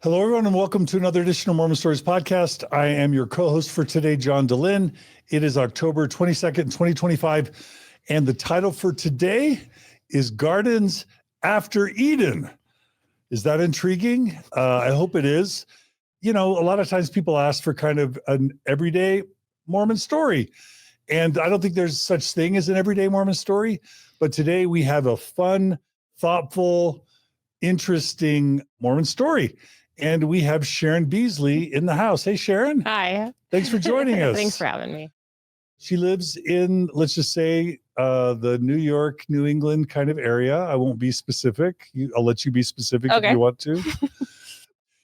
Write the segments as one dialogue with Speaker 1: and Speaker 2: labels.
Speaker 1: Hello, everyone, and welcome to another edition of Mormon Stories podcast. I am your co-host for today, John Dehlin. It is October 22nd, 2025, and the title for today is Gardens After Eden. Is that intriguing? I hope it is. You know, a lot of times people ask for kind of an everyday Mormon story, and I don't think there's such thing as an everyday Mormon story, but today we have a fun, thoughtful, interesting Mormon story. And we have Sharon Beesley in the house. Hey, Sharon.
Speaker 2: Hi.
Speaker 1: Thanks for joining us.
Speaker 2: Thanks for having me.
Speaker 1: She lives in, let's just say, the New York, New England kind of area. I won't be specific. I'll let you be specific if you want to.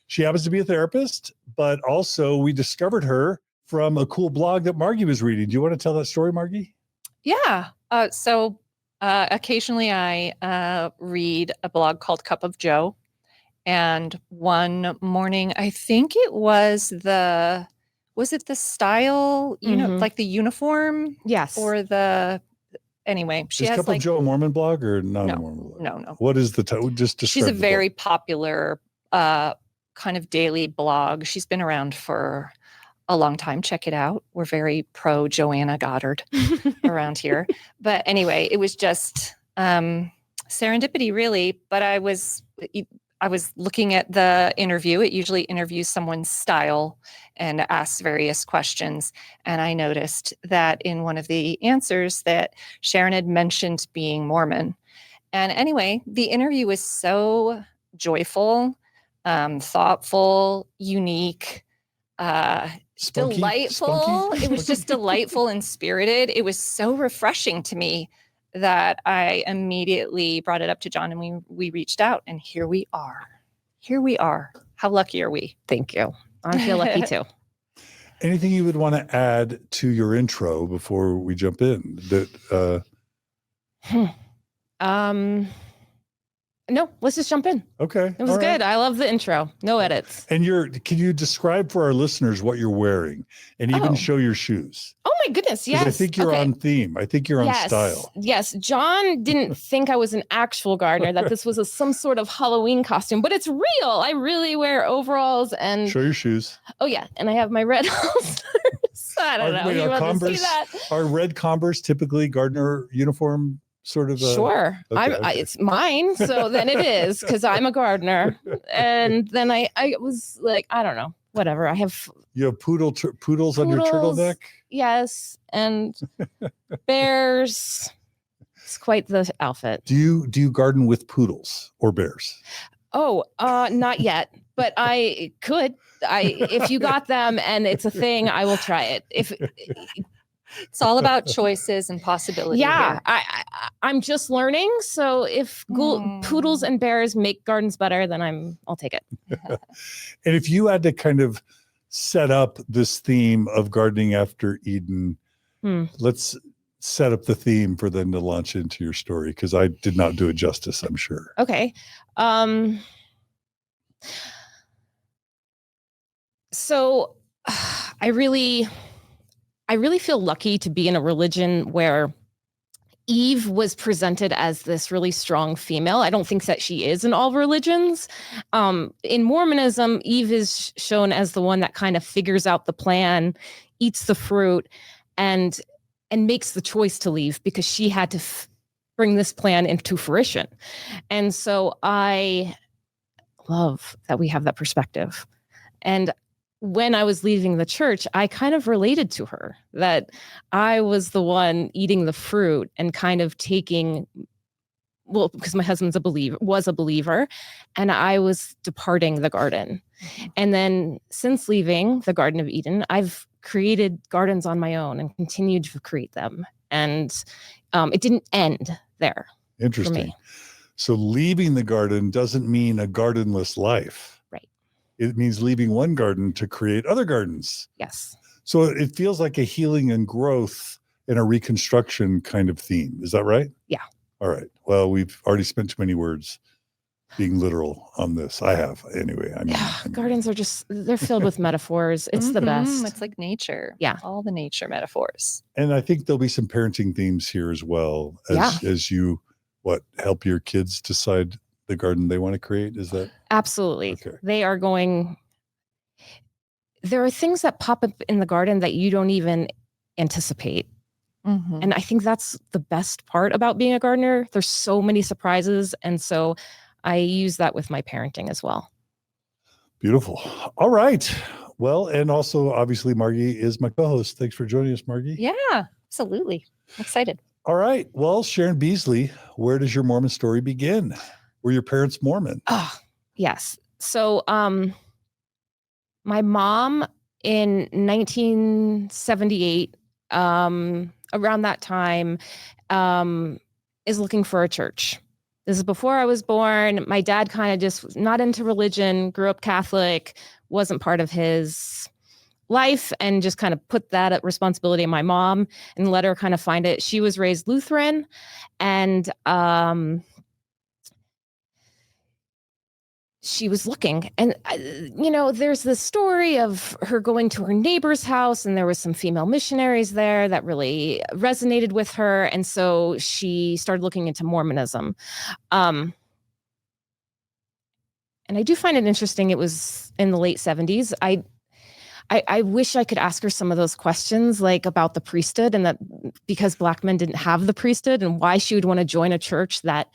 Speaker 1: She happens to be a therapist, but also we discovered her from a cool blog that Margi was reading. Do you want to tell that story, Margi?
Speaker 2: Yeah. So occasionally I read a blog called Cup of Joe. And one morning, I think it was the style, like the uniform?
Speaker 1: Yes.
Speaker 2: Or anyway, she
Speaker 1: has
Speaker 2: Cup
Speaker 1: of Joe a Mormon blog or not a Mormon blog?
Speaker 2: No.
Speaker 1: What is the title? Just describe.
Speaker 2: She's a very popular kind of daily blog. She's been around for a long time. Check it out. We're very pro Joanna Goddard around here. But anyway, it was just serendipity, really. But I was looking at the interview. It usually interviews someone's style and asks various questions. And I noticed that in one of the answers that Sharon had mentioned being Mormon. And anyway, the interview was so joyful, thoughtful, unique, delightful. It was just delightful and spirited. It was so refreshing to me that I immediately brought it up to John, and we reached out, and here we are. How lucky are we? Thank you. I feel lucky too.
Speaker 1: Anything you would want to add to your intro before we jump in?
Speaker 2: No, let's just jump in.
Speaker 1: Okay.
Speaker 2: It was good. I love the intro. No edits.
Speaker 1: And can you describe for our listeners what you're wearing and even show your shoes?
Speaker 2: Oh my goodness. Yes.
Speaker 1: I think you're on theme. I think you're on style.
Speaker 2: Yes. John didn't think I was an actual gardener, that this was some sort of Halloween costume, but it's real. I really wear overalls and
Speaker 1: show your shoes.
Speaker 2: Oh yeah. And I have my red All-Stars. I don't know.
Speaker 1: Wait, are red Converse typically gardener uniform? Sort of
Speaker 2: sure. Okay. It's mine, so then it is, because I'm a gardener. And then I was like, I don't know, whatever.
Speaker 1: You have poodles on your turtleneck.
Speaker 2: Yes, and bears. It's quite the outfit.
Speaker 1: Do you garden with poodles or bears?
Speaker 2: Oh, not yet, but I could. If you got them and it's a thing, I will try it. It's all about choices and possibilities. Yeah, I'm just learning. So if poodles and bears make gardens better, then I'll take it.
Speaker 1: And if you had to kind of set up this theme of gardening after Eden, let's set up the theme for them to launch into your story, because I did not do it justice, I'm sure.
Speaker 2: Okay. So I really feel lucky to be in a religion where Eve was presented as this really strong female. I don't think that she is in all religions. In Mormonism, Eve is shown as the one that kind of figures out the plan, eats the fruit, and makes the choice to leave because she had to bring this plan into fruition. And so I love that we have that perspective. And when I was leaving the church, I kind of related to her, that I was the one eating the fruit and kind of because my husband's was a believer, and I was departing the garden. And then since leaving the Garden of Eden, I've created gardens on my own and continued to create them. And it didn't end there.
Speaker 1: Interesting.
Speaker 2: For me.
Speaker 1: So leaving the garden doesn't mean a gardenless life. It means leaving one garden to create other gardens.
Speaker 2: Yes.
Speaker 1: So it feels like a healing and growth and a reconstruction kind of theme. Is that right?
Speaker 2: Yeah.
Speaker 1: All right. Well, we've already spent too many words being literal on this. I have anyway. I mean,
Speaker 2: gardens are they're filled with metaphors. It's the best.
Speaker 3: It's like nature.
Speaker 2: Yeah.
Speaker 3: All the nature metaphors.
Speaker 1: And I think there'll be some parenting themes here as well as you help your kids decide the garden they want to create? Is that
Speaker 2: Absolutely.
Speaker 1: okay?
Speaker 2: They are going. There are things that pop up in the garden that you don't even anticipate.
Speaker 3: Mhm.
Speaker 2: And I think that's the best part about being a gardener. There's so many surprises. And so I use that with my parenting as well.
Speaker 1: Beautiful. All right. Well, and also obviously Margi is my co-host. Thanks for joining us, Margi.
Speaker 3: Yeah, absolutely. I'm excited.
Speaker 1: All right. Well, Sharon Beesley, where does your Mormon story begin? Were your parents Mormon?
Speaker 2: Oh, yes. So my mom in 1978, around that time, is looking for a church. This is before I was born. My dad kind of just was not into religion, grew up Catholic, wasn't part of his life, and just kind of put that responsibility on my mom and let her kind of find it. She was raised Lutheran, and she was looking. And, there's this story of her going to her neighbor's house, and there was some female missionaries there that really resonated with her. And so she started looking into Mormonism. And I do find it interesting. It was in the late 70s. I wish I could ask her some of those questions, like about the priesthood, and that because Black men didn't have the priesthood, and why she would want to join a church that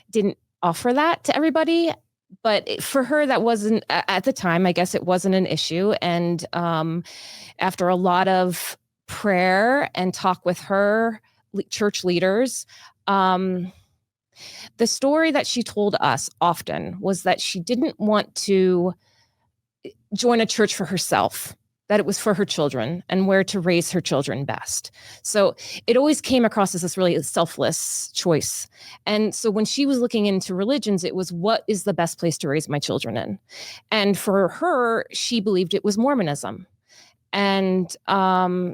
Speaker 2: didn't offer that to everybody. But for her, that wasn't, at the time, I guess it wasn't an issue. And after a lot of prayer and talk with her church leaders, the story that she told us often was that she didn't want to join a church for herself, that it was for her children and where to raise her children best. So it always came across as this really selfless choice. And so when she was looking into religions, it was, what is the best place to raise my children in? And for her, she believed it was Mormonism. And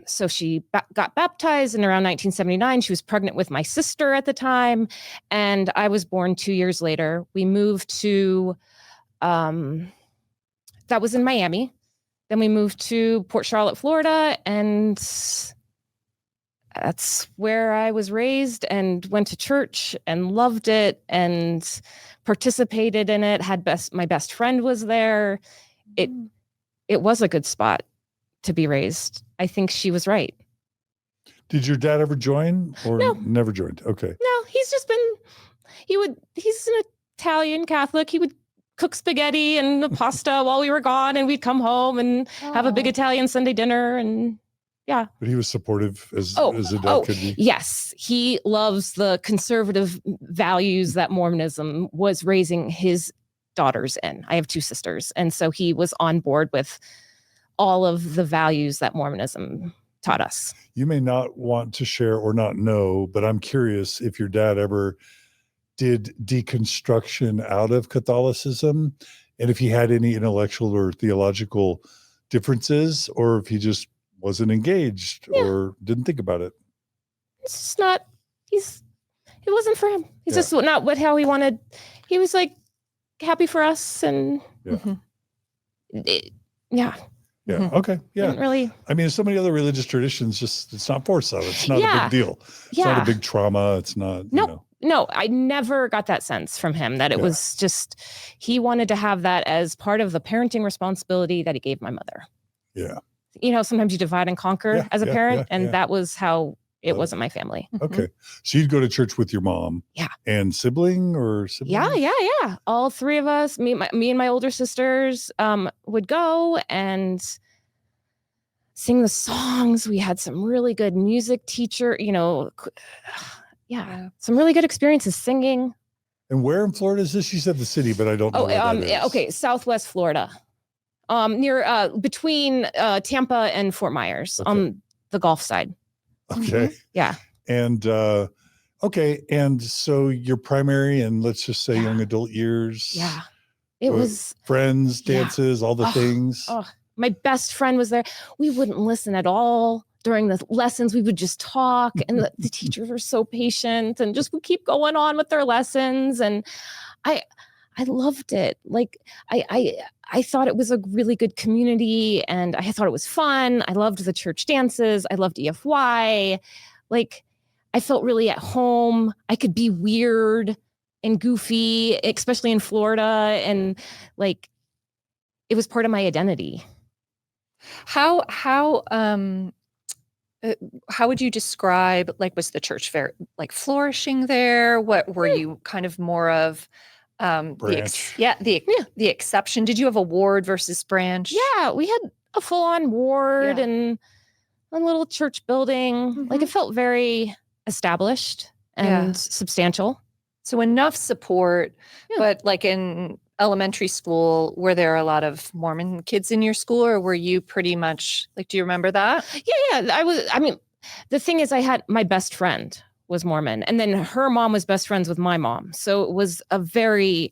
Speaker 2: so she got baptized in around 1979. She was pregnant with my sister at the time. And I was born 2 years later. We moved to, that was in Miami. Then we moved to Port Charlotte, Florida, and that's where I was raised and went to church and loved it and participated in it. My best friend was there. It was a good spot to be raised. I think she was right.
Speaker 1: Did your dad ever join or
Speaker 2: No.
Speaker 1: never joined? Okay.
Speaker 2: No, he's an Italian Catholic. He would cook spaghetti and pasta while we were gone, and we'd come home and have a big Italian Sunday dinner. And yeah.
Speaker 1: But he was supportive as a dad could be.
Speaker 2: Yes. He loves the conservative values that Mormonism was raising his daughters in. I have 2 sisters. And so he was on board with all of the values that Mormonism taught us.
Speaker 1: You may not want to share or not know, but I'm curious if your dad ever did deconstruction out of Catholicism, and if he had any intellectual or theological differences, or if he just wasn't engaged or didn't think about it.
Speaker 2: It's just not, it wasn't for him. He's just not how he wanted. He was like happy for us. And
Speaker 1: Okay. Yeah.
Speaker 2: Didn't really.
Speaker 1: I mean, so many other religious traditions, it's not forced out. It's not a big deal. It's not a big trauma. It's not,
Speaker 2: No, I never got that sense from him that it was just, he wanted to have that as part of the parenting responsibility that he gave my mother.
Speaker 1: Yeah.
Speaker 2: Sometimes you divide and conquer as a parent, and that was how it was in my family.
Speaker 1: Okay. So you'd go to church with your mom.
Speaker 2: Yeah.
Speaker 1: And sibling or siblings?
Speaker 2: Yeah. All 3 of us, me and my older sisters, would go and sing the songs. We had some really good music teacher, some really good experiences singing.
Speaker 1: And where in Florida is this? You said the city, but I don't know where that is.
Speaker 2: Okay, Southwest Florida, near between Tampa and Fort Myers, on the Gulf side.
Speaker 1: Okay.
Speaker 2: Yeah.
Speaker 1: And and so your primary and let's just say young adult years.
Speaker 2: Yeah. It was
Speaker 1: friends, dances, all the things.
Speaker 2: Oh, my best friend was there. We wouldn't listen at all. During the lessons, we would just talk, and the teachers were so patient and just would keep going on with their lessons. And I loved it. Like I thought it was a really good community, and I thought it was fun. I loved the church dances. I loved EFY. Like I felt really at home. I could be weird. and goofy, especially in Florida. And like, it was part of my identity.
Speaker 3: How would you describe, like, was the church very like flourishing there? What were you kind of more of
Speaker 1: Branch.
Speaker 3: the exception? Did you have a ward versus branch?
Speaker 2: Yeah, we had a full-on ward
Speaker 3: Yeah.
Speaker 2: and a little church building. Like, it felt very established and substantial.
Speaker 3: So enough support,
Speaker 2: Yeah.
Speaker 3: but like in elementary school, were there a lot of Mormon kids in your school, or were you pretty much like, do you remember that?
Speaker 2: Yeah. The thing is, I had my best friend was Mormon, and then her mom was best friends with my mom. So it was a very,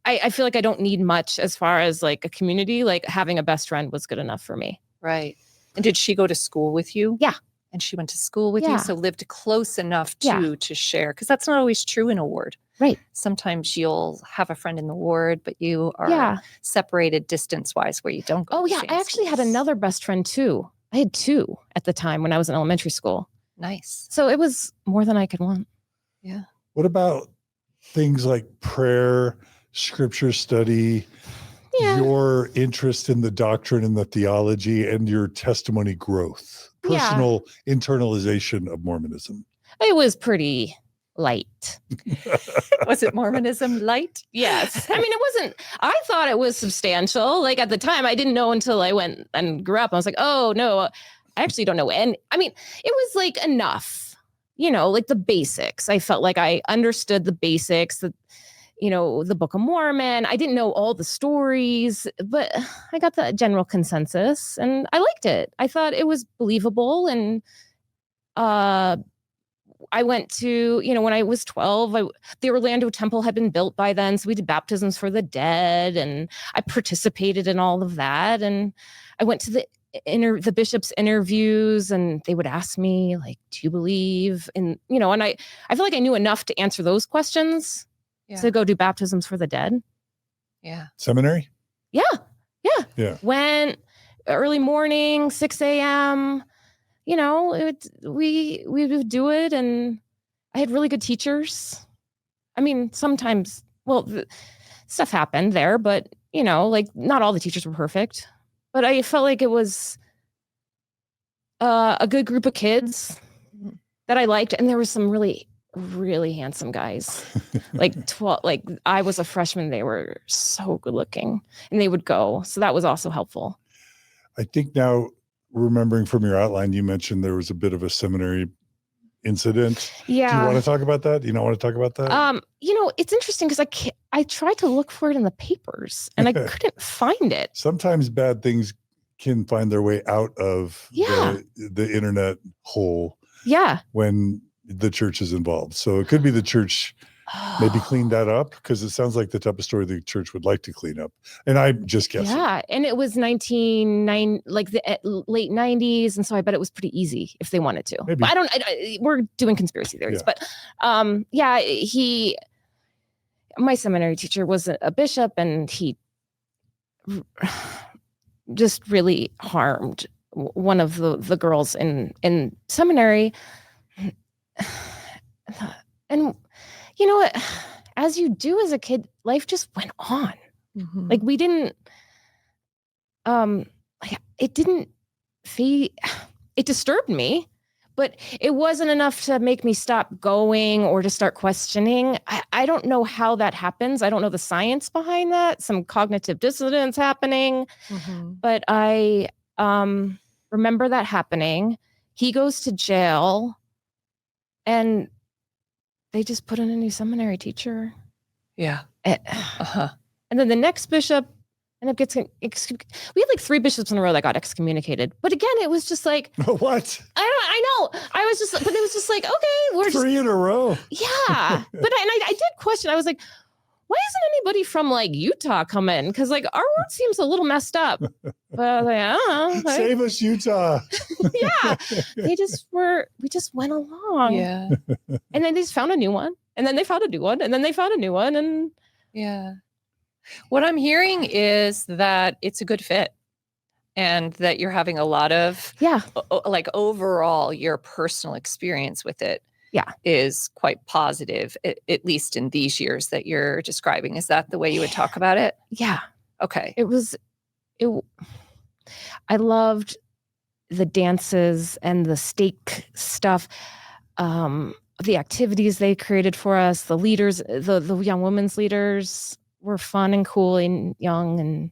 Speaker 2: I feel like I don't need much as far as like a community. Like, having a best friend was good enough for me.
Speaker 3: Right. And did she go to school with you?
Speaker 2: Yeah.
Speaker 3: And she went to school with
Speaker 2: Yeah.
Speaker 3: you, so lived close enough
Speaker 2: Yeah.
Speaker 3: to share, because that's not always true in a ward.
Speaker 2: Right.
Speaker 3: Sometimes you'll have a friend in the ward, but you are
Speaker 2: Yeah.
Speaker 3: separated distance-wise where you don't go.
Speaker 2: Oh,
Speaker 3: to
Speaker 2: yeah.
Speaker 3: the
Speaker 2: I
Speaker 3: same
Speaker 2: actually had
Speaker 3: schools.
Speaker 2: another best friend too. I had two at the time when I was in elementary school.
Speaker 3: Nice.
Speaker 2: So it was more than I could want.
Speaker 3: Yeah.
Speaker 1: What about things like prayer, scripture study,
Speaker 2: Yeah.
Speaker 1: your interest in the doctrine and the theology, and your testimony growth,
Speaker 2: Yeah.
Speaker 1: personal internalization of Mormonism?
Speaker 2: It was pretty light.
Speaker 3: Was it Mormonism light?
Speaker 2: Yes. I thought it was substantial. Like, at the time, I didn't know until I went and grew up. I was like, oh, no, I actually don't know. And it was like enough, like the basics. I felt like I understood the basics, the Book of Mormon. I didn't know all the stories, but I got the general consensus and I liked it. I thought it was believable. And I went to, when I was 12, the Orlando Temple had been built by then. So we did baptisms for the dead and I participated in all of that. And I went to the bishop's interviews and they would ask me, like, do you believe in, and I feel like I knew enough to answer those questions to go do baptisms for the dead.
Speaker 3: Yeah.
Speaker 1: Seminary?
Speaker 2: Yeah.
Speaker 1: Yeah.
Speaker 2: Went early morning, 6 a.m., we would do it, and I had really good teachers. Sometimes, stuff happened there, but like, not all the teachers were perfect. But I felt like it was a good group of kids that I liked, and there were some really, really handsome guys. Like 12, like I was a freshman, they were so good looking, and they would go. So that was also helpful.
Speaker 1: I think now, remembering from your outline, you mentioned there was a bit of a seminary incident.
Speaker 2: Yeah.
Speaker 1: Do you want to talk about that? Do you not want to talk about that?
Speaker 2: It's interesting because I tried to look for it in the papers and I couldn't find it.
Speaker 1: Sometimes bad things can find their way out of
Speaker 2: Yeah.
Speaker 1: the internet hole
Speaker 2: Yeah.
Speaker 1: when the church is involved. So it could be the church maybe cleaned that up, because it sounds like the type of story the church would like to clean up. And I'm just guessing.
Speaker 2: Yeah, and it was like the late 90s, and so I bet it was pretty easy if they wanted to.
Speaker 1: Maybe.
Speaker 2: But we're doing conspiracy theories, but my seminary teacher was a bishop, and he just really harmed one of the girls in seminary. And you know what? As you do as a kid, life just went on.
Speaker 3: Mm-hmm.
Speaker 2: Like, we didn't, it didn't it disturbed me, but it wasn't enough to make me stop going or to start questioning. I don't know how that happens. I don't know the science behind that, some cognitive dissonance happening, but I remember that happening. He goes to jail and they just put in a new seminary teacher.
Speaker 3: Yeah.
Speaker 2: And then the next bishop ended up getting we had like 3 bishops in a row that got excommunicated. But again, it was just like,
Speaker 1: what?
Speaker 2: I know. I was just, but it was just like, okay, we're
Speaker 1: 3 in a row.
Speaker 2: Yeah. But I did question. I was like, why isn't anybody from like Utah coming? Because like our world seems a little messed up. But I was like, I don't know.
Speaker 1: Save us, Utah.
Speaker 2: Yeah. We just went along.
Speaker 3: Yeah.
Speaker 2: And then they just found a new one. And then they found a new one. And then they found a new one. And
Speaker 3: yeah. What I'm hearing is that it's a good fit and that you're having a lot of, like, overall, your personal experience with it
Speaker 2: Yeah.
Speaker 3: is quite positive, at least in these years that you're describing. Is that the way you would talk about it?
Speaker 2: Yeah.
Speaker 3: Okay.
Speaker 2: I loved the dances and the stake stuff, the activities they created for us. The leaders, the young women's leaders were fun and cool and young. And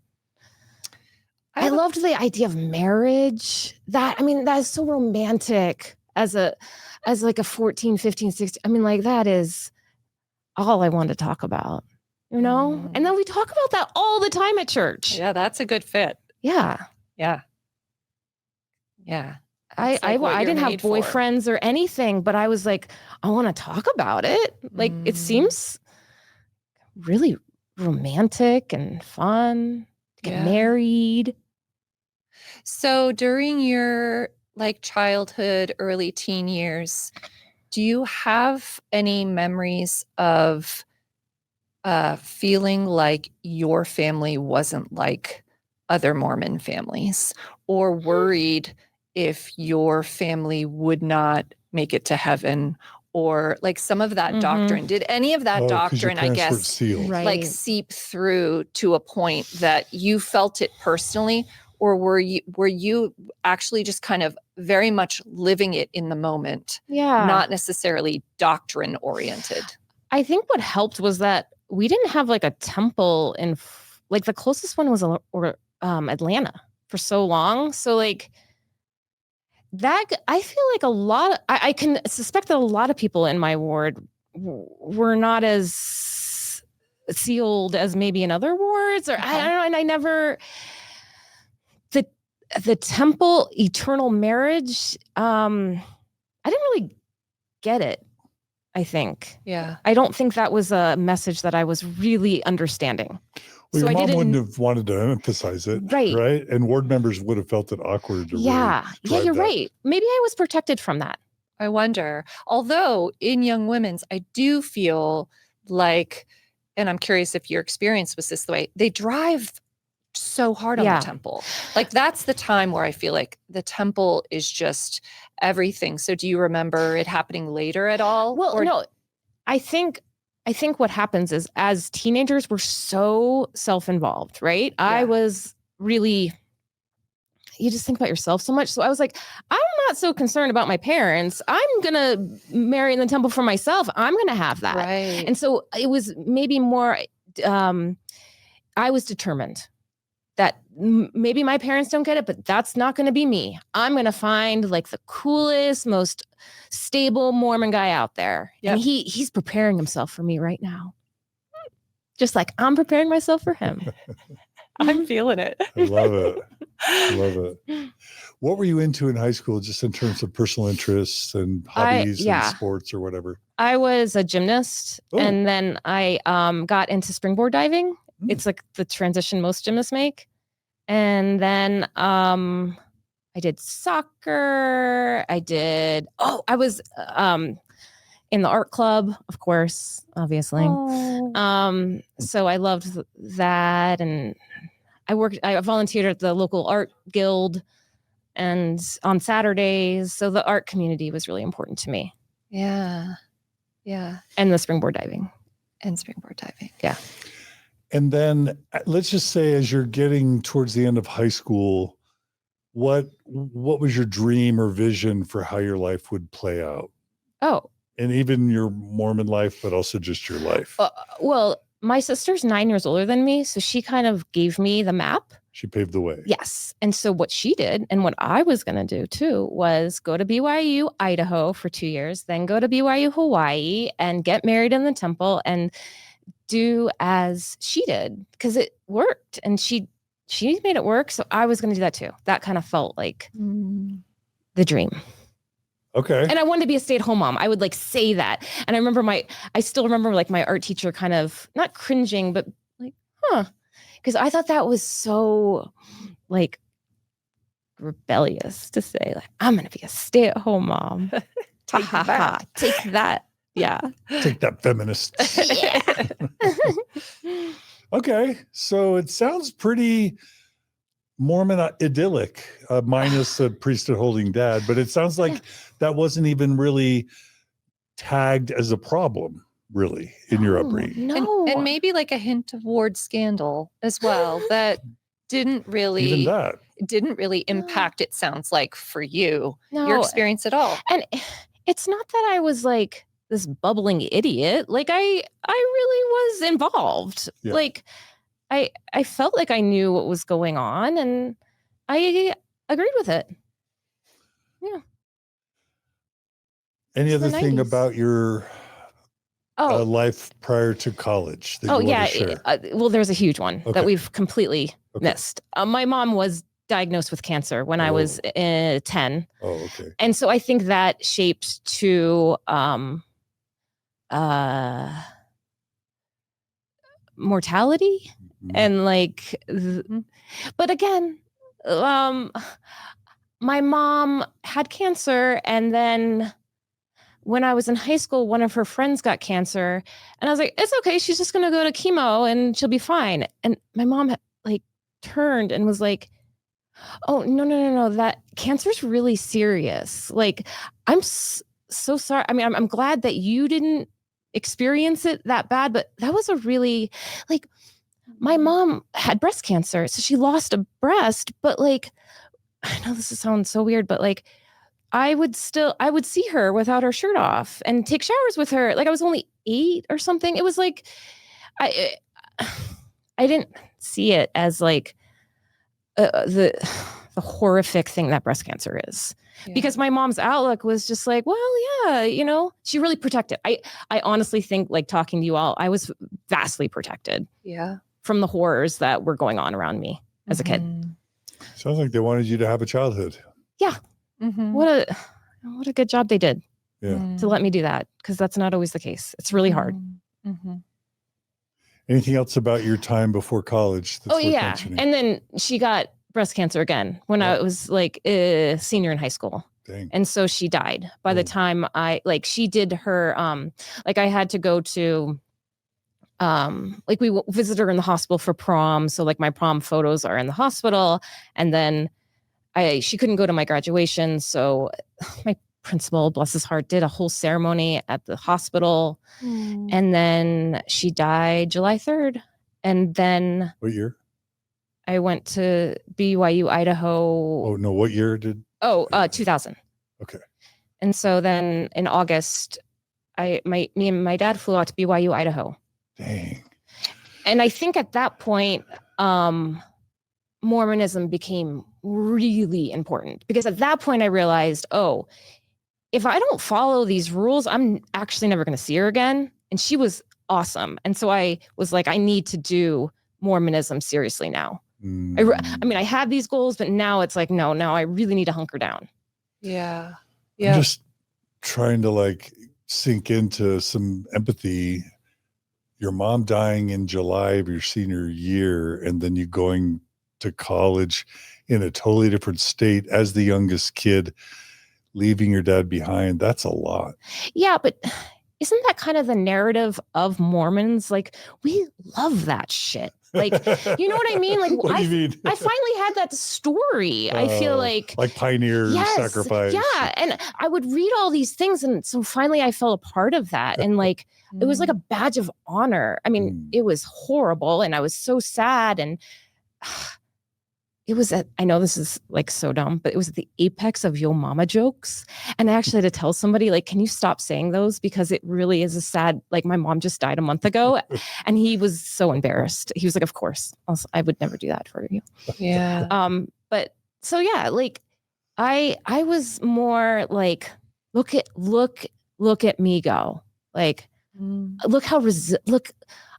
Speaker 2: I loved the idea of marriage. That is so romantic as like a 14, 15, 16. I mean, like, that is all I wanted to talk about, And then we talk about that all the time at church.
Speaker 3: Yeah, that's a good fit.
Speaker 2: Yeah.
Speaker 3: Yeah. Yeah.
Speaker 2: I didn't have boyfriends or anything, but I was like, I want to talk about it. Like, it seems really romantic and fun to get married.
Speaker 3: So during your childhood, early teen years, do you have any memories of feeling like your family wasn't like other Mormon families, or worried if your family would not make it to heaven, or some of that doctrine? Did any of that doctrine, I guess, seep through to a point that you felt it personally, or were you actually just kind of very much living it in the moment, not necessarily doctrine oriented?
Speaker 2: I think what helped was that we didn't have a temple in the closest one was Atlanta for so long. So that, I feel like a lot, I can suspect that a lot of people in my ward were not as sealed as maybe in other wards, or I don't know. And I never, the temple, eternal marriage, I didn't really get it. I think.
Speaker 3: Yeah.
Speaker 2: I don't think that was a message that I was really understanding.
Speaker 1: Well, your mom wouldn't have wanted to emphasize it. Right. And ward members would have felt it awkward.
Speaker 2: Yeah, you're right. Maybe I was protected from that.
Speaker 3: I wonder. Although in young women's, I do feel like, and I'm curious if your experience was this way, they drive so hard on the temple. That's the time where I feel like the temple is just everything. So do you remember it happening later at all?
Speaker 2: Well, no, I think what happens is, as teenagers, we're so self-involved, right? Yeah. I was really, you just think about yourself so much. So I was like, I'm not so concerned about my parents. I'm going to marry in the temple for myself. I'm going to have that.
Speaker 3: Right.
Speaker 2: And so it was maybe more, I was determined that maybe my parents don't get it, but that's not going to be me. I'm going to find the coolest, most stable Mormon guy out there. Yep. And he's preparing himself for me right now. Just like I'm preparing myself for him.
Speaker 3: I'm feeling it.
Speaker 1: I love it. I love it. What were you into in high school, just in terms of personal interests and hobbies and sports or whatever?
Speaker 2: I was a gymnast. Ooh. And then I got into springboard diving. It's the transition most gymnasts make. And then I did soccer. I was in the art club, of course, obviously. Oh. So I loved that. And I volunteered at the local art guild and on Saturdays. So the art community was really important to me.
Speaker 3: Yeah. Yeah.
Speaker 2: And the springboard diving.
Speaker 3: Yeah.
Speaker 1: And then let's just say, as you're getting towards the end of high school, what was your dream or vision for how your life would play out?
Speaker 2: Oh.
Speaker 1: And even your Mormon life, but also just your life.
Speaker 2: Well, my sister's 9 years older than me, so she kind of gave me the map.
Speaker 1: She paved the way.
Speaker 2: Yes. And so what she did, and what I was going to do too, was go to BYU, Idaho for 2 years, then go to BYU, Hawaii, and get married in the temple and do as she did, because it worked, and she made it work. So I was going to do that too. That kind of felt like the dream.
Speaker 1: Okay.
Speaker 2: And I wanted to be a stay-at-home mom. I would say that. And I still remember my art teacher kind of not cringing, but because I thought that was so rebellious to say, I'm going to be a stay-at-home mom.
Speaker 3: Take that.
Speaker 2: Take that. Yeah.
Speaker 1: Take that, feminist.
Speaker 2: Yeah.
Speaker 1: Okay. So it sounds pretty Mormon idyllic, minus a priesthood holding dad, but it sounds like that wasn't even really tagged as a problem, really, in your upbringing.
Speaker 2: No.
Speaker 3: And maybe like a hint toward scandal as well that didn't
Speaker 1: Even
Speaker 3: really
Speaker 1: that.
Speaker 3: impact, it sounds like, for you, your
Speaker 2: No.
Speaker 3: experience at all.
Speaker 2: And it's not that I was like this bubbling idiot. Like I really was involved.
Speaker 1: Yeah.
Speaker 2: Like I felt like I knew what was going on and I agreed with it. Yeah.
Speaker 1: Any
Speaker 2: It's the
Speaker 1: other thing
Speaker 2: 90s.
Speaker 1: about your life prior to college that you want to share?
Speaker 2: Well, there's a huge one
Speaker 1: Okay.
Speaker 2: that we've completely
Speaker 1: Okay.
Speaker 2: missed. My mom was diagnosed with cancer when I was 10.
Speaker 1: Oh, okay.
Speaker 2: And so I think that shaped to mortality
Speaker 1: Mhm.
Speaker 2: and like but again, my mom had cancer, and then when I was in high school, one of her friends got cancer, and I was like, it's okay, she's just gonna go to chemo and she'll be fine. And my mom like turned and was like, oh, no, that cancer's really serious. Like, I'm so sorry. I mean, I'm glad that you didn't experience it that bad, but that was a really, like, my mom had breast cancer, so she lost a breast, but like, I know this sounds so weird, but like, I would see her without her shirt off and take showers with her. Like, I was only 8 or something. It was like, I didn't see it as like, the horrific thing that breast cancer is, because my mom's outlook was just like, well, yeah, she really protected. I honestly think, like, talking to you all, I was vastly protected from the horrors that were going on around me as a kid.
Speaker 1: Sounds like they wanted you to have a childhood.
Speaker 2: Yeah.
Speaker 3: Mm-hmm.
Speaker 2: What a good job they did to let me do that, because that's not always the case. It's really hard.
Speaker 3: Mm-hmm.
Speaker 1: Anything else about your time before college that's worth mentioning?
Speaker 2: And then she got breast cancer again when I was like a senior in high school.
Speaker 1: Dang.
Speaker 2: And so she died by the time she did her, like, I had to go to, like, we visited her in the hospital for prom. So like my prom photos are in the hospital, and then she couldn't go to my graduation. So my principal, bless his heart, did a whole ceremony at the hospital. And then she died July 3rd. And then
Speaker 1: What year?
Speaker 2: I went to BYU, Idaho.
Speaker 1: Oh, no. What year did?
Speaker 2: 2000.
Speaker 1: Okay.
Speaker 2: And so then in August, me and my dad flew out to BYU, Idaho.
Speaker 1: Dang.
Speaker 2: And I think at that point, Mormonism became really important, because at that point I realized, if I don't follow these rules, I'm actually never going to see her again. And she was awesome. And so I was like, I need to do Mormonism seriously now. I mean, I had these goals, but now it's like, no, I really need to hunker down.
Speaker 3: Yeah.
Speaker 1: I'm just trying to like sink into some empathy. Your mom dying in July of your senior year, and then you going to college in a totally different state as the youngest kid, leaving your dad behind. That's a lot. Yeah,
Speaker 2: but isn't that kind of the narrative of Mormons? Like, we love that shit. Like, you know what I mean? Like,
Speaker 1: what do you mean?
Speaker 2: I finally had that story. I feel like
Speaker 1: pioneer sacrifice.
Speaker 2: Yeah. And I would read all these things. And so finally I felt a part of that. And like, it was like a badge of honor. I mean, it was horrible. And I was so sad. And it was I know this is like so dumb, but it was at the apex of yo mama jokes. And I actually had to tell somebody, like, can you stop saying those? Because it really is a sad, like, my mom just died a month ago. And he was so embarrassed. He was like, of course, I would never do that for you.
Speaker 3: Yeah.
Speaker 2: But so, yeah, like I was more like, look at me go. Like, look how look,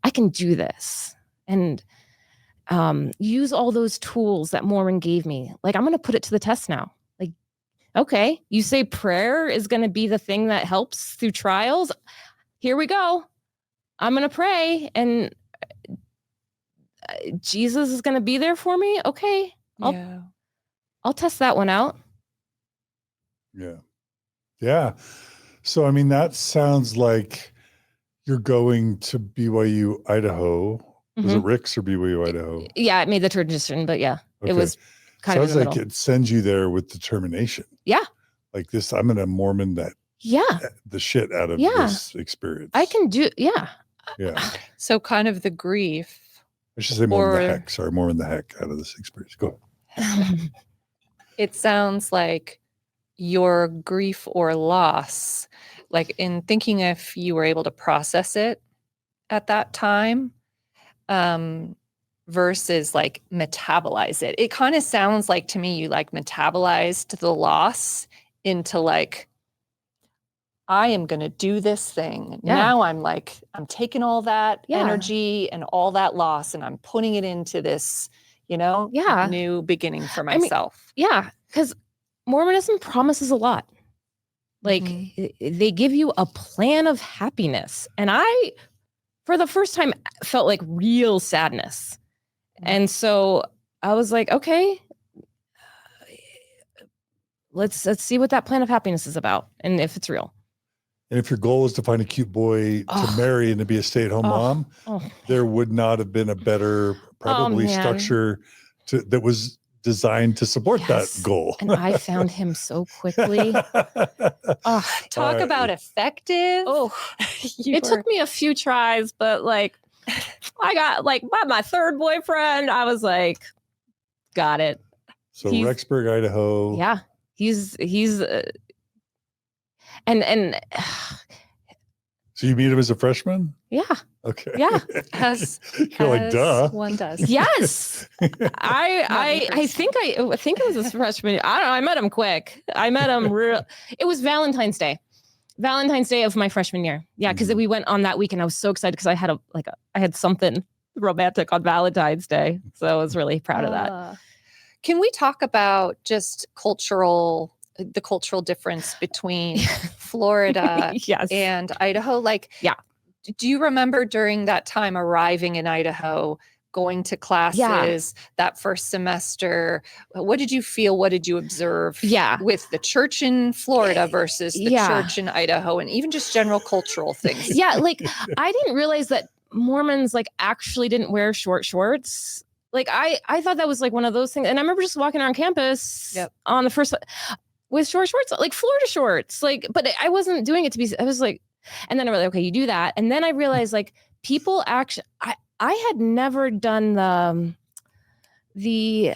Speaker 2: I can do this. And use all those tools that Mormon gave me. Like, I'm going to put it to the test now. Like, okay, you say prayer is going to be the thing that helps through trials. Here we go. I'm going to pray, and Jesus is going to be there for me. Okay. I'll test that one out.
Speaker 1: Yeah. Yeah. So, I mean, that sounds like you're going to BYU, Idaho. Was it Rick's or BYU, Idaho?
Speaker 2: Yeah, it made the transition, but yeah, it was kind of in the
Speaker 1: middle. It sends you there with determination.
Speaker 2: Yeah.
Speaker 1: Like this, I'm in a Mormon that
Speaker 2: Yeah.
Speaker 1: the shit out of
Speaker 2: Yeah.
Speaker 1: this experience.
Speaker 2: I can do, yeah.
Speaker 1: Yeah.
Speaker 3: So kind of the grief.
Speaker 1: I should say more than the
Speaker 3: Or-
Speaker 1: heck. Sorry, more than the heck out of this experience. Go.
Speaker 3: It sounds like your grief or loss, like in thinking if you were able to process it at that time, versus like metabolize it. It kind of sounds like to me you like metabolized the loss into like, I am going to do this thing.
Speaker 2: Yeah.
Speaker 3: Now I'm taking all that
Speaker 2: Yeah.
Speaker 3: energy and all that loss and I'm putting it into this,
Speaker 2: Yeah.
Speaker 3: new beginning for
Speaker 2: I mean,
Speaker 3: myself.
Speaker 2: Yeah. Because Mormonism promises a lot. Like they give you a plan of happiness. And I, for the first time, felt like real sadness. And so I was like, okay, let's see what that plan of happiness is about and if it's real.
Speaker 1: And if your goal is to find a cute boy to marry and to be a stay-at-home mom, there would not have been a better probably structure that was designed to support that goal.
Speaker 2: And I found him so quickly.
Speaker 3: Talk about effective.
Speaker 2: It took me a few tries, but like I got like by my third boyfriend, I was like, got it.
Speaker 1: So Rexburg, Idaho.
Speaker 2: Yeah, he's and
Speaker 1: so you meet him as a freshman?
Speaker 2: Yeah.
Speaker 1: Okay.
Speaker 2: Yeah.
Speaker 1: You're like, duh.
Speaker 3: One does.
Speaker 2: Yes. I think it was a freshman. I don't know. I met him quick. I met him it was Valentine's Day of my freshman year. Yeah, because we went on that weekend. I was so excited because I had something romantic on Valentine's Day. So I was really proud of that.
Speaker 3: Can we talk about just the cultural difference between Florida and Idaho? Like, do you remember during that time arriving in Idaho, going to classes that first semester? What did you feel? What did you observe with the church in Florida versus the church in Idaho, and even just general cultural things?
Speaker 2: Yeah, like I didn't realize that Mormons like actually didn't wear short shorts. Like I thought that was like one of those things. And I remember just walking around campus on the first with short shorts, like Florida shorts, like, but I wasn't doing it to be, I was like, and then I was like, okay, you do that. And then I realized like people actually, I had never done the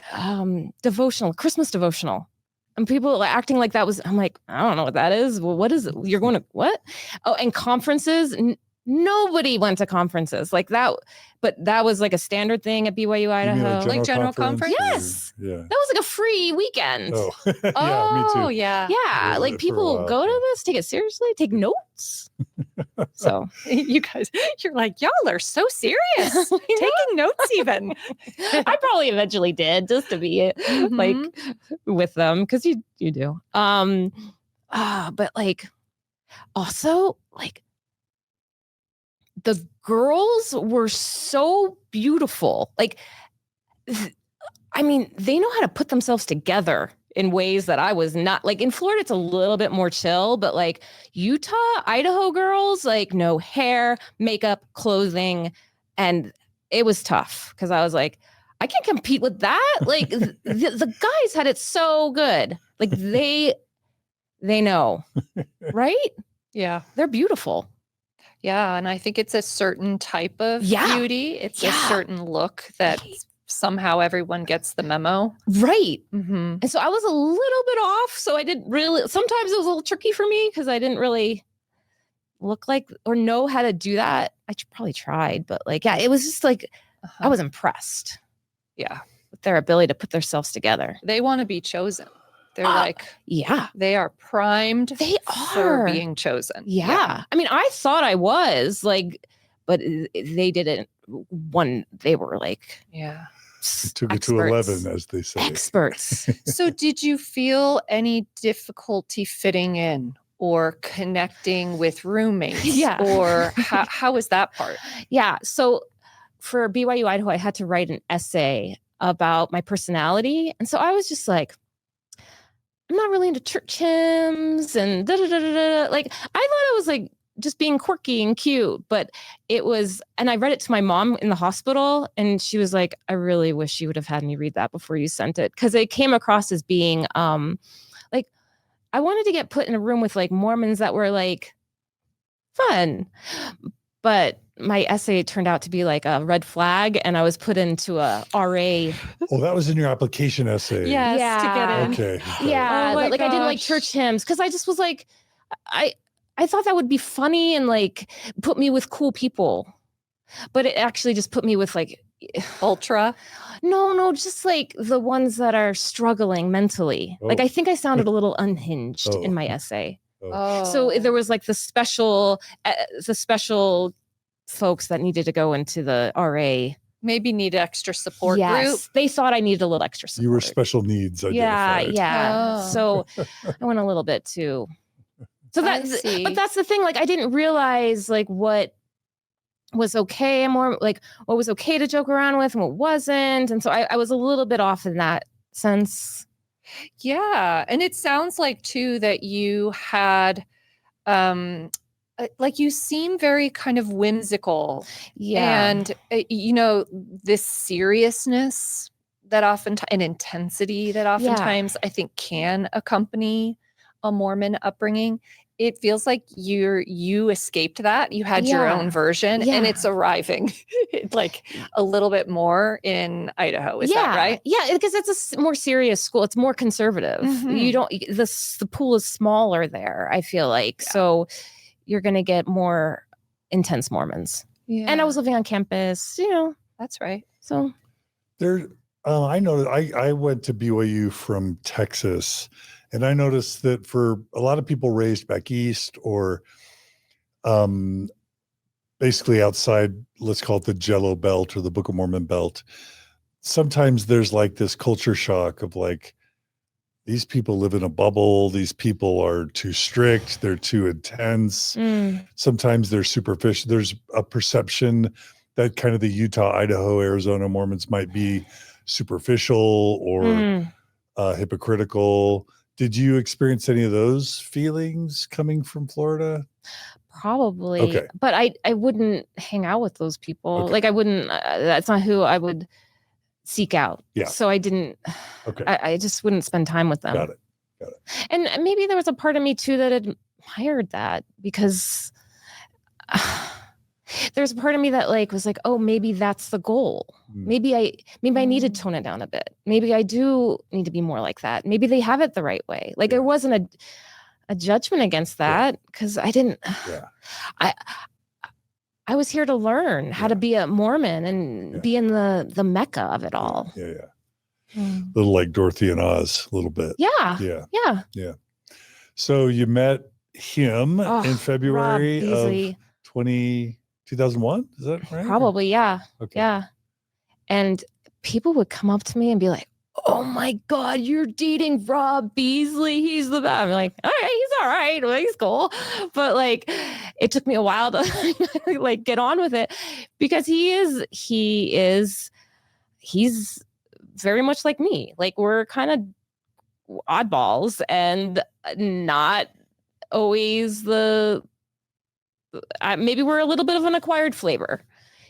Speaker 2: devotional, Christmas devotional. And people acting like that was, I'm like, I don't know what that is. Well, what is it? You're going to what? Oh, and conferences. Nobody went to conferences like that, but that was like a standard thing at BYU Idaho.
Speaker 3: Like general conference?
Speaker 2: Yes. That was like a free weekend.
Speaker 1: Oh, me too.
Speaker 2: Yeah. Like people go to this, take it seriously, take notes. So
Speaker 3: you guys, you're like, y'all are so serious. Taking notes even.
Speaker 2: I probably eventually did just to be like with them because you do. But like also like the girls were so beautiful. Like, I mean, they know how to put themselves together in ways that I was not. Like in Florida, it's a little bit more chill, but like Utah, Idaho girls, like no hair, makeup, clothing. And it was tough because I was like, I can't compete with that. Like the guys had it so good. Like they know, right?
Speaker 3: Yeah.
Speaker 2: They're beautiful.
Speaker 3: Yeah, and I think it's a certain type of beauty. It's a certain look that somehow everyone gets the memo.
Speaker 2: Right. And so I was a little bit off. So I didn't really, sometimes it was a little tricky for me because I didn't really look like or know how to do that. I probably tried, but like, it was just like, I was impressed.
Speaker 3: Yeah.
Speaker 2: With their ability to put themselves together.
Speaker 3: They want to be chosen. They're like, they are primed.
Speaker 2: They
Speaker 3: for being chosen.
Speaker 2: Yeah. I mean, I thought I was like, but they didn't. They were like,
Speaker 1: It took it to 11, as they say.
Speaker 2: Experts.
Speaker 3: So did you feel any difficulty fitting in or connecting with roommates? Or how was that part?
Speaker 2: Yeah. So for BYU Idaho, I had to write an essay about my personality. And so I was just like, I'm not really into church hymns and da da da da da. Like I thought it was like just being quirky and cute, but it was. And I read it to my mom in the hospital, and she was like, "I really wish you would have had me read that before you sent it," because it came across as being like I wanted to get put in a room with like Mormons that were like fun. But my essay turned out to be like a red flag, and I was put into a RA.
Speaker 1: Oh, that was in your application essay.
Speaker 3: Yes, to get in.
Speaker 1: Okay.
Speaker 2: Yeah,
Speaker 3: Oh my
Speaker 2: like I didn't like
Speaker 3: gosh.
Speaker 2: church hymns because I just was like, I thought that would be funny and like put me with cool people, but it actually just put me with like
Speaker 3: Ultra.
Speaker 2: no, just like the ones that are struggling mentally. Like
Speaker 1: Oh.
Speaker 2: I think I sounded a little unhinged in
Speaker 1: Oh.
Speaker 2: my essay.
Speaker 3: Oh.
Speaker 2: So there was like the special folks that needed to go into the RA.
Speaker 3: Maybe need extra support
Speaker 2: Yes,
Speaker 3: group.
Speaker 2: they thought I needed a little extra support.
Speaker 1: You were special needs identified.
Speaker 2: Yeah.
Speaker 3: Oh.
Speaker 2: So I went a little bit too. So
Speaker 3: I
Speaker 2: that,
Speaker 3: see.
Speaker 2: but that's the thing. Like I didn't realize like what was okay and more like what was okay to joke around with and what wasn't. And so I was a little bit off in that sense.
Speaker 3: Yeah. And it sounds like too that you had like you seem very kind of whimsical.
Speaker 2: Yeah.
Speaker 3: And you know, this seriousness that oftentimes and intensity that oftentimes I think can accompany a Mormon upbringing. It feels like you escaped that. You had your
Speaker 2: Yeah.
Speaker 3: own version,
Speaker 2: Yeah.
Speaker 3: and it's arriving like a little bit more in Idaho. Is that right?
Speaker 2: Yeah, because it's a more serious school. It's more conservative.
Speaker 3: Mhm.
Speaker 2: You don't the pool is smaller there, I feel like.
Speaker 3: Yeah.
Speaker 2: So you're gonna get more intense Mormons.
Speaker 3: Yeah.
Speaker 2: And I was living on campus,
Speaker 3: That's right.
Speaker 2: so
Speaker 1: There, I know I went to BYU from Texas, and I noticed that for a lot of people raised back east or basically outside, let's call it the Jello Belt or the Book of Mormon Belt, sometimes there's like this culture shock of like, these people live in a bubble. These people are too strict. They're too intense. Sometimes they're superficial. There's a perception that kind of the Utah, Idaho, Arizona Mormons might be superficial or hypocritical. Did you experience any of those feelings coming from Florida?
Speaker 2: probably.
Speaker 1: Okay.
Speaker 2: But I wouldn't hang out with those people.
Speaker 1: Okay.
Speaker 2: Like I wouldn't. That's not who I would seek out.
Speaker 1: Yeah.
Speaker 2: So I didn't.
Speaker 1: Okay.
Speaker 2: I just wouldn't spend time with them.
Speaker 1: Got it.
Speaker 2: And maybe there was a part of me too that admired that because there's a part of me that like was like, oh, maybe that's the goal. Maybe I need to tone it down a bit. Maybe I do need to be more like that. Maybe they have it the right way. Like there wasn't a judgment against that because I didn't.
Speaker 1: Yeah.
Speaker 2: I was here to learn how to be a Mormon and be in the mecca of it all.
Speaker 1: Yeah. Little like Dorothy and Oz, a little bit.
Speaker 2: Yeah.
Speaker 1: So you met him in February
Speaker 2: Beesley.
Speaker 1: of 2001. Is that right?
Speaker 2: Probably, yeah.
Speaker 1: Okay.
Speaker 2: Yeah. And people would come up to me and be like, oh my God, you're dating Rob Beesley. He's the best. I'm like, all right, he's all right. Well, he's cool. But like, it took me a while to like get on with it because he's very much like me. Like we're kind of oddballs and not always maybe we're a little bit of an acquired flavor.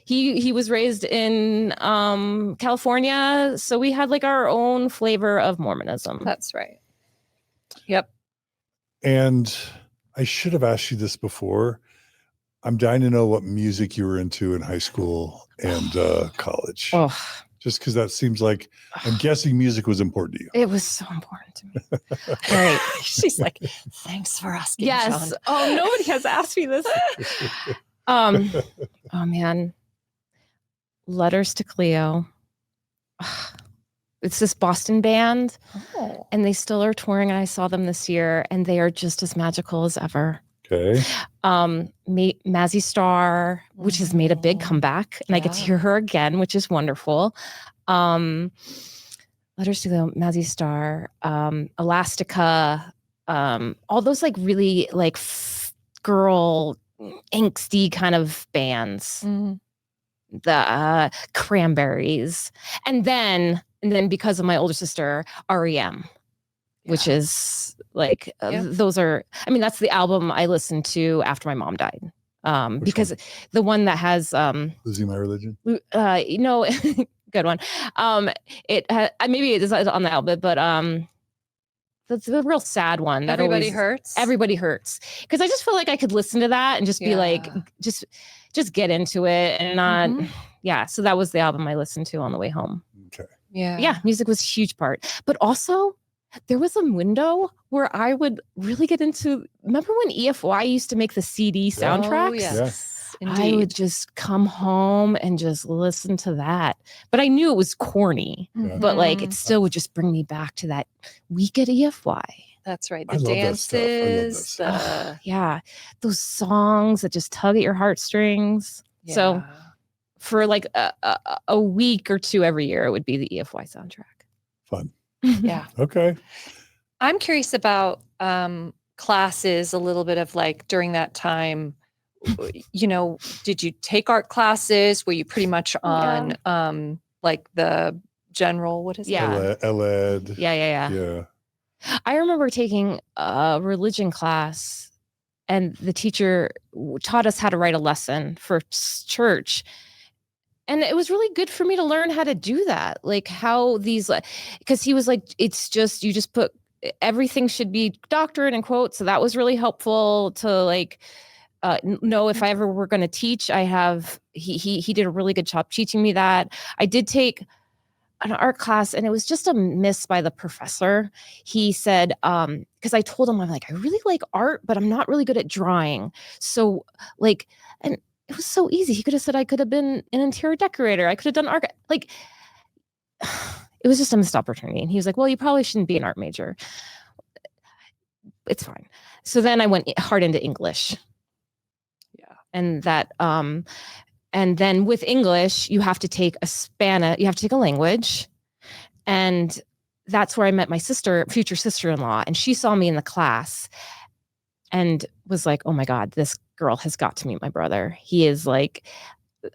Speaker 2: He was raised in California, so we had like our own flavor of Mormonism.
Speaker 3: That's right. Yep.
Speaker 1: And I should have asked you this before. I'm dying to know what music you were into in high school and college.
Speaker 2: Oh,
Speaker 1: Just because that seems like, I'm guessing music was important to you.
Speaker 2: it was so important to me.
Speaker 3: Right. She's like, thanks for asking.
Speaker 2: Yes.
Speaker 3: John.
Speaker 2: Oh, nobody has asked me this. Oh man. Letters to Cleo. It's this Boston band, and they still are touring. And I saw them this year, and they are just as magical as ever.
Speaker 1: Okay.
Speaker 2: Mazzy Star, which has made a big comeback, and I get to hear her again, which is wonderful. Letters to the Mazzy Star, Elastica, all those like really like girl angsty kind of bands. The Cranberries, and then because of my older sister, REM. Which is like, those are, I mean, that's the album I listened to after my mom died. Because the one that has,
Speaker 1: Losing My Religion.
Speaker 2: Good one. Maybe it is on the album, but that's the real sad one. That
Speaker 3: Everybody
Speaker 2: always,
Speaker 3: Hurts.
Speaker 2: Everybody Hurts. Because I just feel like I could listen to that and just be like, just get into it and not, yeah. So that was the album I listened to on the way home.
Speaker 1: Okay.
Speaker 2: Yeah, music was a huge part. But also, there was a window where I would really get into. Remember when EFY used to make the CD soundtracks?
Speaker 3: Oh, yes.
Speaker 2: I would just come home and just listen to that. But I knew it was corny. But like, it still would just bring me back to that week at EFY.
Speaker 3: That's right.
Speaker 1: I
Speaker 3: The
Speaker 1: love that stuff.
Speaker 3: dances.
Speaker 1: I love that
Speaker 2: Yeah, those songs that just tug at your heartstrings. So for like a week or two every year, it would be the EFY soundtrack.
Speaker 1: Fun.
Speaker 3: Yeah.
Speaker 1: Okay.
Speaker 3: I'm curious about classes, a little bit of like during that time, you know, did you take art classes? Were you pretty much on like the general, what is it?
Speaker 1: Eled.
Speaker 2: Yeah. I remember taking a religion class and the teacher taught us how to write a lesson for church. And it was really good for me to learn how to do that. Like how these, because he was like, it's just, you just put, everything should be doctrine and quote. So that was really helpful to like, know if I ever were going to teach. He did a really good job teaching me that. I did take an art class and it was just a miss by the professor. He said, because I told him, I'm like, I really like art, but I'm not really good at drawing. So like, and it was so easy. He could have said I could have been an interior decorator. I could have done art. Like, it was just a missed opportunity. And he was like, well, you probably shouldn't be an art major. It's fine. So then I went hard into English. Yeah. And that, and then with English, you have to take you have to take a language. And that's where I met my future sister-in-law. And she saw me in the class and was like, oh my God, this girl has got to meet my brother. He is like,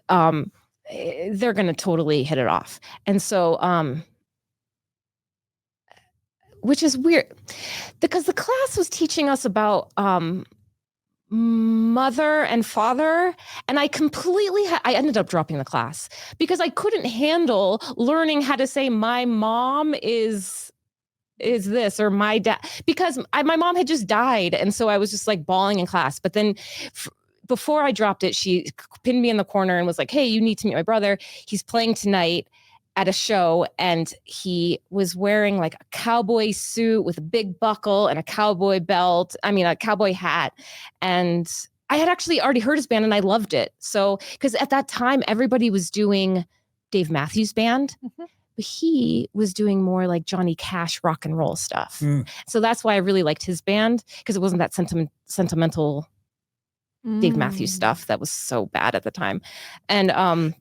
Speaker 2: they're going to totally hit it off. And so, which is weird because the class was teaching us about, mother and father, and I ended up dropping the class because I couldn't handle learning how to say my mom is this or my dad, because my mom had just died, and so I was just like bawling in class. But then before I dropped it, she pinned me in the corner and was like, hey, you need to meet my brother. He's playing tonight at a show, and he was wearing like a cowboy suit with a big buckle and a cowboy belt. I mean, a cowboy hat. And I had actually already heard his band and I loved it. So, because at that time, everybody was doing Dave Matthews Band, but he was doing more like Johnny Cash rock and roll stuff. So that's why I really liked his band, because it wasn't that sentimental Dave Matthews stuff that was so bad at the time. And,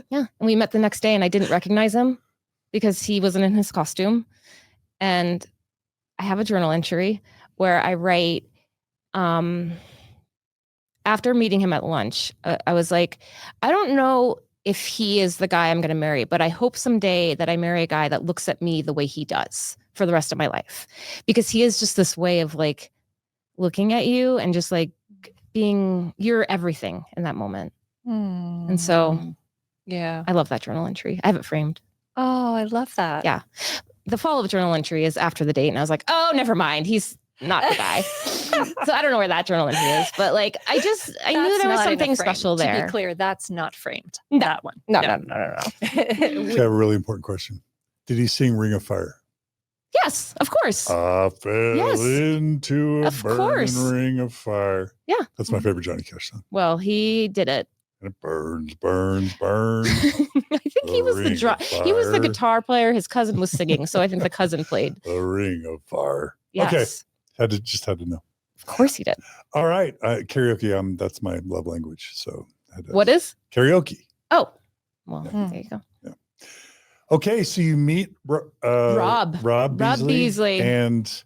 Speaker 2: yeah. And we met the next day and I didn't recognize him because he wasn't in his costume. And I have a journal entry where I write, after meeting him at lunch, I was like, I don't know if he is the guy I'm going to marry, but I hope someday that I marry a guy that looks at me the way he does for the rest of my life. Because he is just this way of like looking at you and just like being, you're everything in that moment. And so yeah, I love that journal entry. I have it framed.
Speaker 3: Oh, I love that.
Speaker 2: Yeah. The follow-up journal entry is after the date. And I was like, oh, never mind. He's not the guy. So I don't know where that journal entry is, but like, I knew there was something special there.
Speaker 3: To be clear, that's not framed.
Speaker 2: No.
Speaker 3: That one.
Speaker 2: No.
Speaker 1: Okay, I have a really important question. Did he sing Ring of Fire?
Speaker 2: Yes, of course.
Speaker 1: I fell into a burning ring of fire.
Speaker 2: Yeah.
Speaker 1: That's my favorite Johnny Cash song.
Speaker 2: Well, he did it.
Speaker 1: And it burns, burns, burns.
Speaker 2: I think he was the guitar player. His cousin was singing, so I think the cousin played.
Speaker 1: A ring of fire.
Speaker 2: Yes.
Speaker 1: Okay. Just had to know.
Speaker 2: Of course he did.
Speaker 1: All right. Karaoke, that's my love language. So
Speaker 2: what is?
Speaker 1: Karaoke.
Speaker 2: Oh. Well, there you go.
Speaker 1: Yeah. Okay, so you meet
Speaker 2: Rob Beesley.
Speaker 1: And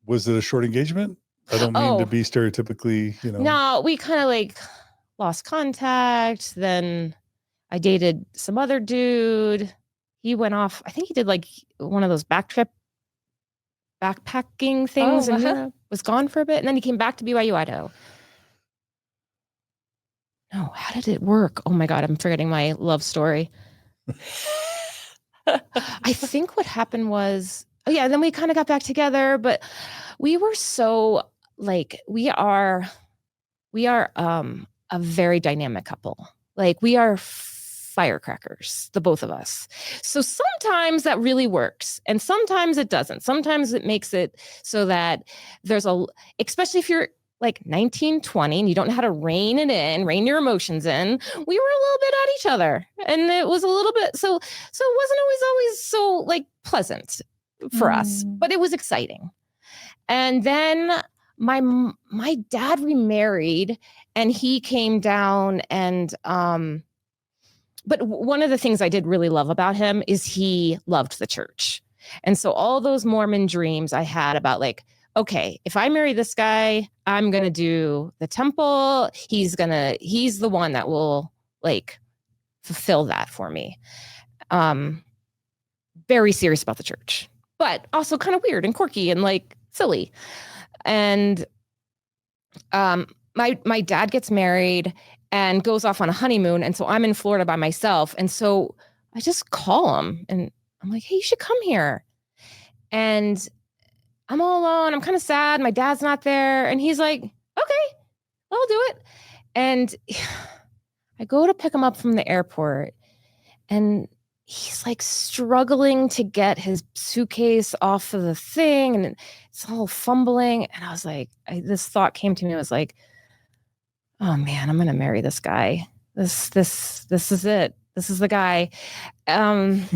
Speaker 1: was it a short engagement? I don't mean to be stereotypically,
Speaker 2: No, we kind of like lost contact. Then I dated some other dude. He went off. I think he did like one of those backpacking things in Europe. Was gone for a bit. And then he came back to BYU, Idaho. No, how did it work? Oh my God, I'm forgetting my love story. I think what happened was yeah, then we kind of got back together, but we were so like, we are a very dynamic couple. Like we are firecrackers, the both of us. So sometimes that really works and sometimes it doesn't. Sometimes it makes it so that there's especially if you're like 19, 20 and you don't know how to rein your emotions in. We were a little bit at each other and it was a little bit, so it wasn't always so like pleasant for us, but it was exciting. And then my dad remarried and he came down and but one of the things I did really love about him is he loved the church. And so all those Mormon dreams I had about like, okay, if I marry this guy, I'm going to do the temple. He's the one that will like fulfill that for me. Very serious about the church, but also kind of weird and quirky and like silly. And my dad gets married and goes off on a honeymoon. And so I'm in Florida by myself. And so I just call him and I'm like, hey, you should come here. And I'm all alone. I'm kind of sad. My dad's not there. And he's like, okay, I'll do it. And I go to pick him up from the airport and he's like struggling to get his suitcase off of the thing. And it's all fumbling. And I was like, this thought came to me. I was like, oh man, I'm going to marry this guy. This is it. This is the guy. And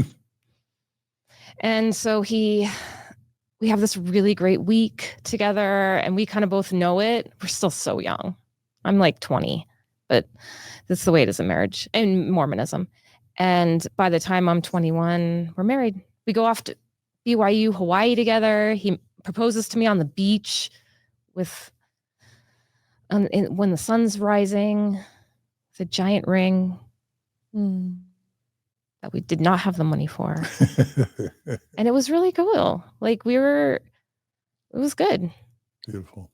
Speaker 2: so we have this really great week together and we kind of both know it. We're still so young. I'm like 20, but that's the way it is in marriage and Mormonism. And by the time I'm 21, we're married. We go off to BYU, Hawaii together. He proposes to me on the beach when the sun's rising. It's a giant ring that we did not have the money for. And it was really cool. Like it was good.
Speaker 1: Beautiful.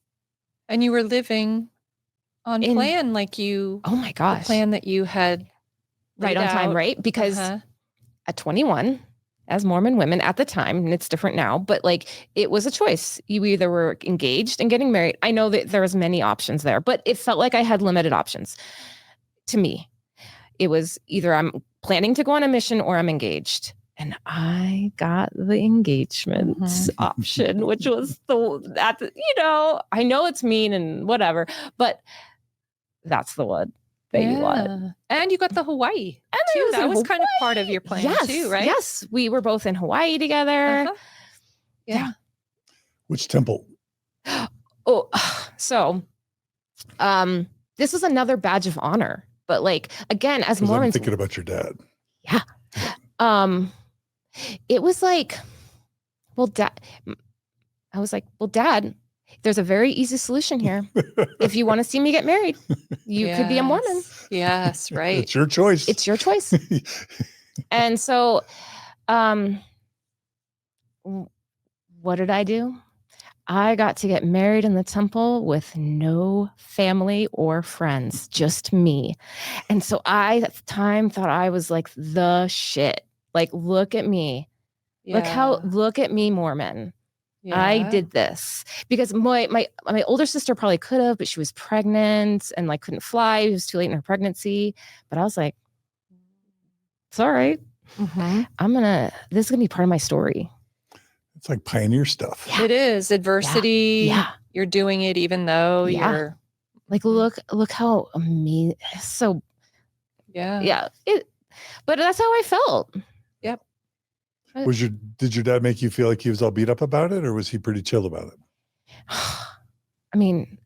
Speaker 3: And you were living on plan
Speaker 2: oh my gosh,
Speaker 3: the plan that you had
Speaker 2: right on time, right? Because at 21, as Mormon women at the time, and it's different now, but like it was a choice. You either were engaged and getting married. I know that there was many options there, but it felt like I had limited options. To me, it was either I'm planning to go on a mission or I'm engaged. And I got the engagement option, which was I know it's mean and whatever, but that's the one that you want.
Speaker 3: And you got the Hawaii.
Speaker 2: And
Speaker 3: too. That was kind of part of your plan too, right?
Speaker 2: Yes. We were both in Hawaii together.
Speaker 3: Yeah.
Speaker 1: Which temple?
Speaker 2: Oh, so this is another badge of honor. But like, again, as Mormons,
Speaker 1: I'm thinking about your dad.
Speaker 2: Yeah. It was like, Dad, I was like, well, Dad, there's a very easy solution here. If you want to see me get married, you could be a Mormon.
Speaker 3: Yes, right.
Speaker 1: It's your choice.
Speaker 2: It's your choice. And so, what did I do? I got to get married in the temple with no family or friends, just me. And so I, at the time, thought I was like the shit. Like, look at me.
Speaker 3: Yeah.
Speaker 2: Look at me, Mormon.
Speaker 3: Yeah.
Speaker 2: I did this because my older sister probably could have, but she was pregnant and like couldn't fly. It was too late in her pregnancy. But I was like, it's all right. This is gonna be part of my story.
Speaker 1: It's like pioneer stuff.
Speaker 3: Yeah. It is adversity.
Speaker 2: Yeah.
Speaker 3: You're doing it even though you're
Speaker 2: like, look how amazing. So but that's how I felt.
Speaker 3: Yep.
Speaker 1: Did your dad make you feel like he was all beat up about it, or was he pretty chill about it?
Speaker 2: I mean,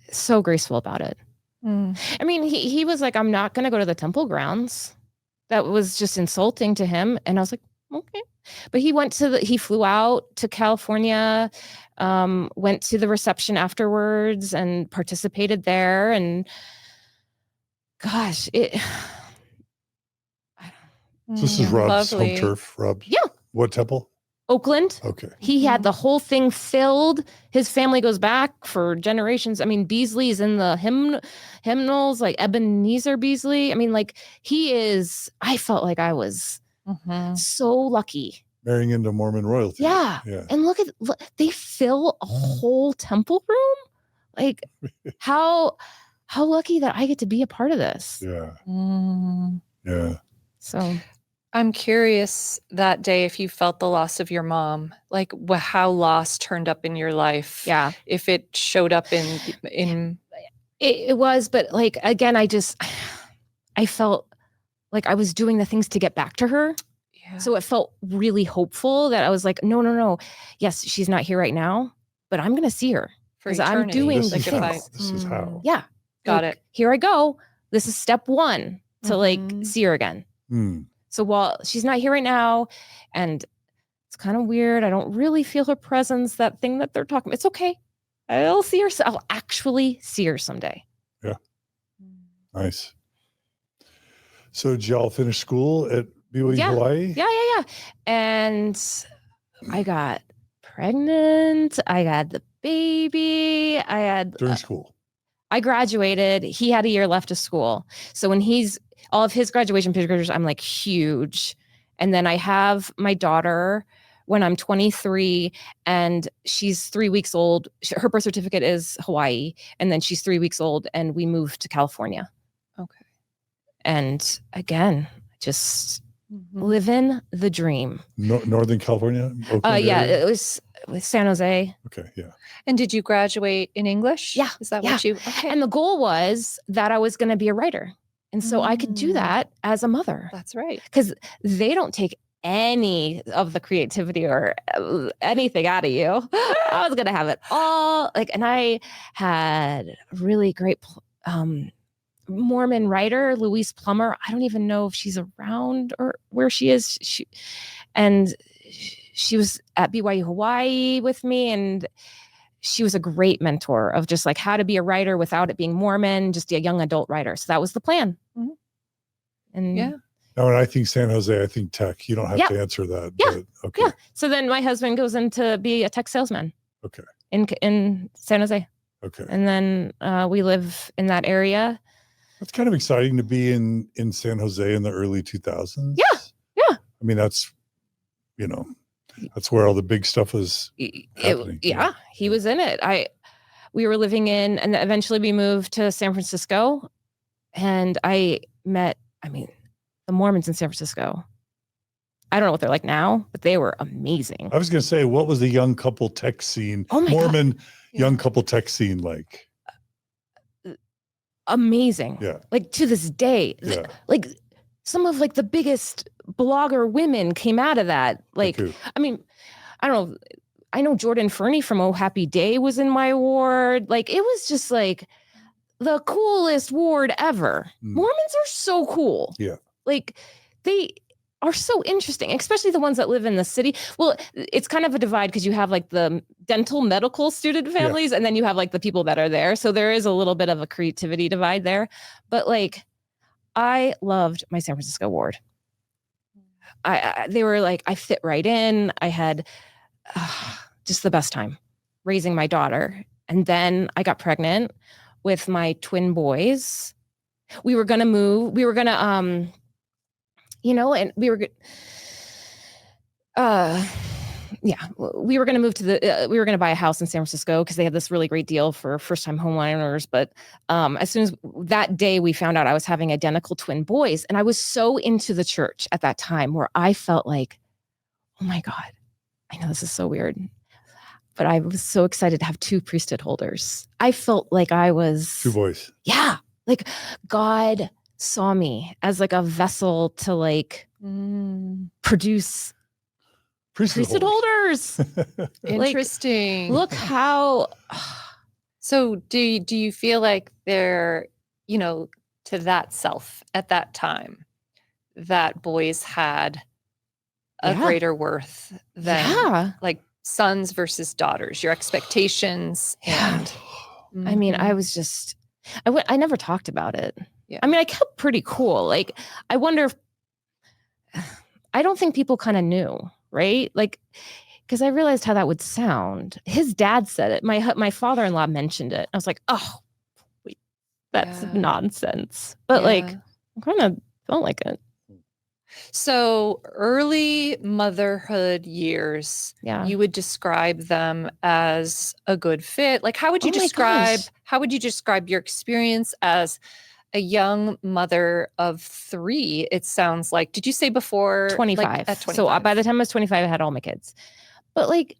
Speaker 2: so graceful about it. I mean, he was like, I'm not going to go to the temple grounds. That was just insulting to him. And I was like, okay. But he flew out to California, went to the reception afterwards and participated there. And gosh,
Speaker 1: So this is Rob's home turf, Rob?
Speaker 2: Yeah.
Speaker 1: What temple?
Speaker 2: Oakland.
Speaker 1: Okay.
Speaker 2: He had the whole thing filled. His family goes back for generations. I mean, Beesley's in the hymnals, like Ebenezer Beesley. I mean, like I felt like I was so lucky
Speaker 1: Marrying into Mormon royalty.
Speaker 2: Yeah.
Speaker 1: Yeah.
Speaker 2: And look, they fill a whole temple room. Like how lucky that I get to be a part of this.
Speaker 1: Yeah.
Speaker 3: Mm.
Speaker 1: Yeah.
Speaker 2: So
Speaker 3: I'm curious that day if you felt the loss of your mom, like how loss turned up in your life.
Speaker 2: yeah,
Speaker 3: If it showed up in
Speaker 2: it was, but like, again, I felt like I was doing the things to get back to her.
Speaker 3: yeah.
Speaker 2: So it felt really hopeful that I was like, no. Yes, she's not here right now, but I'm going to see her.
Speaker 3: For
Speaker 2: 'Cause I'm
Speaker 3: eternity.
Speaker 2: doing
Speaker 1: This
Speaker 2: the
Speaker 1: is how.
Speaker 2: things.
Speaker 1: This is how.
Speaker 2: Yeah.
Speaker 3: Got
Speaker 2: Like,
Speaker 3: it.
Speaker 2: Here I go. This is step one to like
Speaker 3: Mhm.
Speaker 2: see her again.
Speaker 1: Hmm.
Speaker 2: So while she's not here right now, and it's kind of weird, I don't really feel her presence, that thing that they're talking about. It's okay. I'll see her. I'll actually see her someday.
Speaker 1: Nice. So did y'all finish school at BYU
Speaker 2: Yeah.
Speaker 1: Hawaii?
Speaker 2: Yeah. And I got pregnant. I had the baby.
Speaker 1: During school.
Speaker 2: I graduated. He had a year left of school. So when all of his graduation pictures, I'm like huge. And then I have my daughter when I'm 23 and she's 3 weeks old. Her birth certificate is Hawaii. And then she's 3 weeks old and we moved to California.
Speaker 3: Okay.
Speaker 2: And again, just
Speaker 3: Mhm.
Speaker 2: living the dream.
Speaker 1: Northern California? Oakland
Speaker 2: Yeah,
Speaker 1: area?
Speaker 2: it was with San Jose.
Speaker 1: Okay, yeah.
Speaker 3: And did you graduate in English?
Speaker 2: Yeah,
Speaker 3: Is that
Speaker 2: yeah.
Speaker 3: what you? Okay.
Speaker 2: And the goal was that I was going to be a writer. And so I could do
Speaker 3: Mm.
Speaker 2: that as a mother
Speaker 3: That's right.
Speaker 2: because they don't take any of the creativity or anything out of you. I was going to have it all. And I had a really great Mormon writer, Louise Plummer. I don't even know if she's around or where she is. She was at BYU Hawaii with me, and she was a great mentor of just like how to be a writer without it being Mormon, just a young adult writer. So that was the plan.
Speaker 3: Mhm.
Speaker 2: And
Speaker 3: Yeah.
Speaker 1: Now, when I think San Jose, I think tech. You don't have
Speaker 2: Yeah.
Speaker 1: to answer that.
Speaker 2: Yeah.
Speaker 1: But okay.
Speaker 2: Yeah. So then my husband goes in to be a tech salesman.
Speaker 1: Okay.
Speaker 2: In San Jose.
Speaker 1: Okay.
Speaker 2: And then we live in that area.
Speaker 1: That's kind of exciting to be in San Jose in the early 2000s.
Speaker 2: Yeah. Yeah.
Speaker 1: I mean, that's where all the big stuff was happening.
Speaker 2: He was in it. We were living in, and eventually we moved to San Francisco, and I met, the Mormons in San Francisco. I don't know what they're like now, but they were amazing.
Speaker 1: I was going to say, what was the young couple tech scene,
Speaker 2: Oh my
Speaker 1: Mormon
Speaker 2: God.
Speaker 1: young couple tech scene like?
Speaker 2: Amazing.
Speaker 1: Yeah.
Speaker 2: Like to this day,
Speaker 1: Yeah.
Speaker 2: like some of like the biggest blogger women came out of that. Like,
Speaker 1: Okay.
Speaker 2: I don't know. I know Jordan Fernie from Oh Happy Day was in my ward. Like it was just like the coolest ward ever. Mormons are so cool.
Speaker 1: Yeah.
Speaker 2: Like they are so interesting, especially the ones that live in the city. Well, it's kind of a divide because you have like the dental medical student families and then you have like the people that are there. So there is a little bit of a creativity divide there. But like I loved my San Francisco ward. They were like, I fit right in. I had just the best time raising my daughter. And then I got pregnant with my twin boys. We were going to move. We were going to, and we were, we were going to move to we were going to buy a house in San Francisco because they had this really great deal for first-time homeowners. But as soon as that day we found out I was having identical twin boys, and I was so into the church at that time where I felt like, oh my God, I know this is so weird, but I was so excited to have two priesthood holders. I felt like I was
Speaker 1: 2 boys.
Speaker 2: Yeah. Like God saw me as like a vessel to like produce priesthood holders.
Speaker 3: Interesting.
Speaker 2: Look how.
Speaker 3: So do you feel like they're, to that self at that time, that boys had a greater worth than like sons versus daughters, your expectations? And
Speaker 2: I was just, I never talked about it.
Speaker 3: Yeah.
Speaker 2: I kept pretty cool. Like, I wonder if, I don't think people kind of knew, right? Like, because I realized how that would sound. His dad said it. My father-in-law mentioned it. I was like, oh, wait, that's nonsense. But like, I kind of felt like it.
Speaker 3: So early motherhood years,
Speaker 2: Yeah.
Speaker 3: you would describe them as a good fit. Like, how would you
Speaker 2: Oh my
Speaker 3: describe,
Speaker 2: gosh.
Speaker 3: how would you describe your experience as a young mother of 3? It sounds like, did you say before?
Speaker 2: 25.
Speaker 3: Like at 25.
Speaker 2: So by the time I was 25, I had all my kids. But like,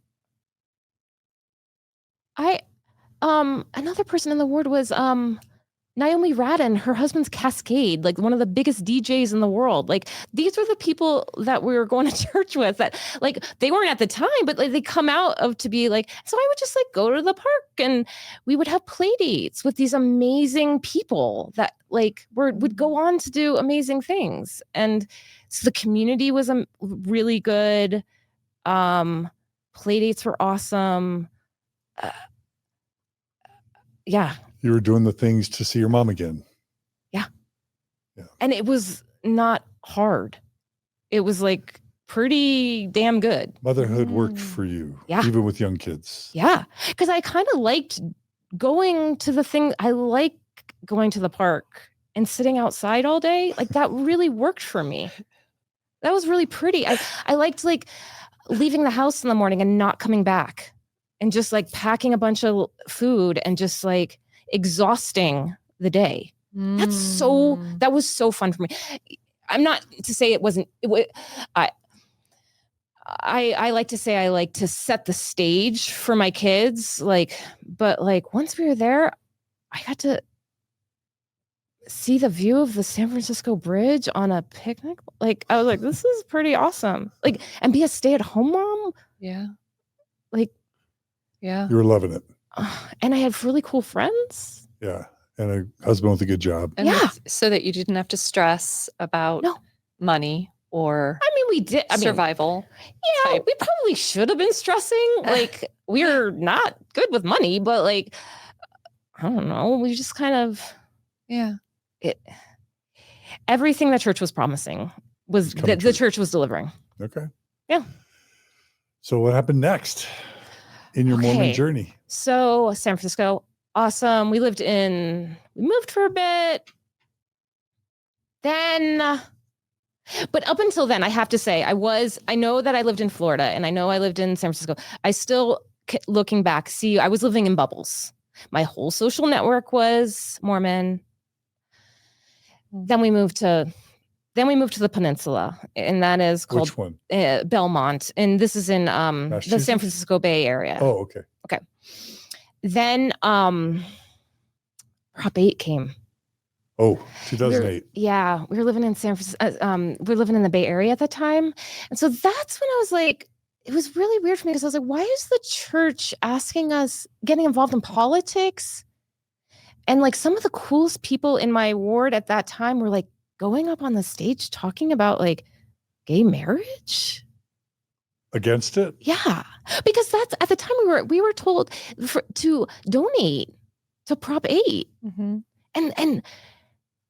Speaker 2: another person in the ward was Naomi Radin, her husband's Cascade, like one of the biggest DJs in the world. Like these were the people that we were going to church with that like they weren't at the time, but like they come out of to be like, so I would just like go to the park and we would have play dates with these amazing people that like would go on to do amazing things. And so the community was really good. Play dates were awesome. Yeah.
Speaker 1: You were doing the things to see your mom again.
Speaker 2: And it was not hard. It was like pretty damn good.
Speaker 1: Motherhood worked for you,
Speaker 2: Yeah.
Speaker 1: even with young kids.
Speaker 2: Yeah. Because I kind of liked going to the thing. I like going to the park and sitting outside all day. Like that really worked for me. That was really pretty. I liked like leaving the house in the morning and not coming back and just like packing a bunch of food and just like exhausting the day. That was so fun for me. I'm not to say it wasn't. I like to say I like to set the stage for my kids. Like, but like once we were there, I got to see the view of the San Francisco Bridge on a picnic. Like, I was like, this is pretty awesome. Like, and be a stay-at-home mom.
Speaker 3: Yeah.
Speaker 2: Like,
Speaker 3: yeah.
Speaker 1: You were loving it.
Speaker 2: And I had really cool friends.
Speaker 1: Yeah. And a husband with a good job.
Speaker 3: And
Speaker 2: Yeah.
Speaker 3: so that you didn't have to stress about money or
Speaker 2: I mean, we did. I mean,
Speaker 3: survival.
Speaker 2: yeah,
Speaker 3: type.
Speaker 2: we probably should have been stressing. Like, we're not good with money, but like, I don't know. We just kind of, everything the church was promising was that the church was delivering.
Speaker 1: Okay.
Speaker 2: Yeah.
Speaker 1: So what happened next in your Mormon journey?
Speaker 2: So San Francisco, awesome. We moved for a bit. Then, but up until then, I have to say, I know that I lived in Florida and I know I lived in San Francisco. I still, looking back, I was living in bubbles. My whole social network was Mormon. Then we moved to the peninsula, and that is called
Speaker 1: Which one?
Speaker 2: Belmont. And this is in the San Francisco Bay Area.
Speaker 1: Oh, okay.
Speaker 2: Okay. Then Prop 8 came.
Speaker 1: Oh, 2008.
Speaker 2: We were living in San Francisco. We were living in the Bay Area at the time. And so that's when I was like, it was really weird for me because I was like, why is the church asking us, getting involved in politics? And like some of the coolest people in my ward at that time were like going up on the stage talking about like gay marriage.
Speaker 1: Against it?
Speaker 2: Yeah. Because that's at the time we were told to donate to Prop 8.
Speaker 3: Mm-hmm.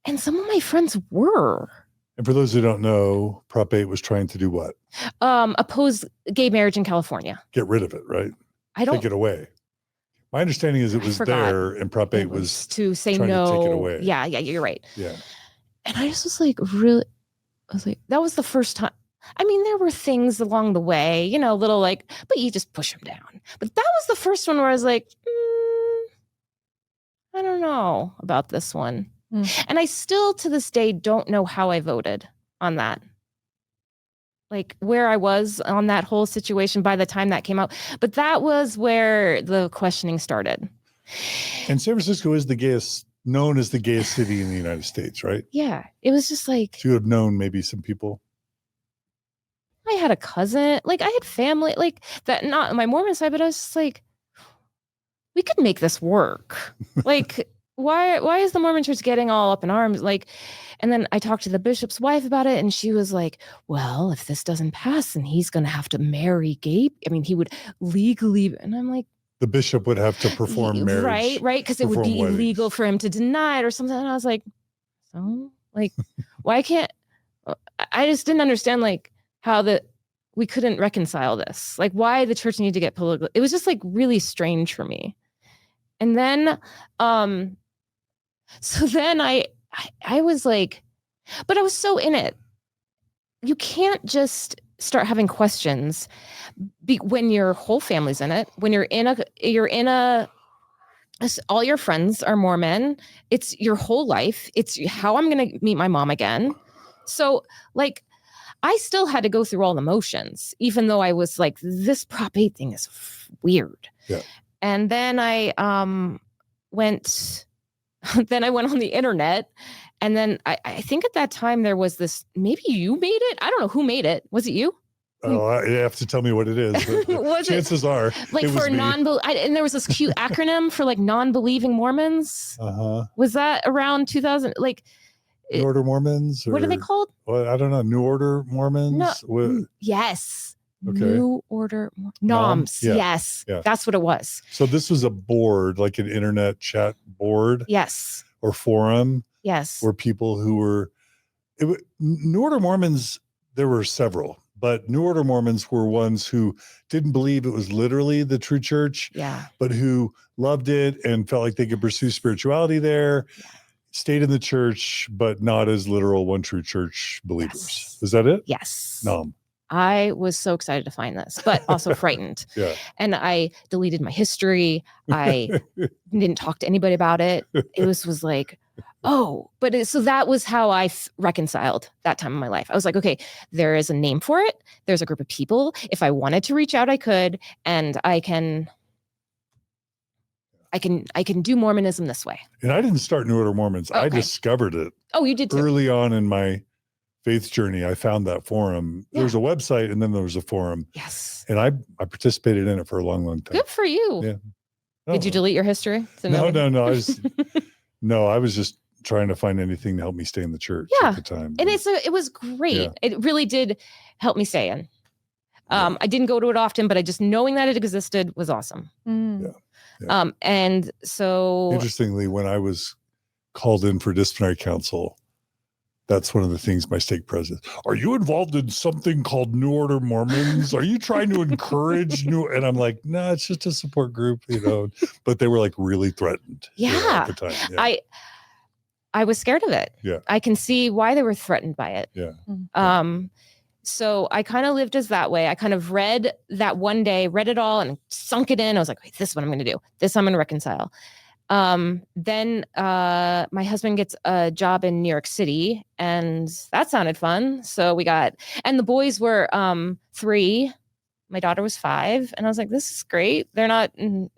Speaker 2: And some of my friends were.
Speaker 1: And for those who don't know, Prop 8 was trying to do what?
Speaker 2: Oppose gay marriage in California.
Speaker 1: Get rid of it, right? Take it away. My understanding is it was there and Prop 8 was
Speaker 2: to say
Speaker 1: trying
Speaker 2: no.
Speaker 1: to take it away.
Speaker 2: Yeah, you're right.
Speaker 1: Yeah.
Speaker 2: And I just was like, really, I was like, that was the first time. I mean, there were things along the way, you know, little like, but you just push them down. But that was the first one where I was like, I don't know about this one. And I still to this day don't know how I voted on that. Like where I was on that whole situation by the time that came out. But that was where the questioning started.
Speaker 1: And San Francisco is known as the gayest city in the United States, right?
Speaker 2: Yeah. It was just like.
Speaker 1: So you would have known maybe some people.
Speaker 2: I had a cousin, like I had family, like that, not on my Mormon side, but I was just like, we could make this work. Like, why is the Mormon church getting all up in arms? Like, and then I talked to the bishop's wife about it, and she was like, well, if this doesn't pass, then he's going to have to marry gay. I mean, he would legally, and I'm like,
Speaker 1: the bishop would have to perform marriage.
Speaker 2: Right. Because it would be illegal for him to deny it or something. And I was like, so like, why can't, I just didn't understand like how we couldn't reconcile this. Like why the church needed to get political. It was just like really strange for me. And then, so then I was like, but I was so in it. you can't just start having questions when your whole family's in it, when all your friends are Mormon. It's your whole life. It's how I'm going to meet my mom again. So like, I still had to go through all the motions, even though I was like, this Prop 8 thing is weird.
Speaker 1: Yeah.
Speaker 2: And then I went on the internet. And then I think at that time there was this, maybe you made it? I don't know who made it. Was it you?
Speaker 1: Oh, you have to tell me what it is. But chances are,
Speaker 2: like
Speaker 1: it
Speaker 2: for and there was this cute acronym for like non-believing Mormons. Was that around 2000? Like
Speaker 1: New Order Mormons?
Speaker 2: What are they called?
Speaker 1: Well, I don't know. New Order Mormons?
Speaker 2: No. Yes.
Speaker 1: Okay.
Speaker 2: New Order Noms.
Speaker 1: Yeah.
Speaker 2: Yes. Yeah. That's what it was.
Speaker 1: So this was a board, like an internet chat board.
Speaker 2: Yes.
Speaker 1: Or forum.
Speaker 2: Yes.
Speaker 1: Where people who were New Order Mormons, there were several, but New Order Mormons were ones who didn't believe it was literally the true church, but who loved it and felt like they could pursue spirituality there, stayed in the church, but not as literal one true church believers. Yes. Is that it?
Speaker 2: Yes.
Speaker 1: No.
Speaker 2: I was so excited to find this, but also frightened.
Speaker 1: Yeah.
Speaker 2: And I deleted my history. I didn't talk to anybody about it. It was like, oh, but so that was how I reconciled that time in my life. I was like, okay, there is a name for it. There's a group of people. If I wanted to reach out, I could, and I can do Mormonism this way.
Speaker 1: And I didn't start New Order Mormons. Okay. I discovered it.
Speaker 2: Oh, you did too.
Speaker 1: Early on in my faith journey, I found that forum. Yeah. There was a website and then there was a forum.
Speaker 2: Yes.
Speaker 1: And I participated in it for a long, long time.
Speaker 2: Good for you.
Speaker 1: Yeah.
Speaker 2: Did you delete your history?
Speaker 1: No. I was just trying to find anything to help me stay in the church at the time.
Speaker 2: And it was great. Yeah. It really did help me stay in. I didn't go to it often, but I just knowing that it existed was awesome.
Speaker 1: Mm. Yeah.
Speaker 2: And so
Speaker 1: interestingly, when I was called in for disciplinary counsel, that's one of the things my stake president, are you involved in something called New Order Mormons? Are you trying to encourage and I'm like, no, it's just a support group, but they were like really threatened.
Speaker 2: Yeah.
Speaker 1: At the time. Yeah.
Speaker 2: I was scared of it.
Speaker 1: Yeah.
Speaker 2: I can see why they were threatened by it.
Speaker 1: Yeah.
Speaker 2: So I kind of lived as that way. I kind of read that one day, read it all and sunk it in. I was like, this is what I'm going to do. This I'm going to reconcile. Then my husband gets a job in New York City and that sounded fun. So and the boys were 3. My daughter was 5. And I was like, this is great. They're not in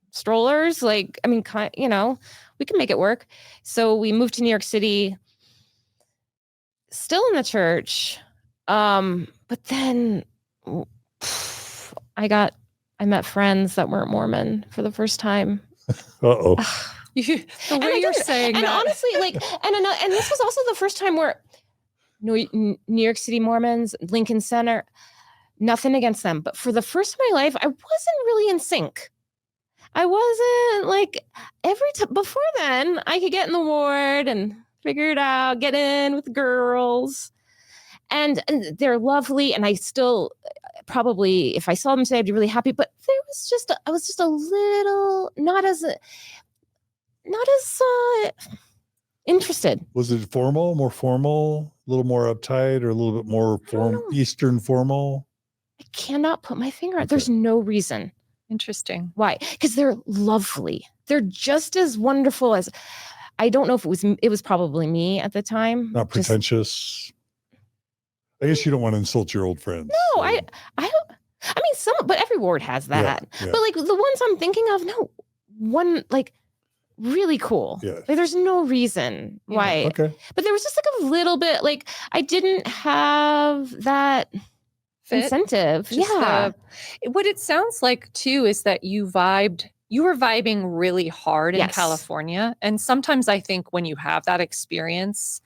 Speaker 2: strollers. Like, I mean, we can make it work. So we moved to New York City, still in the church. But then I met friends that weren't Mormon for the first time.
Speaker 1: Uh-oh.
Speaker 3: The way you're saying
Speaker 2: and
Speaker 3: that.
Speaker 2: honestly, and this was also the first time where New York City Mormons, Lincoln Center, nothing against them, but for the first time in my life, I wasn't really in sync. I wasn't like before then I could get in the ward and figure it out, get in with the girls. And they're lovely. And I still probably, if I saw them today, I'd be really happy. But I was just a little, not as interested.
Speaker 1: Was it more formal, a little more uptight, or a little bit more Eastern formal?
Speaker 2: I cannot put my finger on it. There's no reason.
Speaker 3: Interesting.
Speaker 2: Why? Because they're lovely. They're just as wonderful as, I don't know if it was probably me at the time.
Speaker 1: Not pretentious. I guess you don't want to insult your old friends.
Speaker 2: No, so. I don't. I mean, but every ward has that. Yeah. But like the ones I'm thinking of, no, one like really cool.
Speaker 1: Yeah.
Speaker 2: Like there's no reason why.
Speaker 1: Okay.
Speaker 2: But there was just like a little bit like I didn't have that incentive.
Speaker 3: What it sounds like too is that you were vibing really hard in California. And sometimes I think when you have that experience,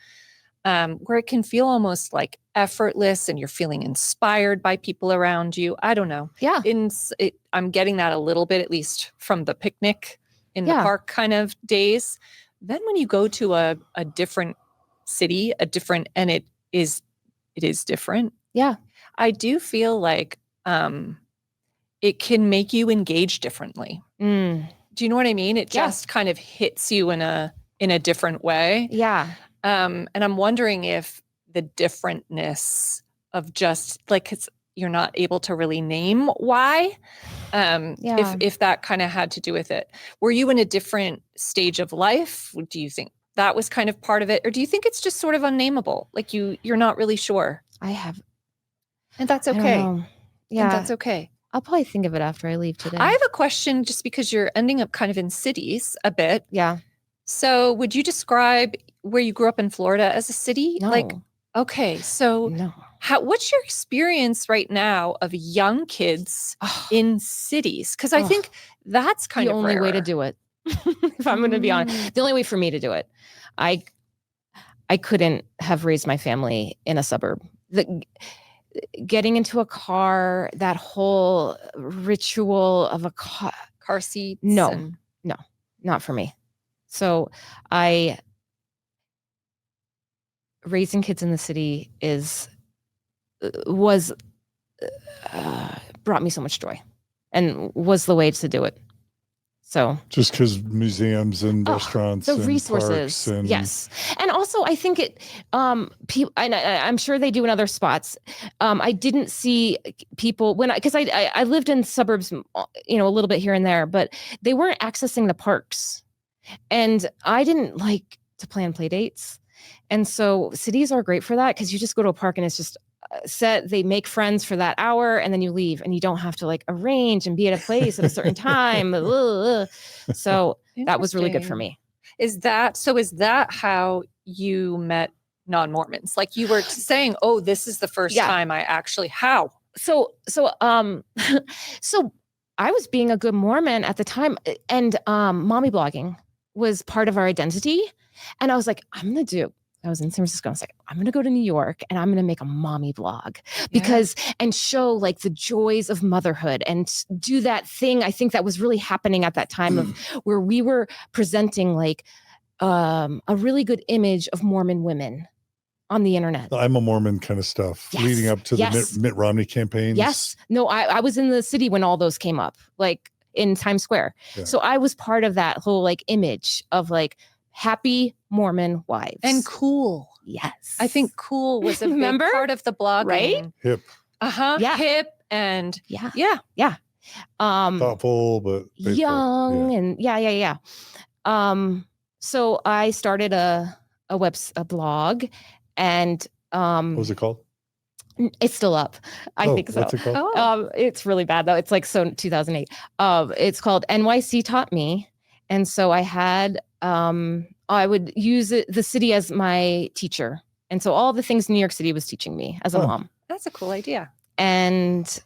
Speaker 3: where it can feel almost like effortless and you're feeling inspired by people around you. I don't know.
Speaker 2: Yeah.
Speaker 3: I'm getting that a little bit, at least from the picnic in the park kind of days. Then when you go to a different city, and it is different.
Speaker 2: Yeah.
Speaker 3: I do feel like it can make you engage differently. Do you know what I mean? It just kind of hits you in a different way.
Speaker 2: Yeah.
Speaker 3: And I'm wondering if the differentness of just like, you're not able to really name why. If that kind of had to do with it. Were you in a different stage of life? Do you think that was kind of part of it? Or do you think it's just sort of unnameable? Like you're not really sure?
Speaker 2: I have.
Speaker 3: And that's
Speaker 2: I don't
Speaker 3: okay.
Speaker 2: know. Yeah.
Speaker 3: And that's okay.
Speaker 2: I'll probably think of it after I leave today.
Speaker 3: I have a question just because you're ending up kind of in cities a bit.
Speaker 2: Yeah.
Speaker 3: So would you describe where you grew up in Florida as a city?
Speaker 2: No.
Speaker 3: Like, okay. So
Speaker 2: No.
Speaker 3: what's your experience right now of young kids in cities? Because I think that's kind
Speaker 2: the
Speaker 3: of
Speaker 2: only way to
Speaker 3: rarer.
Speaker 2: do it. If I'm going to be honest, the only way for me to do it. I couldn't have raised my family in a suburb. Getting into a car, that whole ritual of a
Speaker 3: Car seats.
Speaker 2: No, not for me. So raising kids in the city brought me so much joy and was the way to do it. So
Speaker 1: just because museums and restaurants,
Speaker 2: the
Speaker 1: and
Speaker 2: resources,
Speaker 1: parks and
Speaker 2: yes, and also I think it. People, I'm sure they do in other spots. I didn't see people because I lived in suburbs, a little bit here and there, but they weren't accessing the parks, and I didn't like to plan play dates, and so cities are great for that because you just go to a park and it's just set. They make friends for that hour and then you leave and you don't have to like arrange and be at a place at a certain time. So that was really good for me.
Speaker 3: Is that how you met non-Mormons? Like you were saying, oh, this is the first time I actually, how?
Speaker 2: So I was being a good Mormon at the time, and mommy blogging was part of our identity. And I was like, I was in San Francisco. I was like, I'm going to go to New York and I'm going to make a mommy blog and show like the joys of motherhood and do that thing. I think that was really happening at that time of where we were presenting like a really good image of Mormon women on the internet.
Speaker 1: I'm a Mormon kind of stuff leading up to the Mitt Romney campaigns.
Speaker 2: Yes. No, I was in the city when all those came up, like in Times Square. Yeah. So I was part of that whole like image of like happy Mormon wives.
Speaker 3: And cool.
Speaker 2: Yes.
Speaker 3: I think cool was a big part of the blogging.
Speaker 2: Right?
Speaker 1: Hip.
Speaker 2: Yeah.
Speaker 3: Hip and
Speaker 2: yeah.
Speaker 1: Thoughtful, but faithful.
Speaker 2: Young and yeah. So I started a blog and
Speaker 1: what was it called?
Speaker 2: It's still up. I think so.
Speaker 1: What's it called?
Speaker 2: It's really bad though. It's like 2008. It's called NYC Taught Me. And so I had I would use the city as my teacher. And so all the things New York City was teaching me as a mom.
Speaker 3: That's a cool idea.
Speaker 2: And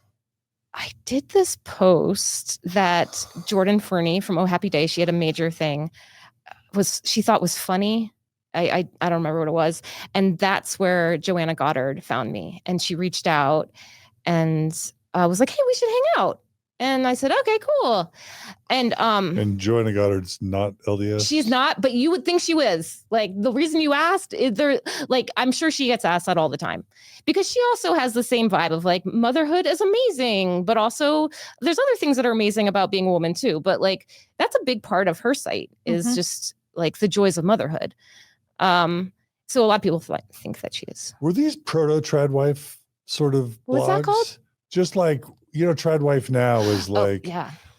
Speaker 2: I did this post that Jordan Fernie from Oh Happy Day, she had a major thing, she thought was funny. I don't remember what it was. And that's where Joanna Goddard found me. And she reached out and was like, hey, we should hang out. And I said, okay, cool. And
Speaker 1: Joanna Goddard's not LDS.
Speaker 2: She's not, but you would think she was. Like the reason you asked is I'm sure she gets asked that all the time because she also has the same vibe of like motherhood is amazing, but also there's other things that are amazing about being a woman too. But like that's a big part of her site is just like the joys of motherhood. So a lot of people think that she is.
Speaker 1: Were these proto-trad wife sort of blogs?
Speaker 2: What's that called?
Speaker 1: Just like, trad wife now is like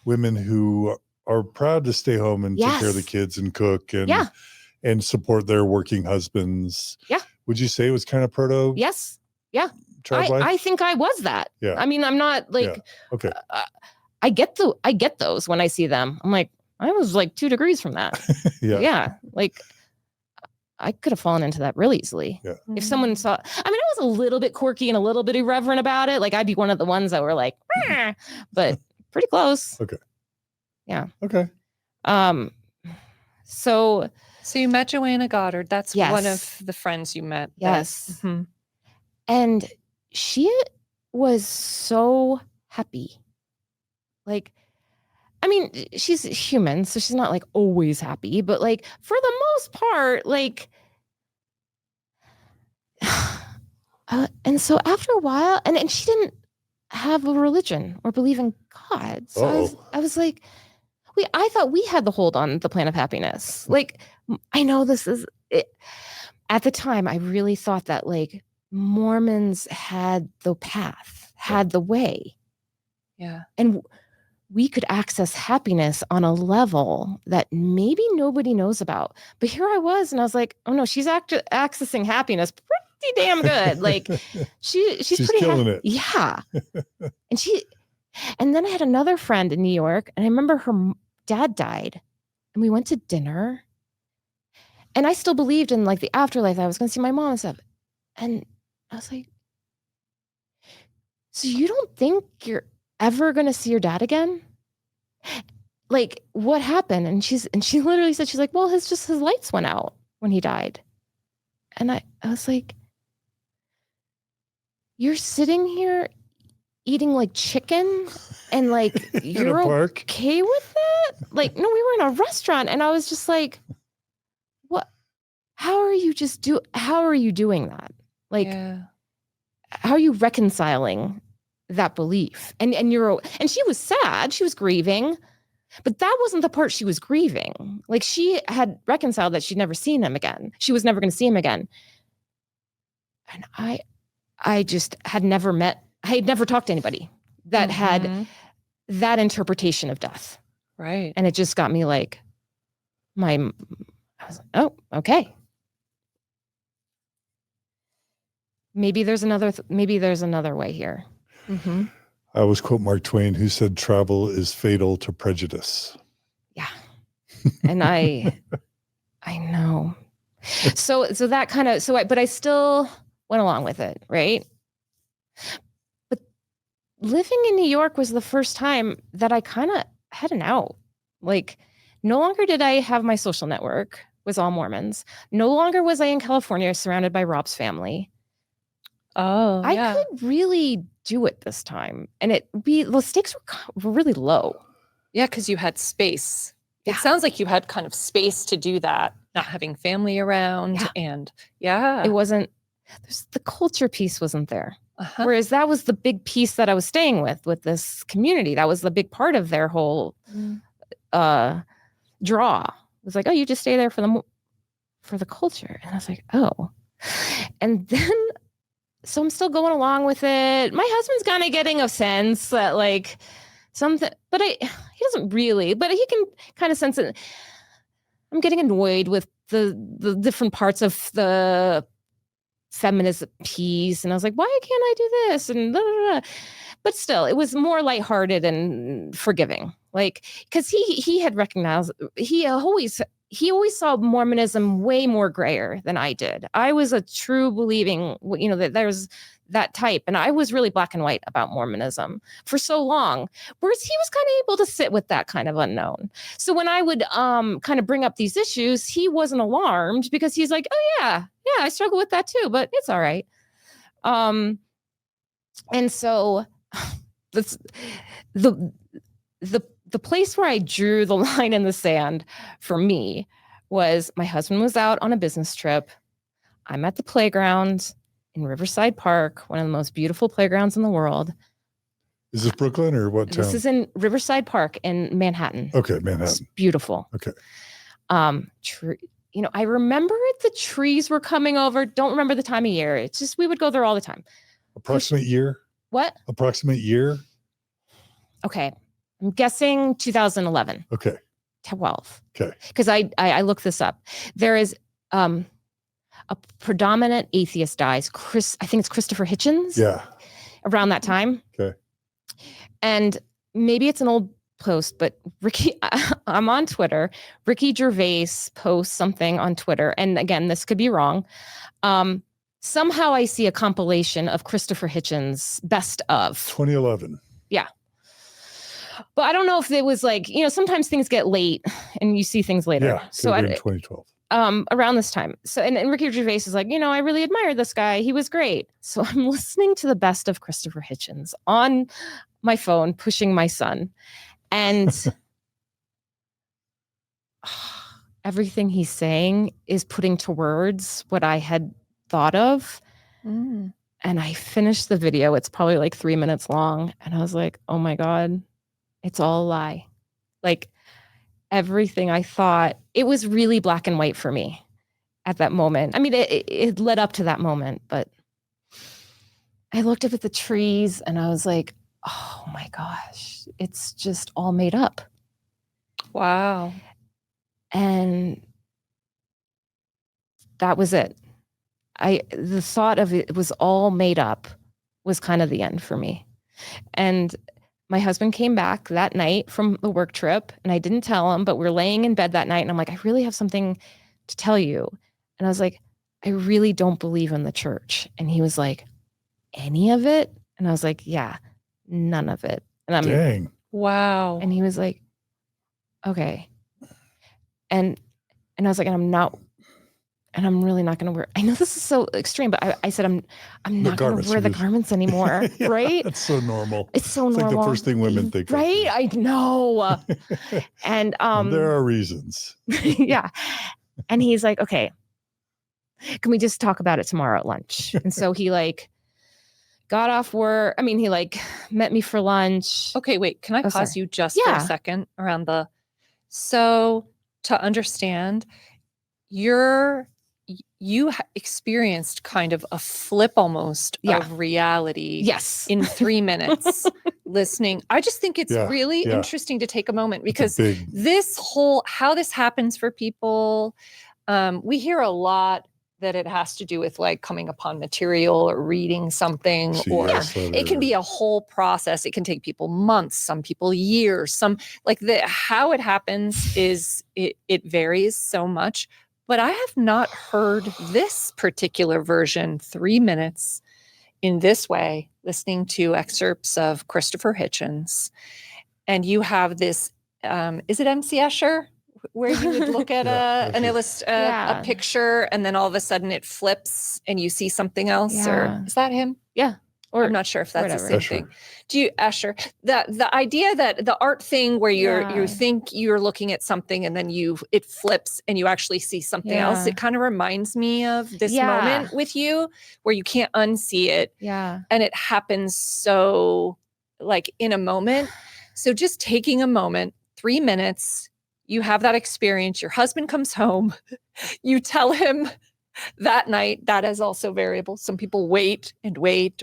Speaker 1: women who are proud to stay home and take care of the kids and cook and support their working husbands. Yeah. Would you say it was kind of proto?
Speaker 2: Yes. Yeah.
Speaker 1: Trad wife?
Speaker 2: I think I was that.
Speaker 1: Yeah.
Speaker 2: I mean, I'm not like,
Speaker 1: okay.
Speaker 2: I get those when I see them. I'm like, I was like 2 degrees from that. Yeah. Like I could have fallen into that really easily. Yeah. If someone saw, I mean, I was a little bit quirky and a little bit irreverent about it. Like I'd be one of the ones that were like, but pretty close.
Speaker 1: Okay.
Speaker 2: Yeah.
Speaker 1: Okay.
Speaker 3: So you met Joanna Goddard. That's one of the friends you met.
Speaker 2: Yes. Mm-hmm. And she was so happy. Like, I mean, she's human, so she's not like always happy, but like for the most part, like, and so after a while, and she didn't have a religion or believe in God. So I was like, I thought we had the hold on the plan of happiness. Like, I know this is it. at the time, I really thought that like Mormons had the path, had the way.
Speaker 3: Yeah.
Speaker 2: And we could access happiness on a level that maybe nobody knows about. But here I was, and I was like, oh no, she's accessing happiness pretty damn good. Like she's pretty
Speaker 1: killing it.
Speaker 2: Yeah. And then I had another friend in New York, and I remember her dad died, and we went to dinner. And I still believed in like the afterlife. I was going to see my mom and stuff. And I was like, so you don't think you're ever going to see your dad again? Like, what happened? And she literally said, she's like, well, his lights went out when he died. And I was like, you're sitting here eating like chicken and like you're okay with that? Like, no, we were in a restaurant, and I was just like, what? How are you doing that? Like, how are you reconciling that belief? And she was sad, she was grieving, but that wasn't the part she was grieving. Like, she had reconciled that she'd never seen him again. She was never going to see him again. And I just had never talked to anybody that had that interpretation of death.
Speaker 3: Right.
Speaker 2: And it just got me like, I was like, oh, okay. Maybe there's another way here.
Speaker 3: Mm-hmm.
Speaker 1: I always quote Mark Twain, who said, travel is fatal to prejudice.
Speaker 2: Yeah. And I know. So that kind of, but I still went along with it. Right. But living in New York was the first time that I kind of had an out. Like, no longer did I have my social network was all Mormons. No longer was I in California surrounded by Rob's family.
Speaker 3: Oh,
Speaker 2: I could really do it this time. And the stakes were really low.
Speaker 3: Yeah, because you had space. It sounds like you had kind of space to do that, not having family around.
Speaker 2: Yeah.
Speaker 3: And
Speaker 2: it wasn't, the culture piece wasn't there. Whereas that was the big piece that I was staying with this community. That was the big part of their whole draw. It was like, oh, you just stay there for the culture. And I was like, oh. And then, so I'm still going along with it. My husband's kind of getting a sense that like something, but he doesn't really, but he can kind of sense it. I'm getting annoyed with the different parts of the feminist piece. And I was like, why can't I do this? And blah, blah, blah. But still, it was more lighthearted and forgiving. Like, because he had recognized, he always saw Mormonism way more grayer than I did. I was a true believing, that there's that type. And I was really black and white about Mormonism for so long, whereas he was kind of able to sit with that kind of unknown. So when I would kind of bring up these issues, he wasn't alarmed because he's like, oh yeah, I struggle with that too, but it's all right. And so that's the place where I drew the line in the sand for me was my husband was out on a business trip. I'm at the playground in Riverside Park, one of the most beautiful playgrounds in the world.
Speaker 1: Is this Brooklyn or what town?
Speaker 2: This is in Riverside Park in Manhattan.
Speaker 1: Okay, Manhattan.
Speaker 2: It's beautiful.
Speaker 1: Okay.
Speaker 2: I remember the trees were coming over. Don't remember the time of year. It's just, we would go there all the time.
Speaker 1: Approximate year?
Speaker 2: What?
Speaker 1: Approximate year?
Speaker 2: Okay. I'm guessing 2011.
Speaker 1: Okay.
Speaker 2: 12.
Speaker 1: Okay.
Speaker 2: Because I looked this up. There is a predominant atheist dies. I think it's Christopher Hitchens.
Speaker 1: Yeah.
Speaker 2: Around that time.
Speaker 1: Okay.
Speaker 2: And maybe it's an old post, but I'm on Twitter. Ricky Gervais posts something on Twitter. And again, this could be wrong. Somehow I see a compilation of Christopher Hitchens' best of
Speaker 1: 2011.
Speaker 2: Yeah. But I don't know if it was like, sometimes things get late and you see things later.
Speaker 1: Yeah.
Speaker 2: So
Speaker 1: in 2012.
Speaker 2: Around this time. So, and Ricky Gervais is like, I really admired this guy. He was great. So I'm listening to the best of Christopher Hitchens on my phone, pushing my son. And everything he's saying is putting to words what I had thought of. And I finished the video. It's probably like 3 minutes long. And I was like, oh my God, it's all a lie. Like everything I thought, it was really black and white for me. at that moment. I mean, it led up to that moment, but I looked up at the trees and I was like, oh my gosh, it's just all made up.
Speaker 3: Wow.
Speaker 2: And that was it. The thought of it was all made up was kind of the end for me. And my husband came back that night from the work trip and I didn't tell him, but we're laying in bed that night and I'm like, I really have something to tell you. And I was like, I really don't believe in the church. And he was like, any of it? And I was like, yeah, none of it. And
Speaker 1: Dang.
Speaker 3: Wow.
Speaker 2: And he was like, okay. And I was like, I'm really not going to wear, I know this is so extreme, but I said, I'm not going to wear the garments anymore.
Speaker 1: Yeah,
Speaker 2: right?
Speaker 1: That's so normal.
Speaker 2: It's so
Speaker 1: It's
Speaker 2: normal.
Speaker 1: like the first thing women think of.
Speaker 2: Right? I know. And
Speaker 1: there are reasons.
Speaker 2: yeah. And he's like, okay, can we just talk about it tomorrow at lunch? And so he like got off work. I mean, he like met me for lunch.
Speaker 3: Okay, wait, can I pause you just for a second around so to understand, you experienced kind of a flip almost of reality.
Speaker 2: Yes.
Speaker 3: In 3 minutes listening. I just think it's really interesting to take a moment because this whole, how this happens for people, we hear a lot that it has to do with like coming upon material or reading something, or it can be a whole process. It can take people months, some people years, some like how it happens is it varies so much. But I have not heard this particular version, 3 minutes, in this way, listening to excerpts of Christopher Hitchens. And you have this, is it MC Escher? Where you would look at a picture and then all of a sudden it flips and you see something else? Or is that him?
Speaker 2: Yeah.
Speaker 3: Or I'm not sure if that's the same thing. Do you, Escher, the idea that the art thing where you think you're looking at something and then it flips and you actually see something else, it kind of reminds me of this moment with you where you can't unsee it.
Speaker 2: Yeah.
Speaker 3: And it happens so like in a moment. So just taking a moment, 3 minutes, you have that experience, your husband comes home, you tell him that night. That is also variable. Some people wait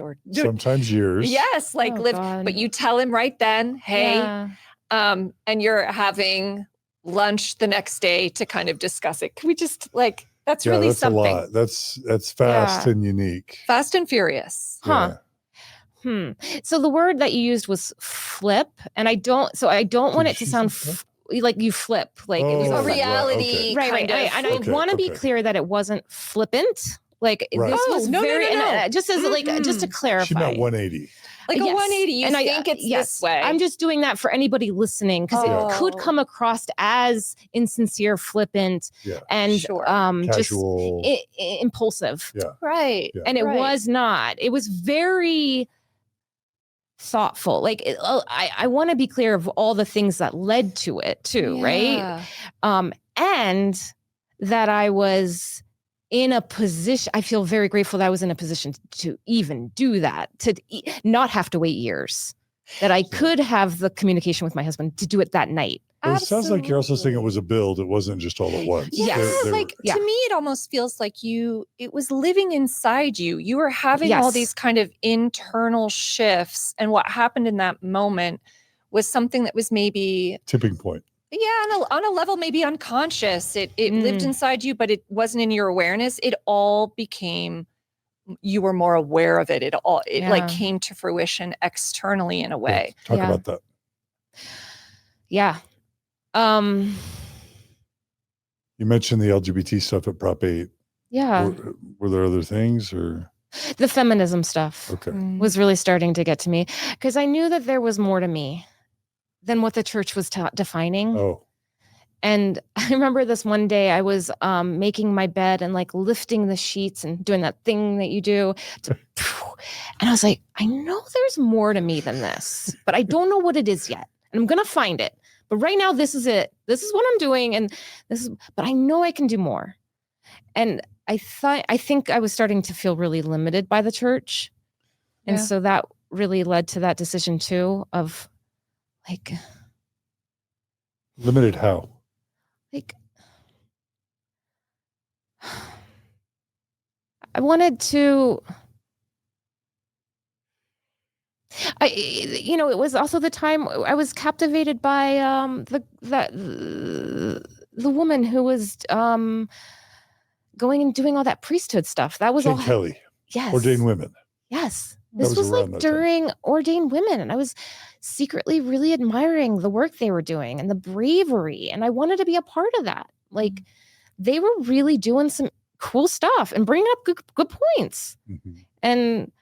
Speaker 3: or
Speaker 1: sometimes years.
Speaker 3: Yes, like but you tell him right then, hey, and you're having lunch the next day to kind of discuss it. Can we just like, that's really
Speaker 1: that's
Speaker 3: something.
Speaker 1: A lot. That's fast and unique.
Speaker 3: Fast and furious.
Speaker 2: Huh. So the word that you used was flip, and I don't want it to sound like you flip, like it was a reality. Right. And I want to be clear that it wasn't flippant. Like this was very, just as like, just to clarify.
Speaker 1: She meant 180.
Speaker 3: Like a 180, you think it's this way.
Speaker 2: I'm just doing that for anybody listening because it could come across as insincere, flippant, and
Speaker 1: casual,
Speaker 2: just impulsive.
Speaker 1: Yeah.
Speaker 3: Right.
Speaker 1: Yeah.
Speaker 2: And it was not. It was very thoughtful. Like I want to be clear of all the things that led to it too, right? And that I was in a position, I feel very grateful that I was in a position to even do that, to not have to wait years, that I could have the communication with my husband to do it that night.
Speaker 1: It sounds like you're also saying it was a build. It wasn't just all at once.
Speaker 3: Yeah, to me, it almost feels like it was living inside you. You were having all these kind of internal shifts. And what happened in that moment was something that was maybe
Speaker 1: tipping point.
Speaker 3: Yeah, on a level maybe unconscious. It lived inside you, but it wasn't in your awareness. It all became, you were more aware of it. It like came to fruition externally in a way.
Speaker 1: Talk about that.
Speaker 2: Yeah.
Speaker 1: You mentioned the LGBT stuff at Prop 8.
Speaker 2: Yeah.
Speaker 1: Were there other things or?
Speaker 2: The feminism stuff was really starting to get to me because I knew that there was more to me than what the church was defining.
Speaker 1: Oh.
Speaker 2: And I remember this one day I was making my bed and like lifting the sheets and doing that thing that you do. And I was like, I know there's more to me than this, but I don't know what it is yet. And I'm going to find it. But right now, this is it. This is what I'm doing. And but I know I can do more. And I think I was starting to feel really limited by the church. And so that really led to that decision too of like.
Speaker 1: Limited how?
Speaker 2: Like, I wanted to, it was also the time I was captivated by the woman who was going and doing all that priesthood stuff. That was
Speaker 1: Kate
Speaker 2: all.
Speaker 1: Kelly,
Speaker 2: Yes.
Speaker 1: ordained women.
Speaker 2: Yes.
Speaker 1: That
Speaker 2: This
Speaker 1: was
Speaker 2: was
Speaker 1: around
Speaker 2: like
Speaker 1: that time.
Speaker 2: during ordained women, and I was secretly really admiring the work they were doing and the bravery, and I wanted to be a part of that. Like, they were really doing some cool stuff and bringing up good points.
Speaker 1: Mm-hmm.
Speaker 2: And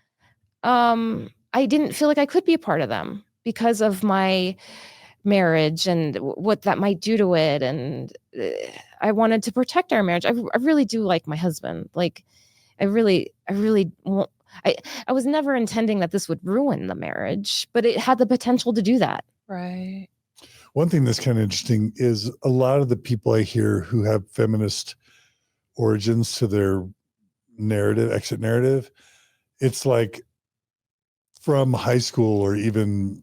Speaker 2: I didn't feel like I could be a part of them because of my marriage and what that might do to it. And I wanted to protect our marriage. I really do like my husband. Like, I really want. I was never intending that this would ruin the marriage, but it had the potential to do that.
Speaker 3: Right.
Speaker 1: One thing that's kind of interesting is a lot of the people I hear who have feminist origins to their narrative, exit narrative, it's like from high school or even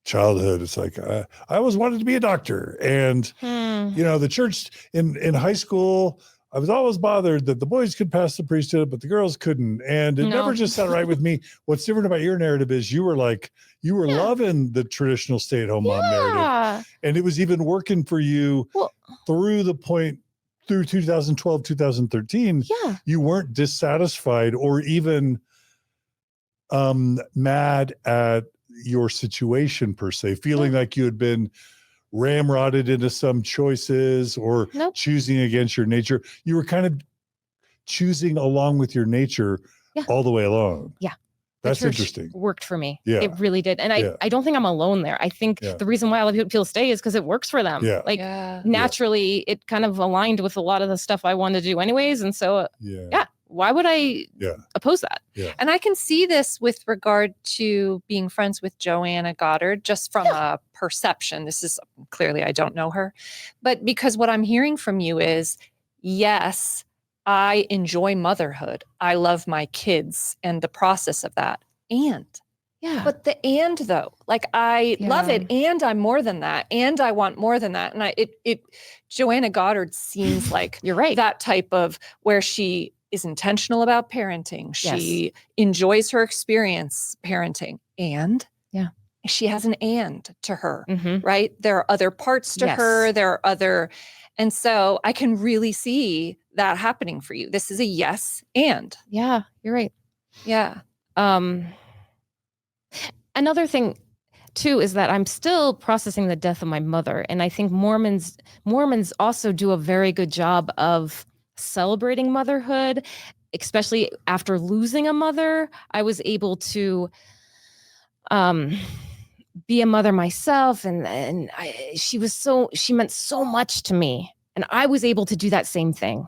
Speaker 1: childhood, it's like, I always wanted to be a doctor. And, the church in high school, I was always bothered that the boys could pass the priesthood, but the girls couldn't. And it never just sat right with me. What's different about your narrative is you were loving the traditional stay-at-home mom narrative. And it was even working for you through 2012, 2013.
Speaker 2: Yeah.
Speaker 1: You weren't dissatisfied or even mad at your situation per se, feeling like you had been ramrodded into some choices or choosing against your nature. You were kind of choosing along with your nature all the way along.
Speaker 2: Yeah.
Speaker 1: That's interesting.
Speaker 2: Worked for me.
Speaker 1: Yeah.
Speaker 2: It really did. And I don't think I'm alone there. I think the reason why a lot of people stay is because it works for them.
Speaker 1: Yeah.
Speaker 2: Like naturally it kind of aligned with a lot of the stuff I wanted to do anyways. And so why would I oppose that?
Speaker 1: Yeah.
Speaker 3: And I can see this with regard to being friends with Joanna Goddard, just from a perception. This is clearly, I don't know her, but because what I'm hearing from you is, yes, I enjoy motherhood. I love my kids and the process of that. But the though, like I love it. And I'm more than that. And I want more than that. And Joanna Goddard seems like
Speaker 2: you're right.
Speaker 3: That type of where she is intentional about parenting. She enjoys her experience parenting. And she has an and to her, right? There are other parts to her. There are other. And so I can really see that happening for you. This is a yes and.
Speaker 2: Yeah, you're right.
Speaker 3: Yeah.
Speaker 2: Another thing too is that I'm still processing the death of my mother. And I think Mormons also do a very good job of celebrating motherhood, especially after losing a mother. I was able to be a mother myself, and she meant so much to me, and I was able to do that same thing.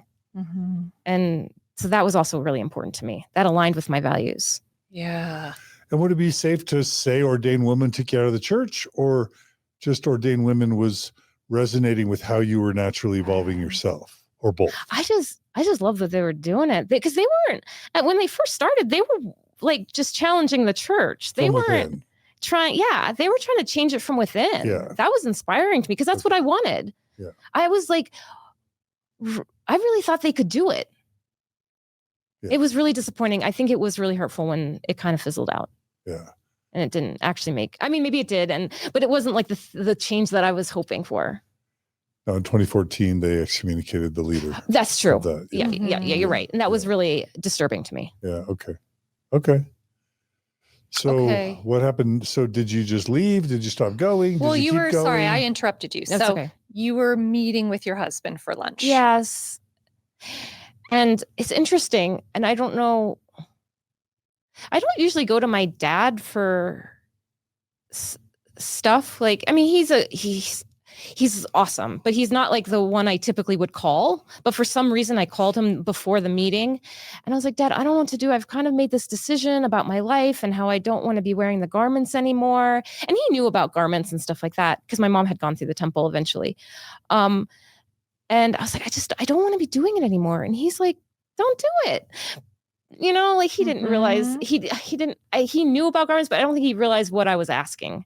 Speaker 2: And so that was also really important to me. That aligned with my values.
Speaker 3: Yeah.
Speaker 1: And would it be safe to say ordained women took you out of the church, or just ordained women was resonating with how you were naturally evolving yourself, or both?
Speaker 2: I just love that they were doing it, because they weren't, when they first started, they were like just challenging the church. They weren't trying. Yeah. They were trying to change it from within.
Speaker 1: Yeah.
Speaker 2: That was inspiring to me because that's what I wanted.
Speaker 1: Yeah.
Speaker 2: I was like, I really thought they could do it. Yeah. It was really disappointing. I think it was really hurtful when it kind of fizzled out.
Speaker 1: Yeah.
Speaker 2: And it didn't actually maybe it did. But it wasn't like the change that I was hoping for.
Speaker 1: Now in 2014, they excommunicated the leader.
Speaker 2: That's true. Yeah, you're right. And that was really disturbing to me.
Speaker 1: Yeah. Okay. So what happened? So did you just leave? Did you stop going?
Speaker 3: Well, you were going? Sorry, I interrupted you.
Speaker 2: That's okay.
Speaker 3: You were meeting with your husband for lunch.
Speaker 2: Yes. And it's interesting. And I don't usually go to my dad for stuff. Like, I mean, he's awesome, but he's not like the one I typically would call. But for some reason, I called him before the meeting, and I was like, Dad, I don't know what to do. I've kind of made this decision about my life and how I don't want to be wearing the garments anymore. And he knew about garments and stuff like that because my mom had gone through the temple eventually. And I was like, I don't want to be doing it anymore. And he's like, don't do it. Like he didn't realize he knew about garments, but I don't think he realized what I was asking.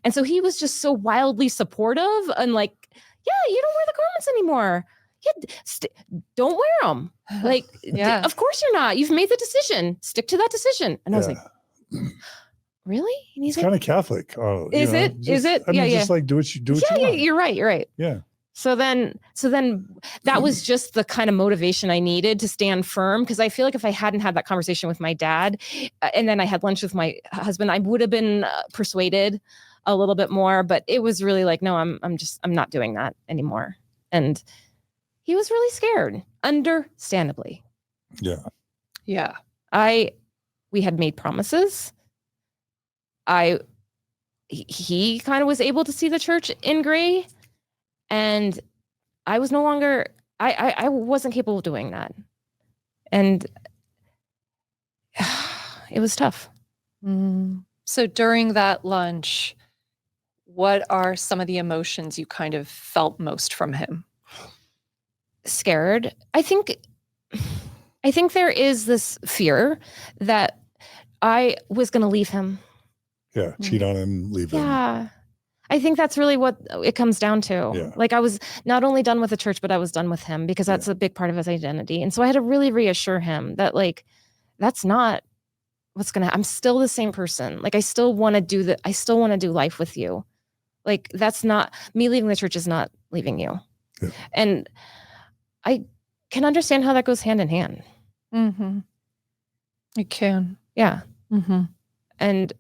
Speaker 2: And so he was just so wildly supportive and like, yeah, you don't wear the garments anymore. don't wear them. Like,
Speaker 3: Yeah.
Speaker 2: of course you're not. You've made the decision. Stick to that decision. And I was like, really? And he's
Speaker 1: It's kind of Catholic.
Speaker 2: is it? Is it?
Speaker 1: I mean,
Speaker 2: Yeah,
Speaker 1: just like do what you want.
Speaker 2: Yeah, you're right. You're right.
Speaker 1: Yeah.
Speaker 2: So then that was just the kind of motivation I needed to stand firm. Cause I feel like if I hadn't had that conversation with my dad and then I had lunch with my husband, I would have been persuaded a little bit more, but it was really like, no, I'm not doing that anymore. And he was really scared, understandably.
Speaker 1: Yeah.
Speaker 3: Yeah.
Speaker 2: We had made promises. He kind of was able to see the church in gray. And I was no longer, I wasn't capable of doing that. And it was tough.
Speaker 3: So during that lunch, what are some of the emotions you kind of felt most from him?
Speaker 2: Scared. I think there is this fear that I was going to leave him.
Speaker 1: Yeah. Cheat on him, leave him.
Speaker 2: Yeah. I think that's really what it comes down to.
Speaker 1: Yeah.
Speaker 2: Like I was not only done with the church, but I was done with him because that's a big part of his identity. And so I had to really reassure him that like, that's not what's going to, I'm still the same person. Like I still want to do I still want to do life with you. Like that's not, me leaving the church is not leaving you. Yeah. And I can understand how that goes hand in hand.
Speaker 3: Mm-hmm. It can.
Speaker 2: Yeah.
Speaker 3: Mm-hmm.
Speaker 2: And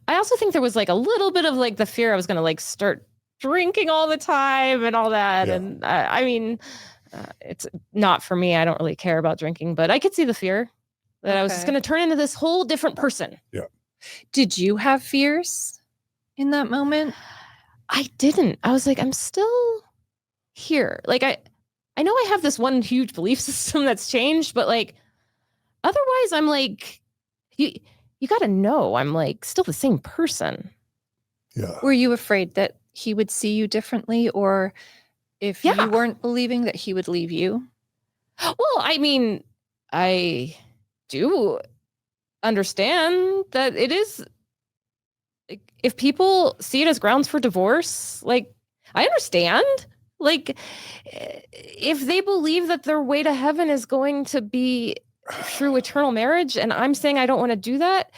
Speaker 2: I also think there was like a little bit of like the fear I was going to like start drinking all the time and all that. Yeah. And I mean, it's not for me. I don't really care about drinking, but I could see the fear that I was just going to turn into this whole different person.
Speaker 1: Yeah.
Speaker 3: Did you have fears in that moment?
Speaker 2: I didn't. I was like, I'm still here. Like I know I have this one huge belief system that's changed, but like, otherwise I'm like, you got to know I'm like still the same person.
Speaker 1: Yeah.
Speaker 3: Were you afraid that he would see you differently, or if you weren't believing that he would leave you?
Speaker 2: Well, I mean, I do understand that it is, like, if people see it as grounds for divorce, like I understand, like if they believe that their way to heaven is going to be through eternal marriage, and I'm saying I don't want to do that,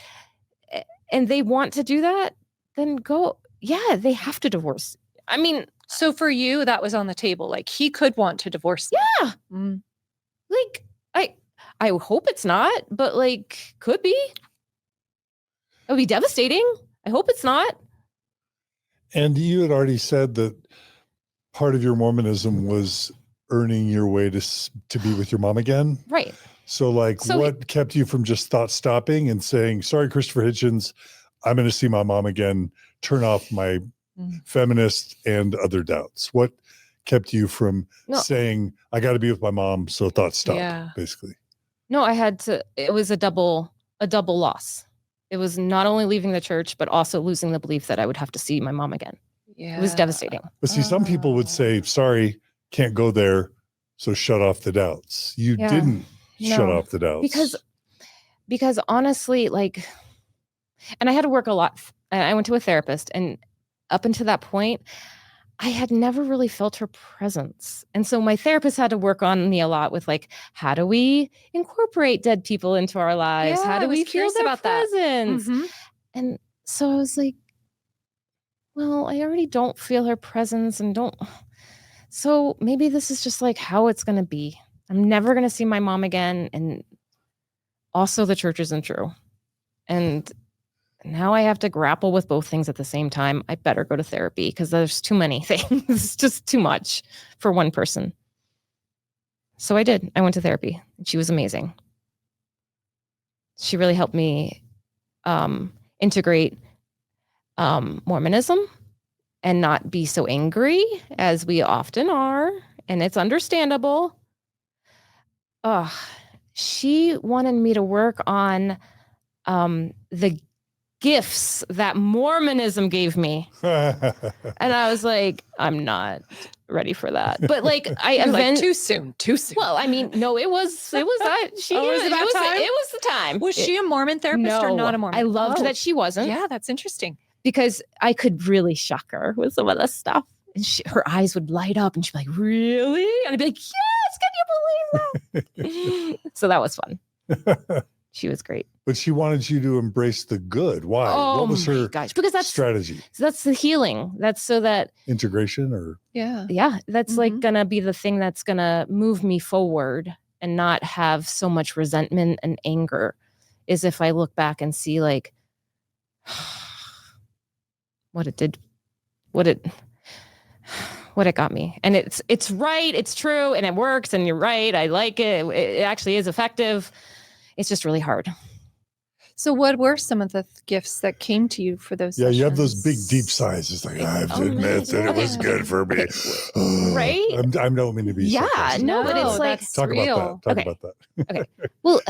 Speaker 2: and they want to do that, then go. Yeah, they have to divorce. I mean,
Speaker 3: so for you, that was on the table. Like he could want to divorce them.
Speaker 2: Yeah. Like I hope it's not, but like could be. It would be devastating. I hope it's not.
Speaker 1: And you had already said that part of your Mormonism was earning your way to be with your mom again.
Speaker 2: Right.
Speaker 1: So what kept you from just stopping and saying, sorry, Christopher Hitchens, I'm going to see my mom again, turn off my feminist and other doubts? What kept you from saying, I got to be with my mom, so thoughts stop, basically?
Speaker 2: No, I had to, it was a double loss. It was not only leaving the church, but also losing the belief that I would have to see my mom again. Yeah. It was devastating.
Speaker 1: But see, some people would say, sorry, can't go there, so shut off the doubts. You didn't shut off the doubts.
Speaker 2: Because honestly, like, and I had to work a lot. I went to a therapist, and up until that point, I had never really felt her presence. And so my therapist had to work on me a lot with like, how do we incorporate dead people into our lives? How do we feel their presence? Mm-hmm. And so I was like, well, I already don't feel her presence so maybe this is just like how it's going to be. I'm never going to see my mom again. And also the church isn't true. And now I have to grapple with both things at the same time. I better go to therapy because there's too many things. It's just too much for one person. So I did. I went to therapy. She was amazing. She really helped me integrate Mormonism and not be so angry as we often are. And it's understandable. She wanted me to work on the gifts that Mormonism gave me. And I was like, I'm not ready for that. But like, too soon. Well, I mean, no, it was that it was the time.
Speaker 3: Was she a Mormon therapist or not a Mormon?
Speaker 2: I loved that she wasn't.
Speaker 3: Yeah, that's interesting.
Speaker 2: Because I could really shock her with some of the stuff. And her eyes would light up and she'd be like, really? And I'd be like, yes, can you believe that? So that was fun. She was great.
Speaker 1: But she wanted you to embrace the good. Why?
Speaker 2: Oh,
Speaker 1: what was her
Speaker 2: because that's
Speaker 1: strategy?
Speaker 2: That's the healing. That's so that
Speaker 1: integration or
Speaker 2: that's like gonna be the thing that's gonna move me forward and not have so much resentment and anger, is if I look back and see like what it got me. And it's right, it's true, and it works, and you're right. I like it. It actually is effective. It's just really hard.
Speaker 3: So what were some of the gifts that came to you for those sessions?
Speaker 1: You have those big, deep sighs. It's like, I have to admit that it was good for me.
Speaker 2: Right?
Speaker 1: I don't mean to be sarcastic.
Speaker 2: No, but it's like...
Speaker 1: Talk about that. Talk about that.
Speaker 2: Okay. Well,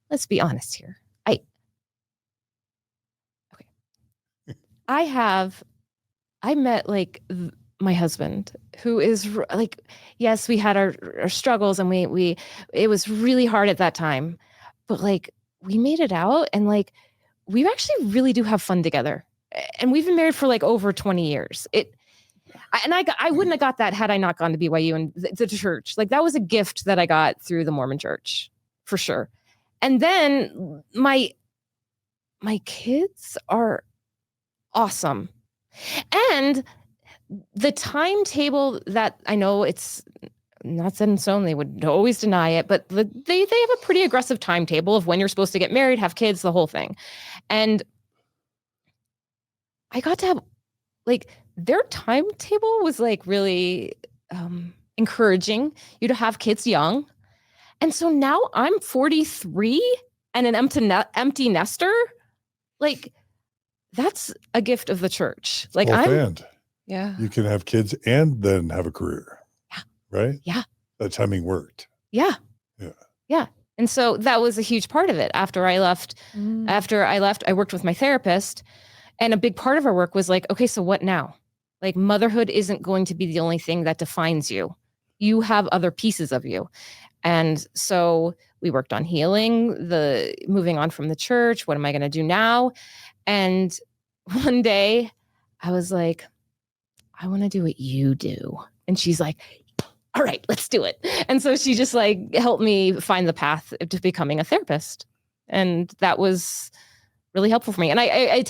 Speaker 2: let's be honest here. I met like my husband, who is like, yes, we had our struggles, and it was really hard at that time, but like we made it out, and like we actually really do have fun together, and we've been married for like over 20 years. I wouldn't have got that had I not gone to BYU and the church. Like that was a gift that I got through the Mormon church for sure. And then my kids are awesome. And the timetable that I know it's not set in stone, they would always deny it, but they have a pretty aggressive timetable of when you're supposed to get married, have kids, the whole thing. And I got to have like their timetable was like really encouraging you to have kids young. And so now I'm 43 and an empty nester. Like that's a gift of the church. Like
Speaker 1: you can have kids and then have a career.
Speaker 2: Yeah.
Speaker 1: Right?
Speaker 2: Yeah.
Speaker 1: That timing worked.
Speaker 2: Yeah.
Speaker 1: Yeah.
Speaker 2: Yeah. And so that was a huge part of it. After I left, I worked with my therapist, and a big part of our work was like, okay, so what now? Like motherhood isn't going to be the only thing that defines you. You have other pieces of you. And so we worked on healing, moving on from the church. What am I going to do now? And one day I was like, I want to do what you do. And she's like, all right, let's do it. And so she just like helped me find the path to becoming a therapist. And that was really helpful for me. And I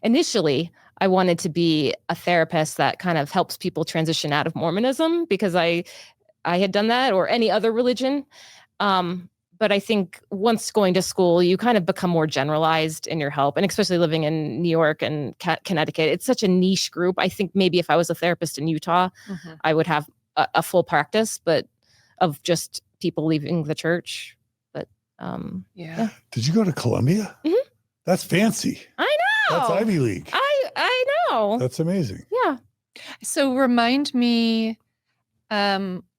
Speaker 2: initially I wanted to be a therapist that kind of helps people transition out of Mormonism, because I had done that, or any other religion. But I think once going to school, you kind of become more generalized in your help, and especially living in New York and Connecticut, it's such a niche group. I think maybe if I was a therapist in Utah, I would have a full practice, but of just people leaving the church. But yeah.
Speaker 1: Did you go to Columbia? Mm-hmm. That's fancy.
Speaker 2: I know.
Speaker 1: That's Ivy League.
Speaker 2: I know.
Speaker 1: That's amazing.
Speaker 2: Yeah.
Speaker 3: So remind me,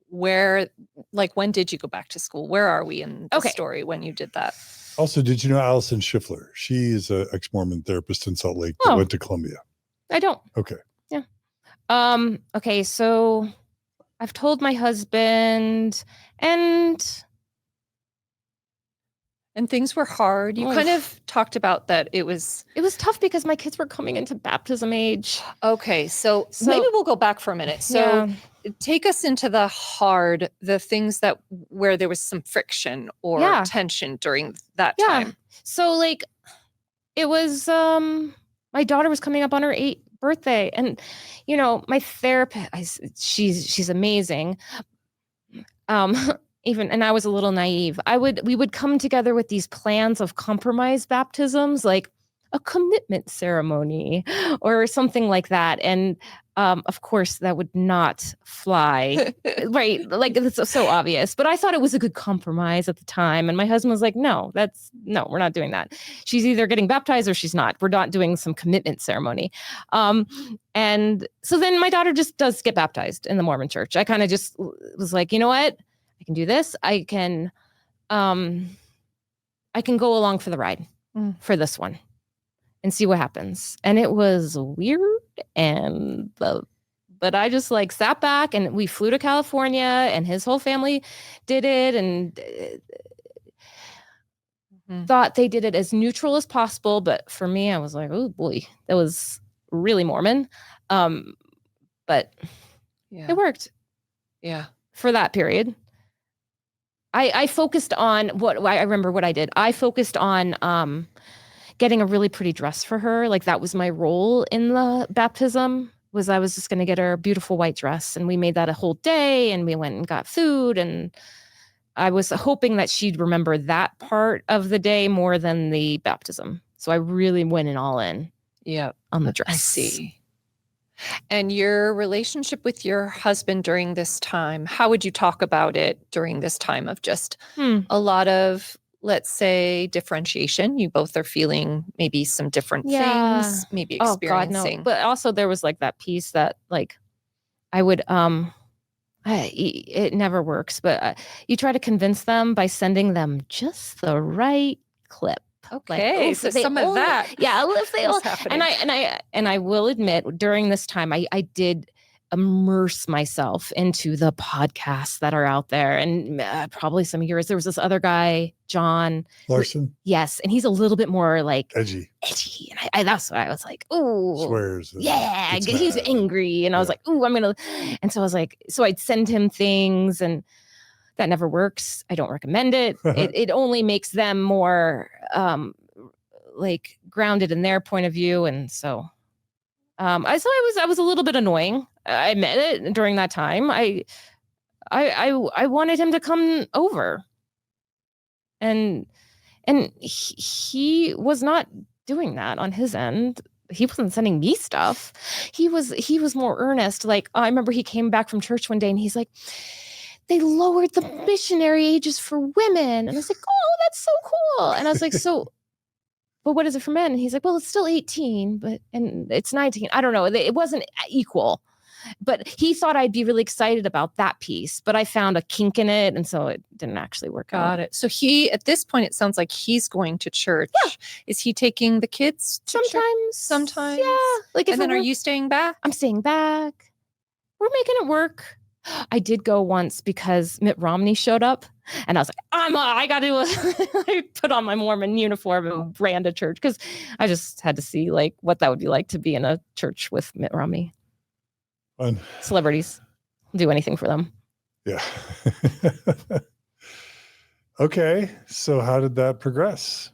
Speaker 3: where, like, when did you go back to school? Where are we in the story when you did that?
Speaker 1: Also, did you know Allison Schiffler? She is an ex-Mormon therapist in Salt Lake that went to Columbia.
Speaker 2: I don't.
Speaker 1: Okay.
Speaker 2: Yeah. Okay. So I've told my husband, and things were hard. You kind of talked about that it was tough because my kids were coming into baptism age.
Speaker 3: Okay. So maybe we'll go back for a minute. So take us into the things where there was some friction or tension during that time.
Speaker 2: So like it was, my daughter was coming up on her 8th birthday, and you know, my therapist, she's amazing. And I was a little naive. We would come together with these plans of compromise baptisms, like a commitment ceremony or something like that. And of course, that would not fly, right? Like it's so obvious. But I thought it was a good compromise at the time. And my husband was like, no, we're not doing that. She's either getting baptized or she's not. We're not doing some commitment ceremony. And so then my daughter just does get baptized in the Mormon church. I kind of just was like, you know what? I can do this. I can go along for the ride for this one and see what happens. And it was weird. But I just like sat back, and we flew to California, and his whole family did it, and thought they did it as neutral as possible. But for me, I was like, oh boy, that was really Mormon. But
Speaker 3: Yeah.
Speaker 2: it worked
Speaker 3: Yeah.
Speaker 2: for that period. I focused on I remember what I did. I focused on getting a really pretty dress for her. Like that was my role in the baptism, was I was just going to get her a beautiful white dress. And we made that a whole day, and we went and got food. And I was hoping that she'd remember that part of the day more than the baptism. So I really went all in on the dress.
Speaker 3: I see. And your relationship with your husband during this time, how would you talk about it during this time of just a lot of, let's say, differentiation? You both are feeling maybe some different things, maybe experiencing.
Speaker 2: Oh God, no. But also there was like that piece that like I would, it never works, but you try to convince them by sending them just the right clip.
Speaker 3: Okay,
Speaker 2: Like,
Speaker 3: so some of that.
Speaker 2: Yeah, if they
Speaker 3: was happening.
Speaker 2: and I will admit, during this time, I did immerse myself into the podcasts that are out there, and probably some of yours. There was this other guy, John
Speaker 1: Larson.
Speaker 2: Yes, and he's a little bit more like
Speaker 1: Edgy.
Speaker 2: And I that's why I was like, oh,
Speaker 1: Swears.
Speaker 2: yeah,
Speaker 1: gets
Speaker 2: he's
Speaker 1: mad.
Speaker 2: angry, and I was like, oh, I'm gonna. And so I was like, so I'd send him things, and that never works. I don't recommend it. It only makes them more like grounded in their point of view. And so I was a little bit annoying. I admit it. During that time, I wanted him to come over, and he was not doing that on his end. He wasn't sending me stuff. He was more earnest. Like, I remember he came back from church one day and he's like, they lowered the missionary ages for women. And I was like, oh, that's so cool. And I was like, so, but what is it for men? And he's like, well, it's still 18, and it's 19. I don't know. It wasn't equal, but he thought I'd be really excited about that piece, but I found a kink in it. And so it didn't actually work out.
Speaker 3: Got it. So at this point, it sounds like he's going to church. Yeah. Is he taking the kids to
Speaker 2: sometimes?
Speaker 3: Church? Sometimes.
Speaker 2: Yeah. Like,
Speaker 3: and then are you staying back?
Speaker 2: I'm staying back. We're making it work. I did go once because Mitt Romney showed up, and I was like, I got to, I put on my Mormon uniform and ran to church because I just had to see like what that would be like to be in a church with Mitt Romney.
Speaker 1: Fun.
Speaker 2: Celebrities, do anything for them.
Speaker 1: Yeah. Okay. So how did that progress?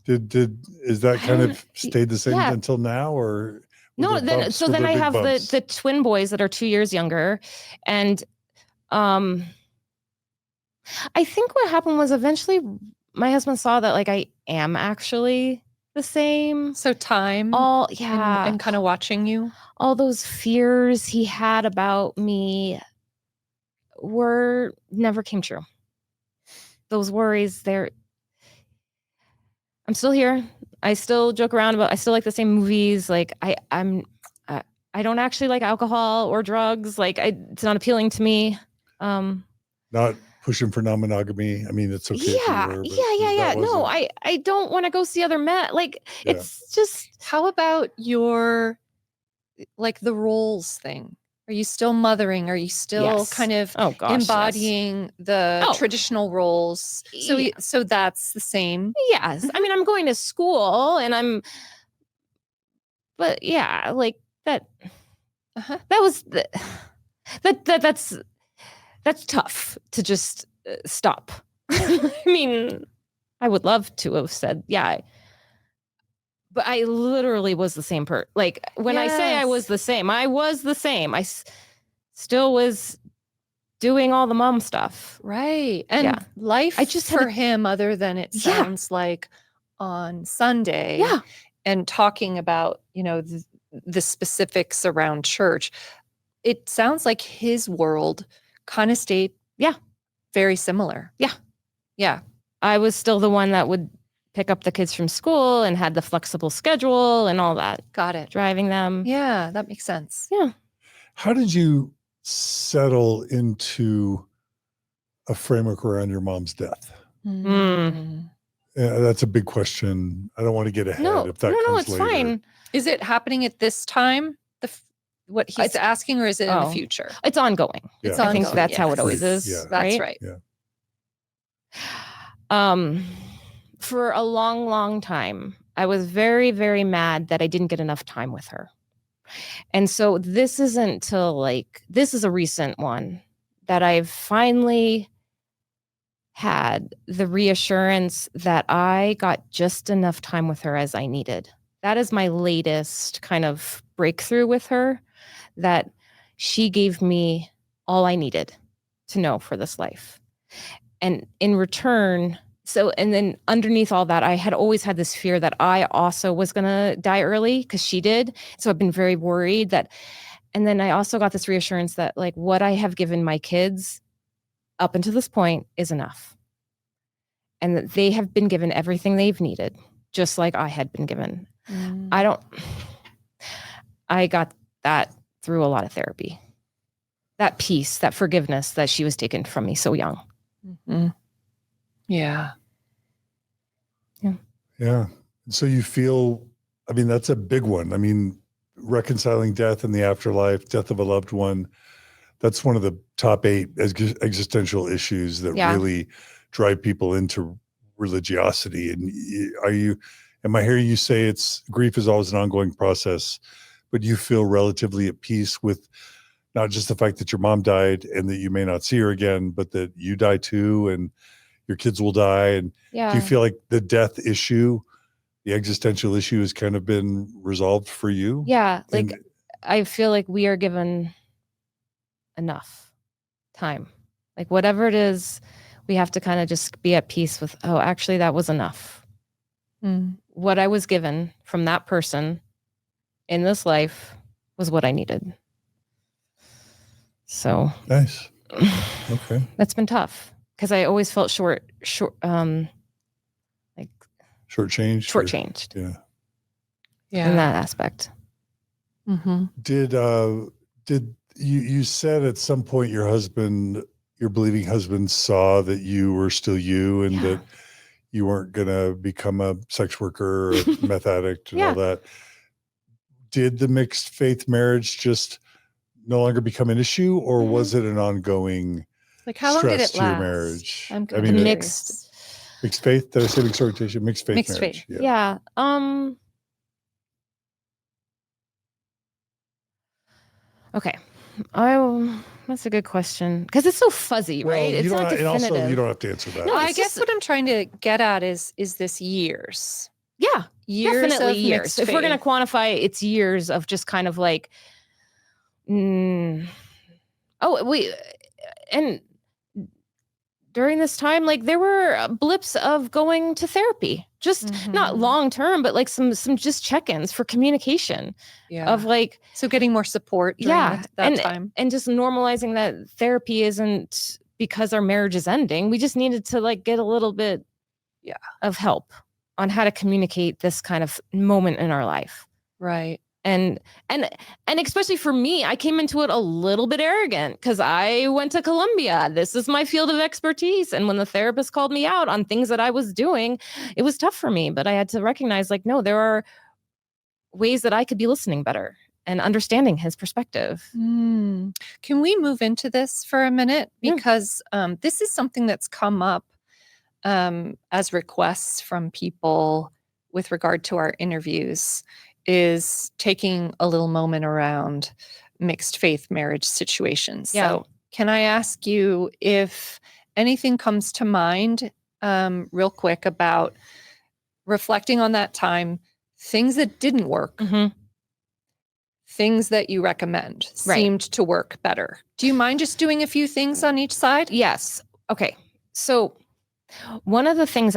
Speaker 1: Is that kind of stayed the same until now, or?
Speaker 2: No, then I have the twin boys that are 2 years younger. And I think what happened was eventually my husband saw that like I am actually the same.
Speaker 3: So time. And kind of watching you.
Speaker 2: All those fears he had about me never came true. Those worries, I'm still here. I still joke around I still like the same movies. Like I don't actually like alcohol or drugs. Like it's not appealing to me.
Speaker 1: Not pushing for non-monogamy. I mean, it's okay.
Speaker 2: Yeah. No, I don't want to go see other men. Like it's just.
Speaker 3: How about your, like the roles thing? Are you still mothering? Are you still kind of embodying the traditional roles? So that's the same.
Speaker 2: Yes. I mean, I'm going to school and but yeah, like that, that was, that's tough to just stop. I mean, I would love to have said, but I literally was the same person. Like when I say I was the same, I was the same. I still was doing all the mom stuff.
Speaker 3: Right. And life
Speaker 2: I just
Speaker 3: for him, other than it sounds like on Sunday and talking about, the specifics around church, it sounds like his world kind of stayed very similar. Yeah.
Speaker 2: I was still the one that would pick up the kids from school and had the flexible schedule and all that.
Speaker 3: Got it.
Speaker 2: Driving them.
Speaker 3: Yeah, that makes sense.
Speaker 2: Yeah.
Speaker 1: How did you settle into a framework around your mom's death? Yeah, that's a big question. I don't want to get ahead. If that comes
Speaker 2: it's
Speaker 1: later.
Speaker 2: fine.
Speaker 3: Is it happening at this time? What he's asking, or is it in the future?
Speaker 2: It's ongoing.
Speaker 1: Yeah.
Speaker 3: It's ongoing.
Speaker 2: I think that's how it always is.
Speaker 1: Yeah.
Speaker 3: That's right.
Speaker 1: Yeah.
Speaker 2: For a long, long time, I was very, very mad that I didn't get enough time with her. And so this isn't till this is a recent one that I've finally had the reassurance that I got just enough time with her as I needed. That is my latest kind of breakthrough with her, that she gave me all I needed to know for this life. And in return, and then underneath all that, I had always had this fear that I also was going to die early because she did. So I've been very worried that, and then I also got this reassurance that like what I have given my kids up until this point is enough. And that they have been given everything they've needed, just like I had been given. I got that through a lot of therapy. That peace, that forgiveness that she was taken from me so young.
Speaker 3: Mm-hmm. Yeah.
Speaker 1: Yeah. So you feel, I mean, that's a big one. I mean, reconciling death and the afterlife, death of a loved one, that's one of the top 8 existential issues that really drive people into religiosity. And am I hearing you say grief is always an ongoing process, but you feel relatively at peace with not just the fact that your mom died and that you may not see her again, but that you die too, and your kids will die. And do you feel like the death issue, the existential issue, has kind of been resolved for you?
Speaker 2: Yeah. I feel like we are given enough time. Like whatever it is, we have to kind of just be at peace with, oh, actually that was enough. What I was given from that person in this life was what I needed. So
Speaker 1: nice. Okay.
Speaker 2: That's been tough because I always felt shortchanged.
Speaker 3: Yeah.
Speaker 2: In that aspect.
Speaker 3: Mm-hmm.
Speaker 1: Did you said at some point your believing husband saw that you were still you and that you weren't going to become a sex worker or a meth addict and all that. Did the mixed faith marriage just no longer become an issue, or was it an ongoing
Speaker 3: how long did it
Speaker 1: stress to your
Speaker 3: last?
Speaker 1: marriage?
Speaker 3: I mean,
Speaker 2: mixed
Speaker 1: faith. Did I say mixed orientation? Mixed faith marriage.
Speaker 3: Faith.
Speaker 2: Yeah. Okay. That's a good question because it's so fuzzy, right? It's not definitive.
Speaker 1: And also, you don't have to answer that.
Speaker 3: No, I guess what I'm trying to get at is this years?
Speaker 2: Yeah,
Speaker 3: years
Speaker 2: definitely
Speaker 3: of
Speaker 2: years. If we're going to quantify, it's years of just kind of like, and during this time, like there were blips of going to therapy, just not long term, but like some just check-ins for communication of like,
Speaker 3: so getting more support during that time,
Speaker 2: and just normalizing that therapy isn't because our marriage is ending. We just needed to like get a little bit of help on how to communicate this kind of moment in our life.
Speaker 3: Right.
Speaker 2: And especially for me, I came into it a little bit arrogant because I went to Columbia. This is my field of expertise. And when the therapist called me out on things that I was doing, it was tough for me. But I had to recognize, like, no, there are ways that I could be listening better and understanding his perspective.
Speaker 3: Can we move into this for a minute? Because this is something that's come up as requests from people with regard to our interviews, is taking a little moment around mixed faith marriage situations. So can I ask you if anything comes to mind real quick about reflecting on that time, things that didn't work, things that you recommend seemed to work better? Do you mind just doing a few things on each side?
Speaker 2: Yes. Okay. So one of the things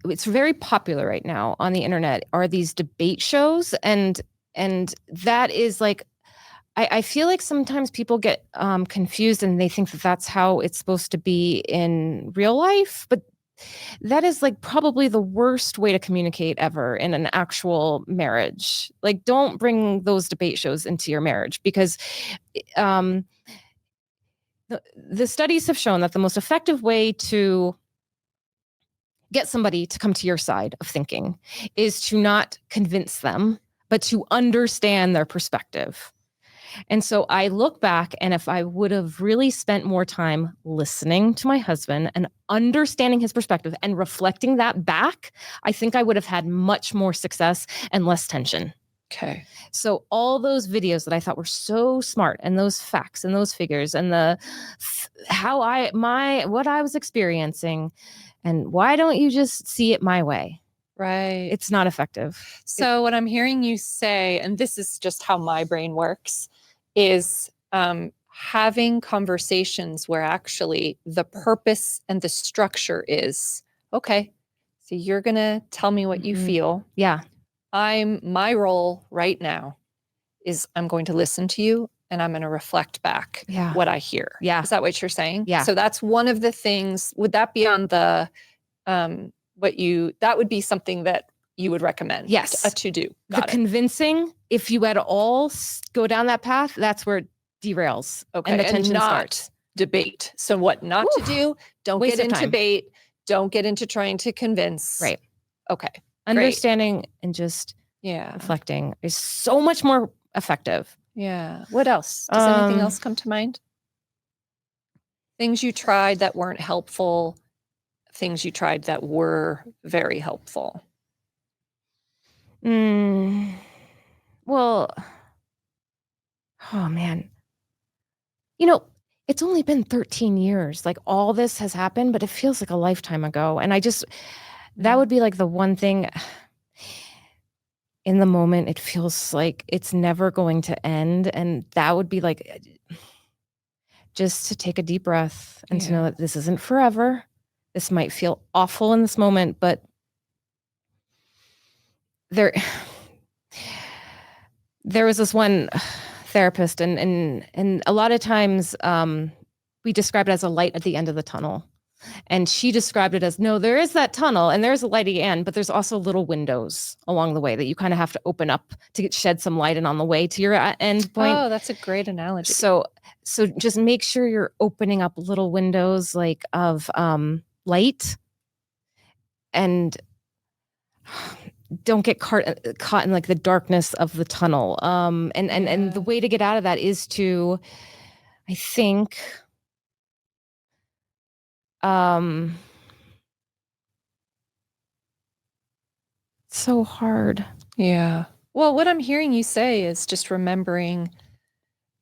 Speaker 2: it's very popular right now on the internet are these debate shows. And that is like, I feel like sometimes people get confused and they think that that's how it's supposed to be in real life. But that is like probably the worst way to communicate ever in an actual marriage. Like, don't bring those debate shows into your marriage because, the studies have shown that the most effective way to get somebody to come to your side of thinking is to not convince them, but to understand their perspective. And so I look back, and if I would have really spent more time listening to my husband and understanding his perspective and reflecting that back, I think I would have had much more success and less tension.
Speaker 3: Okay.
Speaker 2: So all those videos that I thought were so smart, and those facts and those figures and what I was experiencing, and why don't you just see it my way?
Speaker 3: Right.
Speaker 2: It's not effective.
Speaker 3: So what I'm hearing you say, and this is just how my brain works, is having conversations where actually the purpose and the structure is, okay, so you're going to tell me what you feel.
Speaker 2: Yeah.
Speaker 3: My role right now is I'm going to listen to you and I'm going to reflect back what I hear.
Speaker 2: Yeah.
Speaker 3: Is that what you're saying?
Speaker 2: Yeah.
Speaker 3: So that's one of the things. Would that be on the that would be something that you would recommend?
Speaker 2: Yes.
Speaker 3: A to-do.
Speaker 2: The convincing, if you at all go down that path, that's where it derails.
Speaker 3: Okay.
Speaker 2: And the tension
Speaker 3: not
Speaker 2: starts.
Speaker 3: Debate. So what not to do? Don't
Speaker 2: Waste
Speaker 3: get
Speaker 2: of
Speaker 3: into
Speaker 2: time.
Speaker 3: debate. Don't get into trying to convince.
Speaker 2: Right.
Speaker 3: Okay.
Speaker 2: Understanding and just reflecting is so much more effective.
Speaker 3: Yeah. What else? Does anything else come to mind? Things you tried that weren't helpful, things you tried that were very helpful.
Speaker 2: Well, oh man. You know, it's only been 13 years. Like all this has happened, but it feels like a lifetime ago. And that would be like the one thing in the moment. It feels like it's never going to end. And that would be like, just to take a deep breath and to know that this isn't forever. This might feel awful in this moment, but there was this one therapist, and a lot of times we describe it as a light at the end of the tunnel. And she described it as, no, there is that tunnel and there's a light at the end, but there's also little windows along the way that you kind of have to open up to shed some light in on the way to your end point.
Speaker 3: Oh, that's a great analogy.
Speaker 2: So just make sure you're opening up little windows like of light, and don't get caught in like the darkness of the tunnel. And the way to get out of that is to, I think, so hard.
Speaker 3: Yeah. Well, what I'm hearing you say is just remembering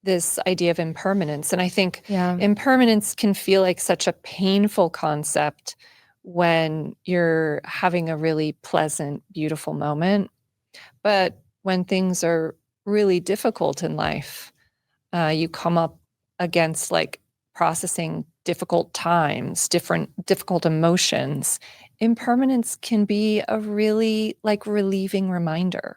Speaker 3: this idea of impermanence. And I think impermanence can feel like such a painful concept when you're having a really pleasant, beautiful moment. But when things are really difficult in life, you come up against like processing difficult times, difficult emotions. Impermanence can be a really like relieving reminder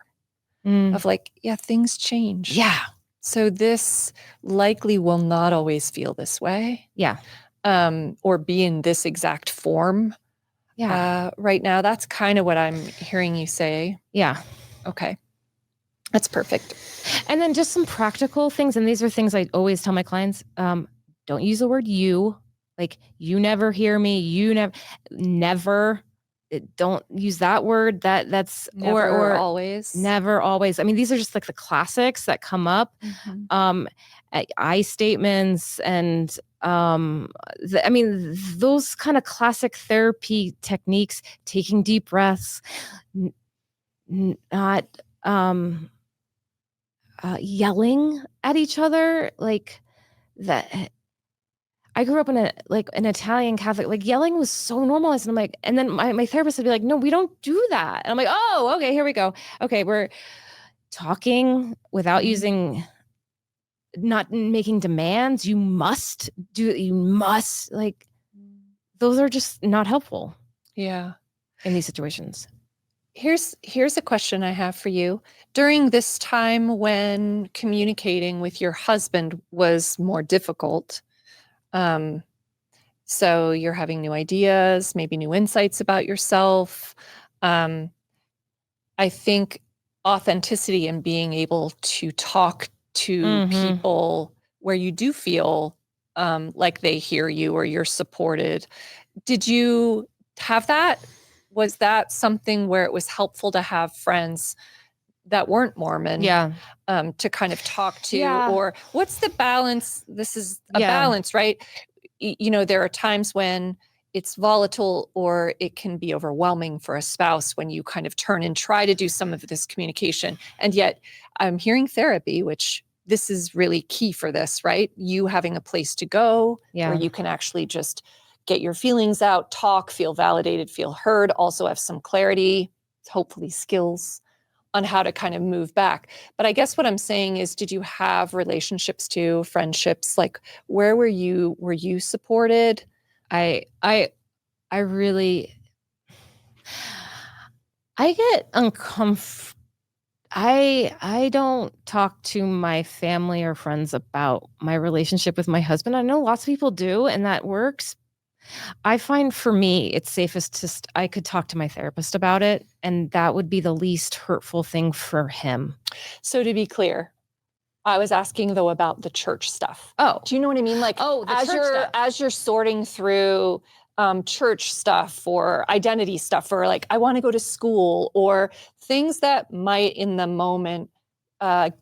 Speaker 3: of like, things change.
Speaker 2: Yeah.
Speaker 3: So this likely will not always feel this way.
Speaker 2: Yeah.
Speaker 3: Or be in this exact form.
Speaker 2: Yeah.
Speaker 3: Right now, that's kind of what I'm hearing you say.
Speaker 2: Yeah.
Speaker 3: Okay. That's perfect.
Speaker 2: And then just some practical things. And these are things I always tell my clients. Don't use the word you. Like, you never hear me. You never. Don't use that word. That's
Speaker 3: Never
Speaker 2: or
Speaker 3: always.
Speaker 2: Never always. I mean, these are just like the classics that come up. I statements and those kind of classic therapy techniques, taking deep breaths, not yelling at each other like that. I grew up in an Italian Catholic, like yelling was so normalized. And I'm like, and then my therapist would be like, no, we don't do that. And I'm like, oh, okay, here we go. Okay. We're talking without not making demands. You must like, those are just not helpful.
Speaker 3: Yeah.
Speaker 2: In these situations.
Speaker 3: Here's a question I have for you. During this time when communicating with your husband was more difficult, so you're having new ideas, maybe new insights about yourself. I think authenticity and being able to talk to people where you do feel like they hear you or you're supported. Did you have that? Was that something where it was helpful to have friends that weren't Mormon to kind of talk to? Or what's the balance? This is a balance, right? There are times when it's volatile, or it can be overwhelming for a spouse when you kind of turn and try to do some of this communication. And yet I'm hearing therapy, which this is really key for this, right? You having a place to go where you can actually just get your feelings out, talk, feel validated, feel heard, also have some clarity, hopefully skills on how to kind of move back. But I guess what I'm saying is, did you have relationships too, friendships? Like, where were you supported?
Speaker 2: I really, I get uncomfortable. I don't talk to my family or friends about my relationship with my husband. I know lots of people do, and that works. I find for me, it's safest I could talk to my therapist about it, and that would be the least hurtful thing for him.
Speaker 3: So to be clear, I was asking though about the church stuff.
Speaker 2: Oh,
Speaker 3: Do you know what I mean? Like,
Speaker 2: the church stuff.
Speaker 3: As you're sorting through church stuff or identity stuff, or like, I want to go to school, or things that might in the moment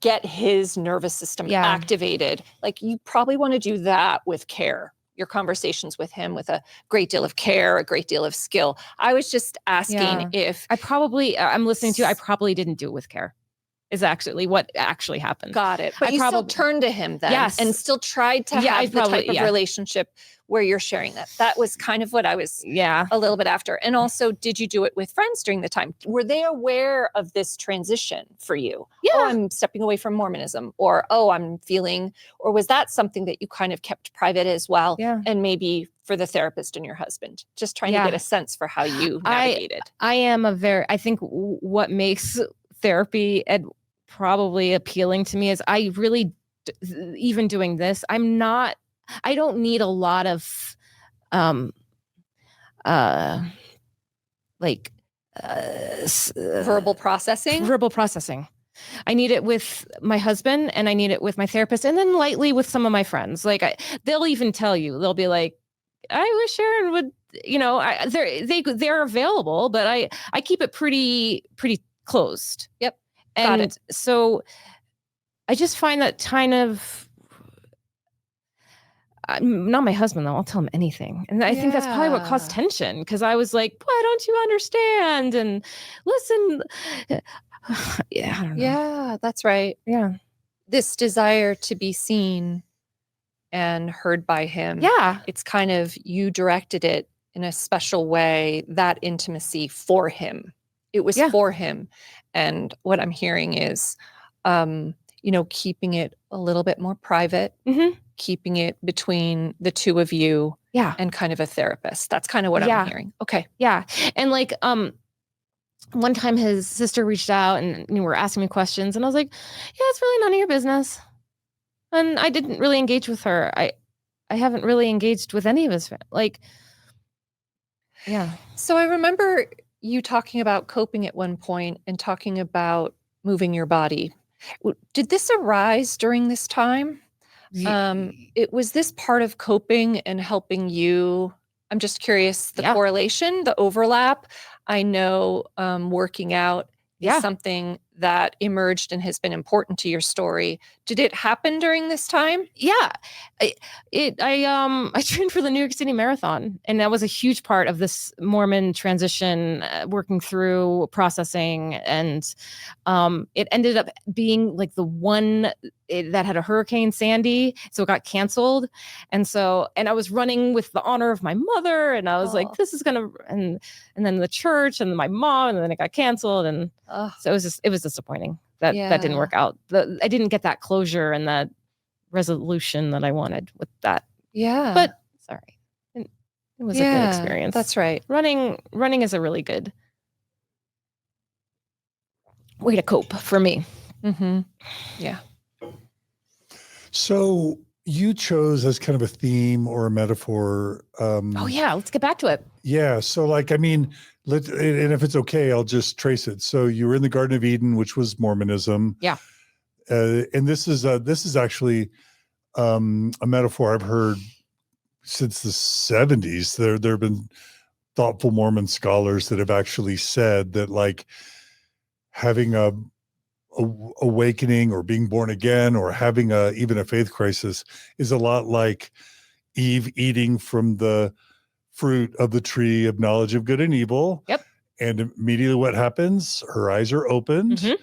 Speaker 3: get his nervous system activated. Like, you probably want to do that with care. Your conversations with him with a great deal of care, a great deal of skill. I was just asking if
Speaker 2: I'm listening to you. I probably didn't do it with care. Is actually what actually happened.
Speaker 3: Got it. But you still turned to him then, and still tried to have the type of relationship where you're sharing that. That was kind of what I was a little bit after. And also, did you do it with friends during the time? Were they aware of this transition for you?
Speaker 2: Yeah.
Speaker 3: Oh, I'm stepping away from Mormonism, or, oh, I'm feeling, or was that something that you kind of kept private as well?
Speaker 2: Yeah.
Speaker 3: And maybe for the therapist and your husband, just trying to get a sense for how you navigated.
Speaker 2: I think what makes therapy probably appealing to me is I really, even doing this, I don't need a lot of
Speaker 3: verbal processing.
Speaker 2: I need it with my husband, and I need it with my therapist, and then lightly with some of my friends. Like, they'll even tell you, they'll be like, I wish Sharon would, they're available, but I keep it pretty closed.
Speaker 3: Yep.
Speaker 2: And so I just find that kind of, not my husband though, I'll tell him anything. And I think that's probably what caused tension, because I was like, why don't you understand and listen? I don't know.
Speaker 3: Yeah, that's right.
Speaker 2: Yeah.
Speaker 3: This desire to be seen and heard by him.
Speaker 2: Yeah.
Speaker 3: It's kind of, you directed it in a special way, that intimacy for him. It was for him. And what I'm hearing is, keeping it a little bit more private, keeping it between the two of you, and kind of a therapist. That's kind of what I'm hearing. Okay.
Speaker 2: Yeah. And like, one time his sister reached out and were asking me questions, and I was like, yeah, it's really none of your business. And I didn't really engage with her. I haven't really engaged with any of his,
Speaker 3: So I remember you talking about coping at one point and talking about moving your body. Did this arise during this time? Was this part of coping and helping you? I'm just curious, the correlation, the overlap. I know working out is something that emerged and has been important to your story. Did it happen during this time?
Speaker 2: Yeah. I trained for the New York City Marathon, and that was a huge part of this Mormon transition, working through processing. And it ended up being like the one that had a Hurricane Sandy, so it got canceled. And I was running with the honor of my mother, and I was like, this is gonna, and then the church and my mom, and then it got canceled. And so it was disappointing that didn't work out. I didn't get that closure and that resolution that I wanted with that.
Speaker 3: Yeah.
Speaker 2: But sorry. It was a good experience.
Speaker 3: That's right.
Speaker 2: Running is a really good way to cope for me.
Speaker 3: Mm-hmm. Yeah.
Speaker 1: So you chose as kind of a theme or a metaphor.
Speaker 2: Let's get back to it.
Speaker 1: Yeah. So like, I mean, and if it's okay, I'll just trace it. So you were in the Garden of Eden, which was Mormonism.
Speaker 2: Yeah.
Speaker 1: And this is actually a metaphor I've heard since the 70s. There have been thoughtful Mormon scholars that have actually said that, like, having a awakening or being born again or having even a faith crisis is a lot like Eve eating from the fruit of the tree of knowledge of good and evil.
Speaker 2: Yep.
Speaker 1: And immediately what happens? Her eyes are opened.
Speaker 2: Mhm.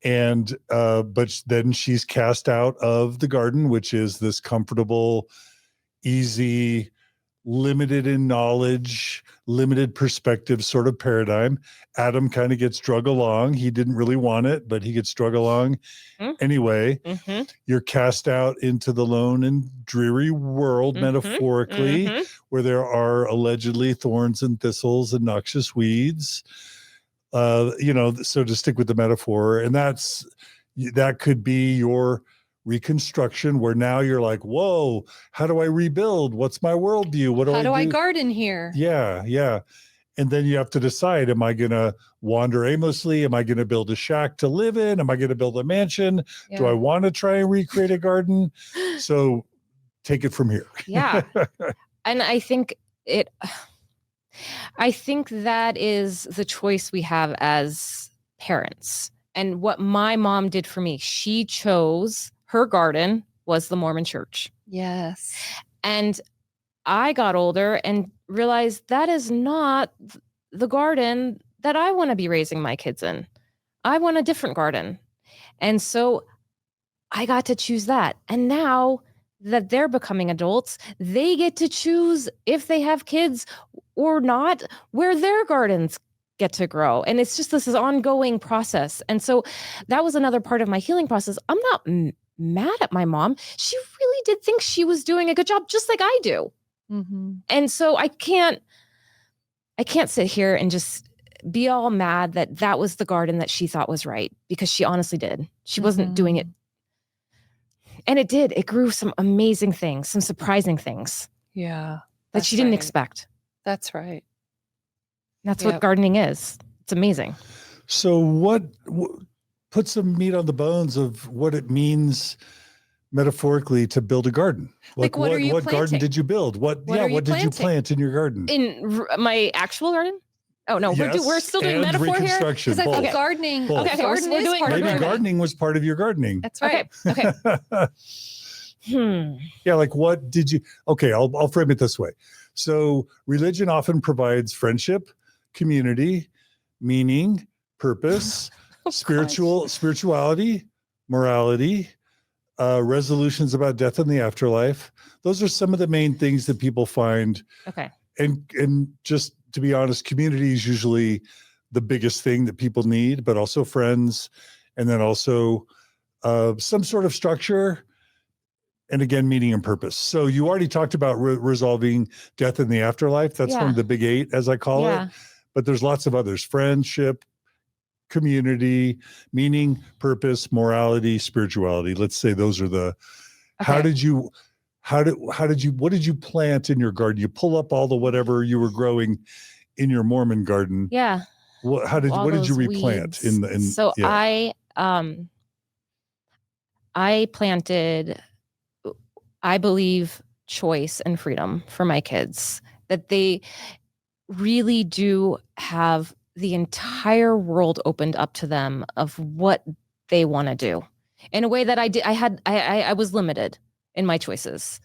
Speaker 1: And but then she's cast out of the garden, which is this comfortable, easy, limited in knowledge, limited perspective sort of paradigm. Adam kind of gets drug along. He didn't really want it, but he gets drug along anyway.
Speaker 2: Mhm.
Speaker 1: You're cast out into the lone and dreary world, metaphorically, where there are allegedly thorns and thistles and noxious weeds. So to stick with the metaphor, and that could be your reconstruction, where now you're like, whoa, how do I rebuild? What's my worldview? What do
Speaker 3: How do I
Speaker 1: do?
Speaker 3: garden here?
Speaker 1: Yeah. And then you have to decide, am I going to wander aimlessly? Am I going to build a shack to live in? Am I going to build a mansion? Do I want to try and recreate a garden? So take it from here.
Speaker 2: Yeah. And I think that is the choice we have as parents. And what my mom did for me, she chose, her garden was the Mormon church.
Speaker 3: Yes.
Speaker 2: And I got older and realized that is not the garden that I want to be raising my kids in. I want a different garden. And so I got to choose that. And now that they're becoming adults, they get to choose if they have kids or not, where their gardens get to grow. And it's just this ongoing process. And so that was another part of my healing process. I'm not mad at my mom. She really did think she was doing a good job, just like I do.
Speaker 3: Mm-hmm.
Speaker 2: And so I can't sit here and just be all mad that was the garden that she thought was right, because she honestly did. She wasn't doing it. And it did. It grew some amazing things, some surprising things.
Speaker 3: Yeah.
Speaker 2: That she didn't expect.
Speaker 3: That's right.
Speaker 2: That's what gardening is. It's amazing.
Speaker 1: So what put some meat on the bones of what it means metaphorically to build a garden?
Speaker 3: Like what are you
Speaker 1: what garden
Speaker 3: planting?
Speaker 1: did you build? What did you plant in your garden?
Speaker 2: In my actual garden? Oh no,
Speaker 1: Yes,
Speaker 2: we're still doing
Speaker 1: and
Speaker 2: metaphor here.
Speaker 1: reconstruction,
Speaker 3: Because I think
Speaker 1: both.
Speaker 3: gardening.
Speaker 1: Both.
Speaker 2: Okay,
Speaker 3: garden
Speaker 2: we're
Speaker 3: is
Speaker 2: doing
Speaker 3: part of
Speaker 1: Maybe
Speaker 3: gardening.
Speaker 1: gardening was part of your gardening.
Speaker 3: That's right.
Speaker 2: Okay.
Speaker 1: Yeah, like what did you? Okay, I'll frame it this way. So religion often provides friendship, community, meaning, purpose, spirituality, morality, resolutions about death and the afterlife. Those are some of the main things that people find.
Speaker 2: Okay.
Speaker 1: And just to be honest, community is usually the biggest thing that people need, but also friends, and then also some sort of structure, and again, meaning and purpose. So you already talked about resolving death and the afterlife. That's one of the big 8, as I call it. But there's lots of others: friendship, community, meaning, purpose, morality, spirituality. Let's say those are the.
Speaker 2: Okay.
Speaker 1: What did you plant in your garden? You pull up all the whatever you were growing in your Mormon garden.
Speaker 2: Yeah.
Speaker 1: What did you replant
Speaker 2: weeds. I planted, I believe, choice and freedom for my kids, that they really do have the entire world opened up to them of what they want to do, in a way that I was limited in my choices.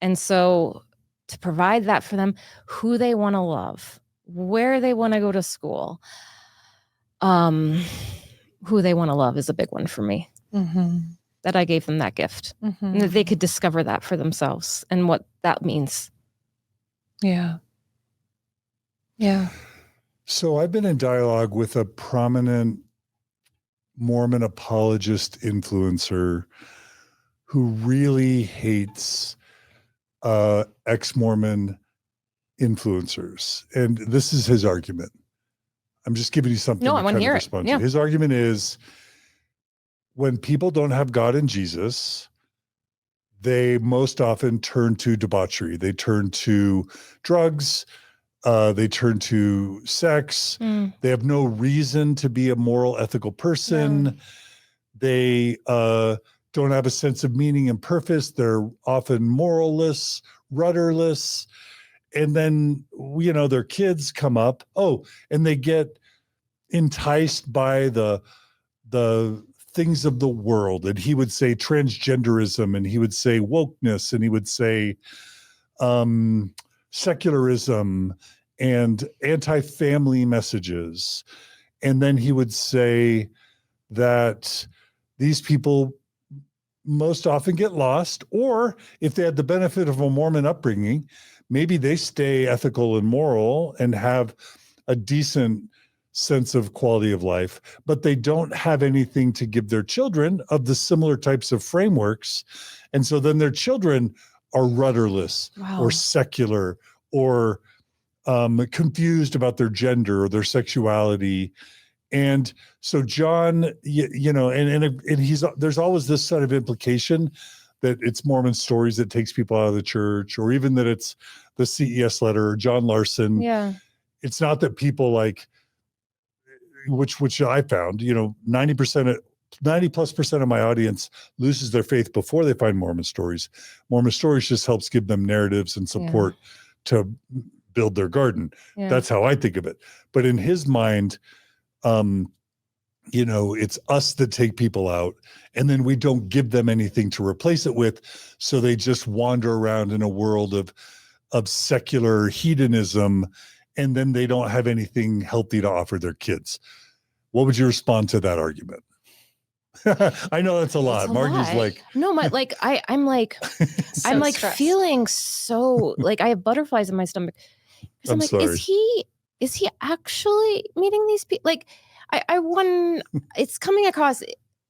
Speaker 2: And so to provide that for them, who they want to love, where they want to go to school, who they want to love is a big one for me.
Speaker 3: Mm-hmm.
Speaker 2: That I gave them that gift, and that they could discover that for themselves and what that means.
Speaker 3: Yeah. Yeah.
Speaker 1: So I've been in dialogue with a prominent Mormon apologist influencer who really hates ex-Mormon influencers. And this is his argument. I'm just giving you something
Speaker 2: No,
Speaker 1: to
Speaker 2: I want to
Speaker 1: kind of
Speaker 2: hear it.
Speaker 1: respond
Speaker 2: Yeah.
Speaker 1: to. His argument is, when people don't have God and Jesus, they most often turn to debauchery. They turn to drugs. They turn to sex. They have no reason to be a moral, ethical person.
Speaker 2: No.
Speaker 1: They don't have a sense of meaning and purpose. They're often moralless, rudderless. And then, their kids come up. Oh, and they get enticed by the things of the world. And he would say transgenderism, and he would say wokeness, and he would say secularism and anti-family messages. And then he would say that these people most often get lost, or if they had the benefit of a Mormon upbringing, maybe they stay ethical and moral and have a decent sense of quality of life, but they don't have anything to give their children of the similar types of frameworks. And so then their children are rudderless or secular or confused about their gender or their sexuality. And so John, you know, and there's always this sort of implication that it's Mormon Stories that takes people out of the church, or even that it's the CES letter or John Larson.
Speaker 2: Yeah.
Speaker 1: It's not that people like, which I found, you know, 90+% of my audience loses their faith before they find Mormon Stories. Mormon Stories just helps give them narratives and support to build their garden.
Speaker 2: Yeah.
Speaker 1: That's how I think of it. But in his mind, you know, it's us that take people out, and then we don't give them anything to replace it with. So they just wander around in a world of secular hedonism, and then they don't have anything healthy to offer their kids. What would you respond to that argument? I know that's a lot. Margie's like,
Speaker 2: no, I'm like I'm like
Speaker 3: stressed.
Speaker 2: feeling so like I have butterflies in my stomach. I'm like,
Speaker 1: sorry.
Speaker 2: is he actually meeting these people? Like, I won. It's coming across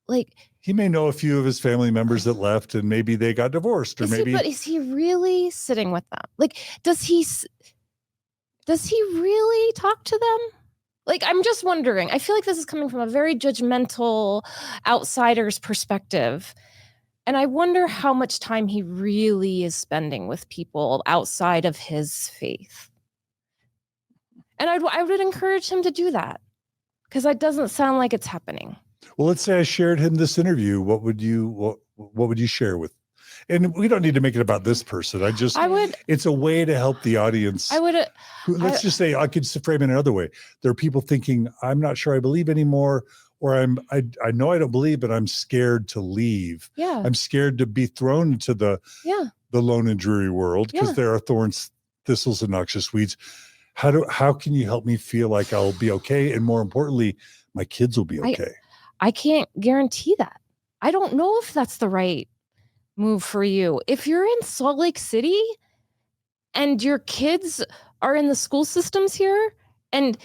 Speaker 2: like
Speaker 1: he may know a few of his family members that left, and maybe they got divorced, or maybe.
Speaker 2: But is he really sitting with them? Like, does he really talk to them? Like, I'm just wondering. I feel like this is coming from a very judgmental outsider's perspective. And I wonder how much time he really is spending with people outside of his faith. And I would encourage him to do that, because that doesn't sound like it's happening.
Speaker 1: Well, let's say I shared him this interview. What would you share with? And we don't need to make it about this person. It's a way to help the audience. Let's just say, I could frame it another way. There are people thinking, I'm not sure I believe anymore, or I know I don't believe, but I'm scared to leave.
Speaker 2: Yeah.
Speaker 1: I'm scared to be thrown into the lone and dreary world, because there are thorns, thistles, and noxious weeds. How can you help me feel like I'll be okay? And more importantly, my kids will be okay.
Speaker 2: I can't guarantee that. I don't know if that's the right move for you. If you're in Salt Lake City and your kids are in the school systems here, and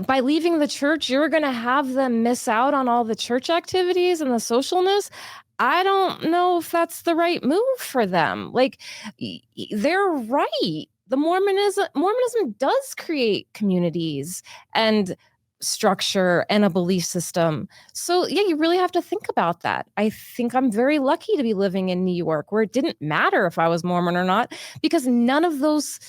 Speaker 2: by leaving the church, you're going to have them miss out on all the church activities and the socialness, I don't know if that's the right move for them. Like, they're right. The Mormonism does create communities and structure and a belief system. So yeah, you really have to think about that. I think I'm very lucky to be living in New York, where it didn't matter if I was Mormon or not, because none of those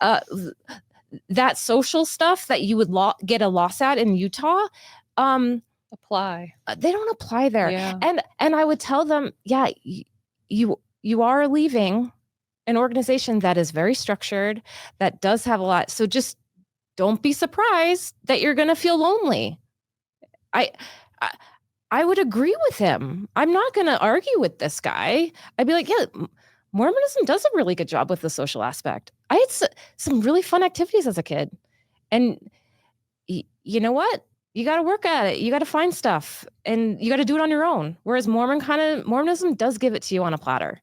Speaker 2: that social stuff that you would get a loss at in Utah
Speaker 3: apply.
Speaker 2: They don't apply there.
Speaker 3: Yeah.
Speaker 2: And I would tell them, yeah, you are leaving an organization that is very structured, that does have a lot. So just don't be surprised that you're going to feel lonely. I would agree with him. I'm not going to argue with this guy. I'd be like, yeah, Mormonism does a really good job with the social aspect. I had some really fun activities as a kid. And you know what? You got to work at it. You got to find stuff, and you got to do it on your own. Whereas Mormonism does give it to you on a platter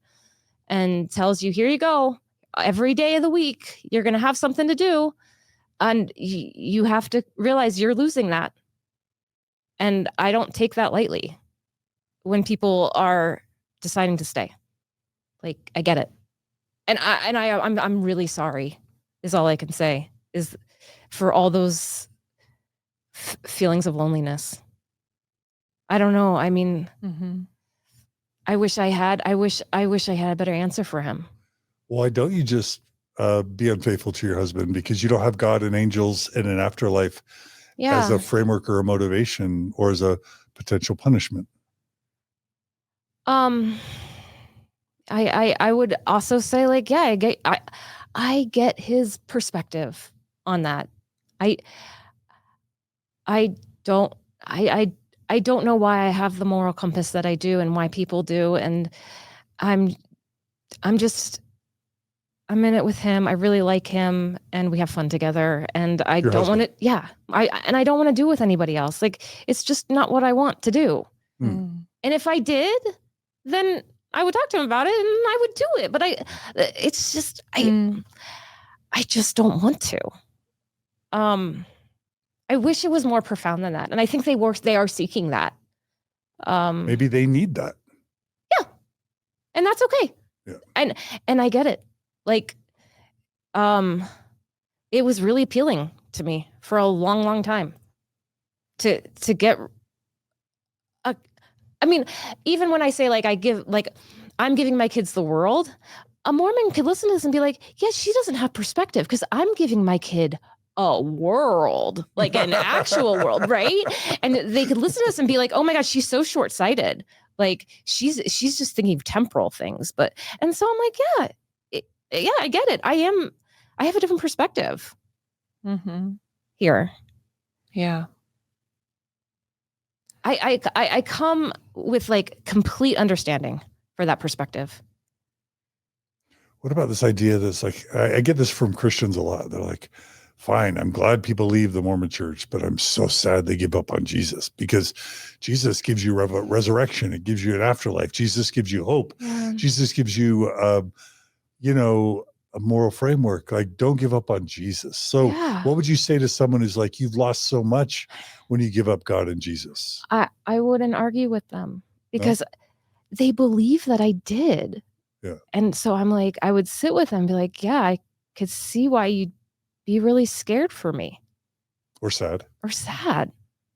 Speaker 2: and tells you, here you go. Every day of the week, you're going to have something to do. And you have to realize you're losing that. And I don't take that lightly when people are deciding to stay. Like, I get it. And I'm really sorry, is all I can say, is for all those feelings of loneliness. I don't know. I mean, I wish I had a better answer for him.
Speaker 1: Why don't you just be unfaithful to your husband because you don't have God and angels and an afterlife as a framework or a motivation or as a potential punishment?
Speaker 2: I would also say, like, yeah, I get his perspective on that. I don't know why I have the moral compass that I do and why people do, and I'm I'm in it with him. I really like him and we have fun together. And I
Speaker 1: Your
Speaker 2: don't want
Speaker 1: husband.
Speaker 2: to, yeah. I don't want to do it with anybody else. Like, it's just not what I want to do.
Speaker 3: Mm.
Speaker 2: And if I did, then I would talk to him about it and I would do it. But it's just, I just don't want to. I wish it was more profound than that. And I think they are seeking that.
Speaker 1: Maybe they need that.
Speaker 2: And that's okay.
Speaker 1: Yeah.
Speaker 2: And I get it. Like, it was really appealing to me for a long, long time to get I mean, even when I say like I'm giving my kids the world, a Mormon could listen to this and be like, yeah, she doesn't have perspective because I'm giving my kid a world, like an actual world, right? And they could listen to this and be like, oh my gosh, she's so short-sighted. Like she's just thinking of temporal things. And so I'm like, yeah, I get it. I have a different perspective here.
Speaker 3: Yeah.
Speaker 2: I come with like complete understanding for that perspective.
Speaker 1: What about this idea that's like, I get this from Christians a lot. They're like, fine, I'm glad people leave the Mormon church, but I'm so sad they give up on Jesus because Jesus gives you resurrection. It gives you an afterlife. Jesus gives you hope.
Speaker 2: Yeah.
Speaker 1: Jesus gives you, a moral framework. Like, don't give up on Jesus. So what would you say to someone who's like, you've lost so much when you give up God and Jesus?
Speaker 2: I wouldn't argue with them because they believe that I did.
Speaker 1: Yeah.
Speaker 2: And so I'm like, I would sit with them and be like, yeah, I could see why you'd be really scared for me.
Speaker 1: Or sad.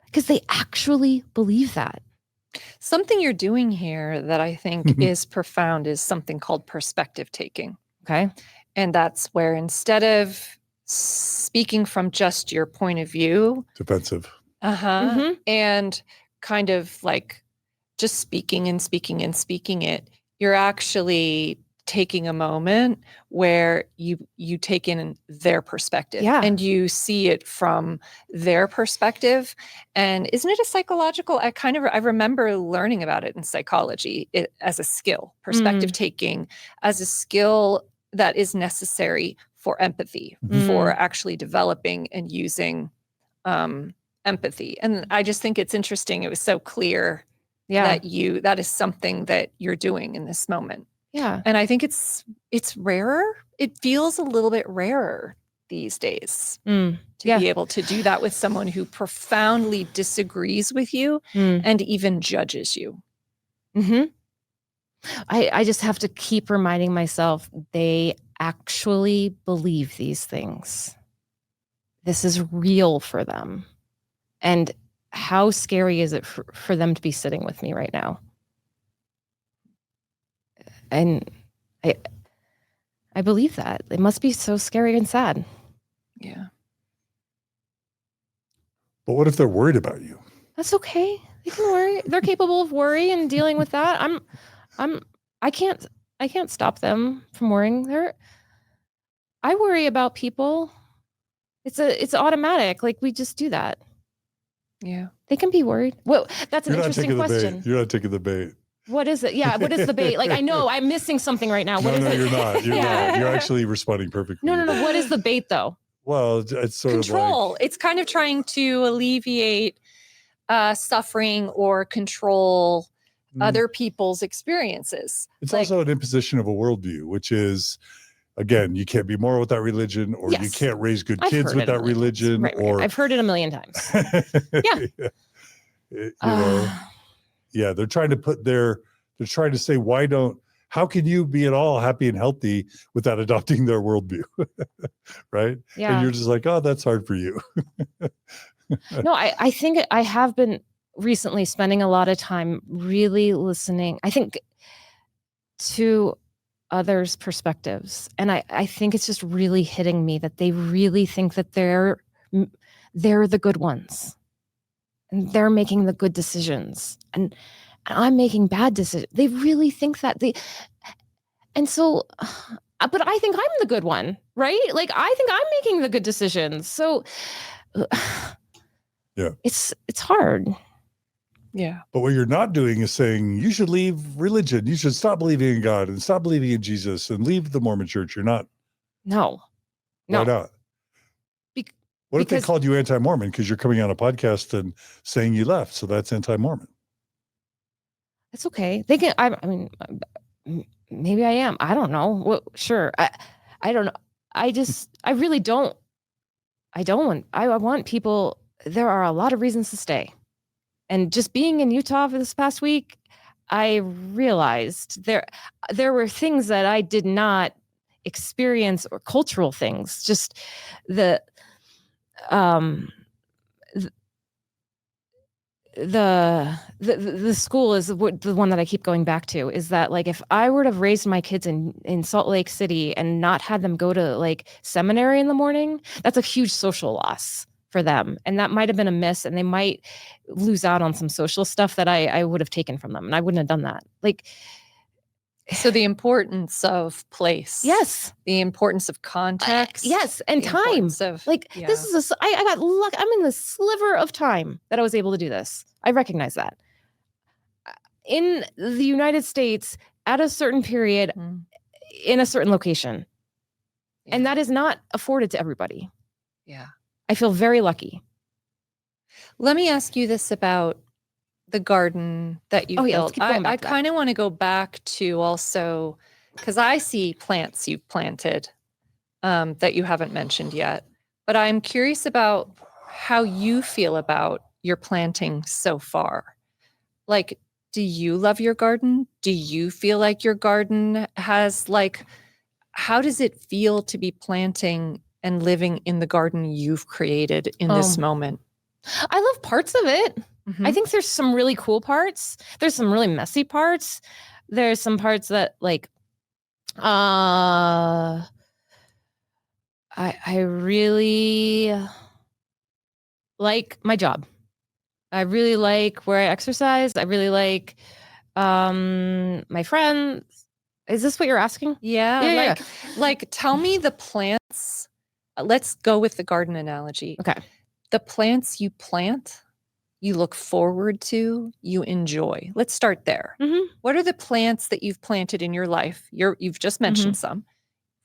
Speaker 2: Because they actually believe that.
Speaker 3: Something you're doing here that I think is profound is something called perspective taking.
Speaker 2: Okay.
Speaker 3: And that's where instead of speaking from just your point of view,
Speaker 1: Defensive.
Speaker 3: And kind of like just speaking it, you're actually taking a moment where you take in their perspective and you see it from their perspective. And isn't it a psychological, I remember learning about it in psychology as a skill, perspective taking as a skill that is necessary for empathy, for actually developing and using empathy. And I just think it's interesting. It was so clear that that is something that you're doing in this moment.
Speaker 2: Yeah.
Speaker 3: And I think it's rarer. It feels a little bit rarer these days to be able to do that with someone who profoundly disagrees with you and even judges you.
Speaker 2: I just have to keep reminding myself they actually believe these things. This is real for them. And how scary is it for them to be sitting with me right now? And I believe that. It must be so scary and sad.
Speaker 3: Yeah.
Speaker 1: But what if they're worried about you?
Speaker 2: That's okay. They can worry. They're capable of worry and dealing with that. I can't stop them from worrying. I worry about people. It's automatic. Like we just do that.
Speaker 3: Yeah.
Speaker 2: They can be worried. Well, that's an
Speaker 1: You're not
Speaker 2: interesting
Speaker 1: taking
Speaker 2: question.
Speaker 1: the bait. You're not taking the bait.
Speaker 2: What is it? Yeah. What is the bait? Like, I know I'm missing something right now. What is it?
Speaker 1: You're not. You're not. You're actually responding perfectly.
Speaker 2: No. What is the bait though?
Speaker 1: Well, it's sort
Speaker 3: Control.
Speaker 1: of like,
Speaker 3: It's kind of trying to alleviate suffering or control other people's experiences.
Speaker 1: It's also an imposition of a worldview, which is, again, you can't be moral with that religion, or you can't raise good kids with that religion.
Speaker 2: Right.
Speaker 1: Or
Speaker 2: I've heard it a million times.
Speaker 1: They're trying to say, how can you be at all happy and healthy without adopting their worldview? Right?
Speaker 2: Yeah.
Speaker 1: And you're just like, oh, that's hard for you.
Speaker 2: No, I think I have been recently spending a lot of time really listening, I think, to others' perspectives. And I think it's just really hitting me that they really think that they're the good ones. And they're making the good decisions. And I'm making bad decisions. They really think that and so, but I think I'm the good one, right? Like, I think I'm making the good decisions. So it's hard.
Speaker 3: Yeah.
Speaker 1: But what you're not doing is saying you should leave religion. You should stop believing in God and stop believing in Jesus and leave the Mormon church. You're not
Speaker 2: No.
Speaker 1: Why
Speaker 2: No.
Speaker 1: not?
Speaker 2: Bec-
Speaker 1: What if they
Speaker 2: because-
Speaker 1: called you anti-Mormon because you're coming on a podcast and saying you left? So that's anti-Mormon.
Speaker 2: It's okay. They can. I mean, maybe I am. I don't know. Well, sure. I don't know. I really don't. I want people. There are a lot of reasons to stay, and just being in Utah for this past week, I realized there were things that I did not experience, or cultural things. Just the the school is the one that I keep going back to, is that like if I were to have raised my kids in Salt Lake City and not had them go to like seminary in the morning, that's a huge social loss for them. And that might have been a miss, and they might lose out on some social stuff that I would have taken from them, and I wouldn't have done that. Like,
Speaker 3: So the importance of place.
Speaker 2: yes.
Speaker 3: The importance of context.
Speaker 2: Yes. And
Speaker 3: the
Speaker 2: time.
Speaker 3: importance of-
Speaker 2: Like
Speaker 3: yeah.
Speaker 2: this is I got luck. I'm in the sliver of time that I was able to do this. I recognize that. In the United States, at a certain period,
Speaker 3: Mhm.
Speaker 2: in a certain location.
Speaker 3: Yeah.
Speaker 2: And that is not afforded to everybody.
Speaker 3: Yeah.
Speaker 2: I feel very lucky.
Speaker 3: Let me ask you this about the garden that you
Speaker 2: Oh, yeah, let's
Speaker 3: built.
Speaker 2: keep going back
Speaker 3: I
Speaker 2: to that.
Speaker 3: kind of want to go back to also, because I see plants you've planted that you haven't mentioned yet, but I'm curious about how you feel about your planting so far. Like, do you love your garden? Do you feel like your garden has like, how does it feel to be planting and living in the garden you've created in this moment?
Speaker 2: I love parts of it.
Speaker 3: Mhm.
Speaker 2: I think there's some really cool parts. There's some really messy parts. There's some parts that like I really like my job. I really like where I exercise. I really like my friends. Is this what you're asking?
Speaker 3: Yeah,
Speaker 2: Yeah,
Speaker 3: like tell me the plants. Let's go with the garden analogy.
Speaker 2: Okay.
Speaker 3: The plants you plant, you look forward to, you enjoy. Let's start there.
Speaker 2: Mhm.
Speaker 3: What are the plants that you've planted in your life? You've just mentioned some,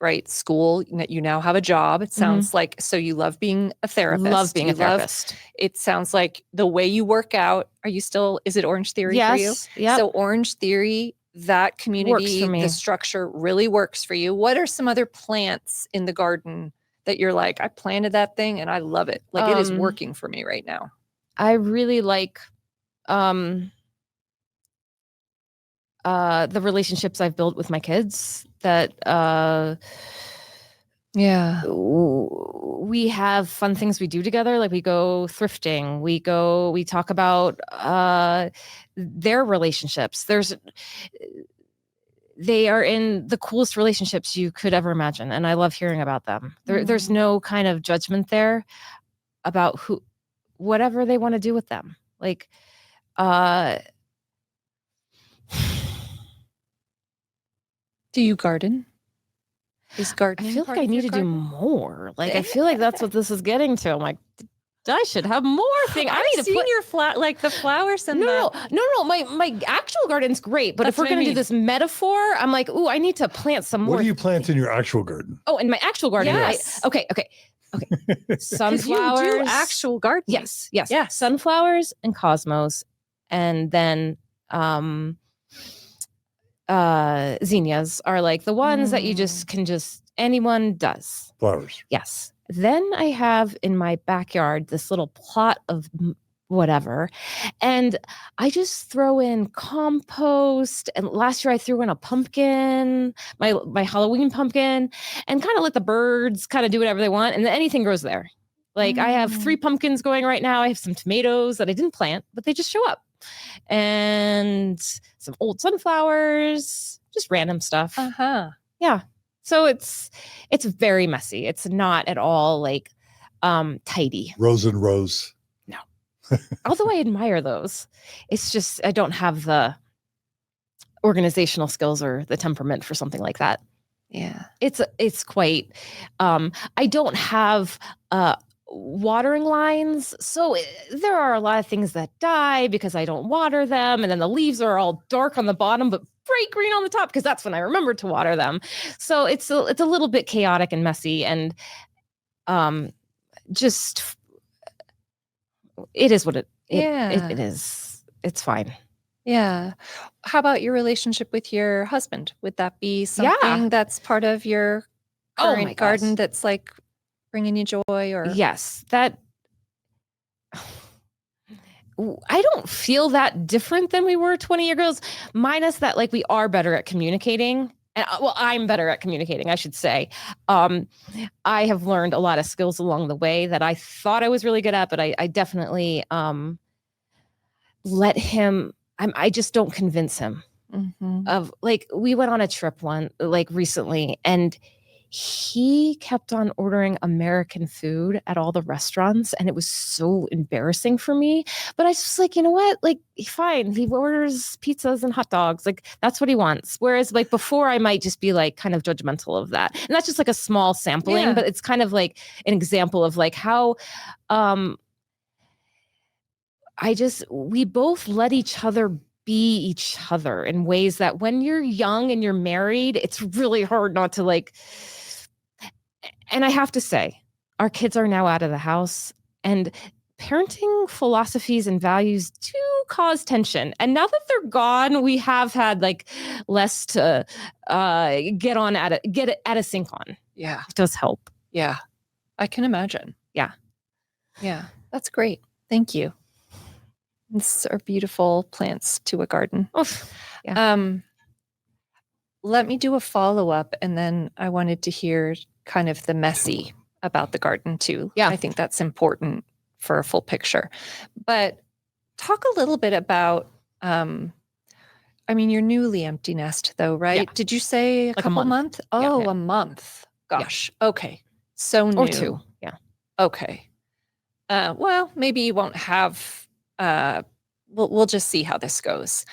Speaker 3: right? School, you now have a job. It sounds like, so you love being a therapist.
Speaker 2: Love being
Speaker 3: You
Speaker 2: a therapist.
Speaker 3: It sounds like the way you work out. is it Orange Theory for you?
Speaker 2: Yes. Yep.
Speaker 3: So Orange Theory, that community,
Speaker 2: for me.
Speaker 3: the structure really works for you. What are some other plants in the garden that you're like, I planted that thing and I love it. Like it is working for me right now.
Speaker 2: I really like the relationships I've built with my kids, that
Speaker 3: Yeah.
Speaker 2: we have fun things we do together. Like we go thrifting, we talk about their relationships. They are in the coolest relationships you could ever imagine, and I love hearing about them. There's no kind of judgment there about whatever they want to do with them. Like
Speaker 3: Do you garden? Is
Speaker 2: I
Speaker 3: gardening
Speaker 2: feel
Speaker 3: part
Speaker 2: like I
Speaker 3: of your
Speaker 2: need to do
Speaker 3: garden?
Speaker 2: more. Like I feel like that's what this is getting to. I'm like, I should have more things. I need to put
Speaker 3: your like the flowers and
Speaker 2: no. My actual garden's great, but
Speaker 3: That's
Speaker 2: if we're
Speaker 3: what I
Speaker 2: gonna do
Speaker 3: mean.
Speaker 2: this metaphor, I'm like, ooh, I need to plant some more.
Speaker 1: What do you plant in your actual garden?
Speaker 2: Oh, in my actual garden.
Speaker 3: Yes.
Speaker 2: Okay. Sunflowers.
Speaker 3: You do actual gardening.
Speaker 2: Yes.
Speaker 3: Yeah.
Speaker 2: Sunflowers and cosmos, and then zinnias are like the ones that you anyone does.
Speaker 1: Flowers.
Speaker 2: Yes. Then I have in my backyard this little plot of whatever, and I just throw in compost. And last year I threw in a pumpkin, my Halloween pumpkin, and kind of let the birds kind of do whatever they want, and then anything grows there. Like I have 3 pumpkins going right now. I have some tomatoes that I didn't plant, but they just show up, and some old sunflowers, just random stuff. Yeah. So it's very messy. It's not at all like tidy.
Speaker 1: Rose and rose.
Speaker 2: No. Although I admire those. It's just I don't have the organizational skills or the temperament for something like that.
Speaker 3: Yeah.
Speaker 2: It's quite I don't have watering lines. So there are a lot of things that die because I don't water them. And then the leaves are all dark on the bottom, but bright green on the top, because that's when I remember to water them. So it's a little bit chaotic and messy, and just it is what it is. It's fine.
Speaker 3: Yeah. How about your relationship with your husband? Would that be something
Speaker 2: Yeah.
Speaker 3: that's part of your
Speaker 2: Oh
Speaker 3: current
Speaker 2: my
Speaker 3: garden
Speaker 2: gosh.
Speaker 3: that's like bringing you joy? Or
Speaker 2: Yes, that I don't feel that different than we were 20 years ago, minus that like we are better at communicating. And well, I'm better at communicating, I should say. I have learned a lot of skills along the way that I thought I was really good at, but I definitely let him. I just don't convince him. Of like, we went on a trip recently, and he kept on ordering American food at all the restaurants, and it was so embarrassing for me. But I was just like, you know what? Like, fine. He orders pizzas and hot dogs. Like, that's what he wants. Whereas like before, I might just be like kind of judgmental of that. And that's just like a small sampling, but it's kind of like an example of like how we both let each other be each other in ways that when you're young and you're married, it's really hard not to like. And I have to say, our kids are now out of the house, and parenting philosophies and values do cause tension. And now that they're gone, we have had like less to get a sync on.
Speaker 3: Yeah.
Speaker 2: It does help.
Speaker 3: Yeah. I can imagine.
Speaker 2: Yeah.
Speaker 3: Yeah. That's great. Thank you. These are beautiful plants to a garden.
Speaker 2: Yeah.
Speaker 3: Let me do a follow-up, and then I wanted to hear kind of the messy about the garden too.
Speaker 2: Yeah.
Speaker 3: I think that's important for a full picture. But talk a little bit about, you're newly empty nest though, right?
Speaker 2: Yeah.
Speaker 3: Did you say a couple months? Oh,
Speaker 2: Yeah.
Speaker 3: a month. Gosh. Yeah. Okay. So new.
Speaker 2: Or 2. Yeah.
Speaker 3: Okay. Well, maybe you won't have, we'll just see how this goes.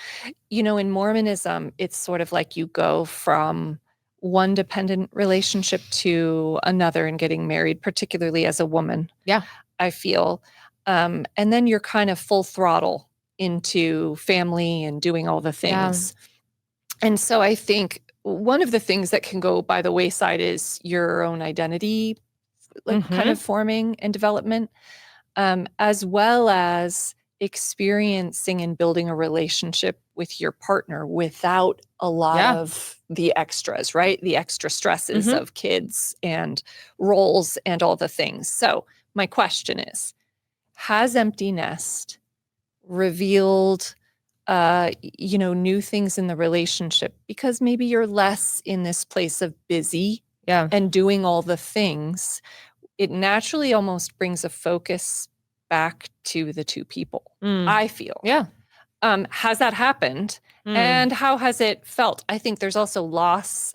Speaker 3: In Mormonism, it's sort of like you go from one dependent relationship to another and getting married, particularly as a woman.
Speaker 2: Yeah.
Speaker 3: I feel. And then you're kind of full throttle into family and doing all the things. Yeah. And so I think one of the things that can go by the wayside is your own identity, like kind of forming and development, as well as experiencing and building a relationship with your partner without a lot of the extras, right? The extra stresses of kids and roles and all the things. So my question is, has empty nest revealed, new things in the relationship? Because maybe you're less in this place of busy and doing all the things. It naturally almost brings a focus back to the two people, I feel. Yeah. Has that happened? And how has it felt? I think there's also loss,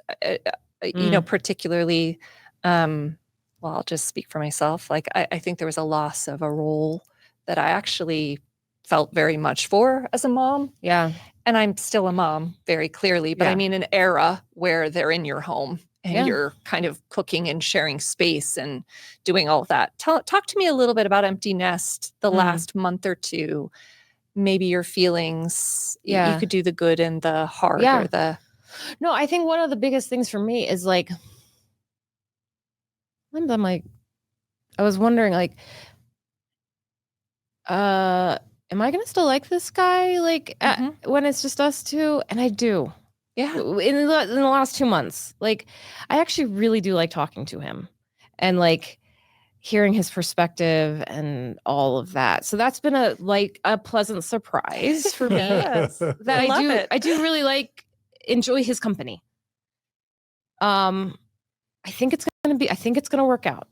Speaker 3: particularly, I'll just speak for myself. Like, I think there was a loss of a role that I actually felt very much for as a mom. Yeah. And I'm still a mom, very clearly, but I mean an era where they're in your home and you're kind of cooking and sharing space and doing all of that. Talk to me a little bit about empty nest the last month or two. Maybe your feelings. You could do the good and the hard or the.
Speaker 2: No, I think one of the biggest things for me is like, I'm like, I was wondering like, am I gonna still like this guy like when it's just us two? And I do. Yeah. In the last 2 months, like I actually really do like talking to him and like hearing his perspective and all of that. So that's been a pleasant surprise for me. That I do really enjoy his company. I think it's gonna work out.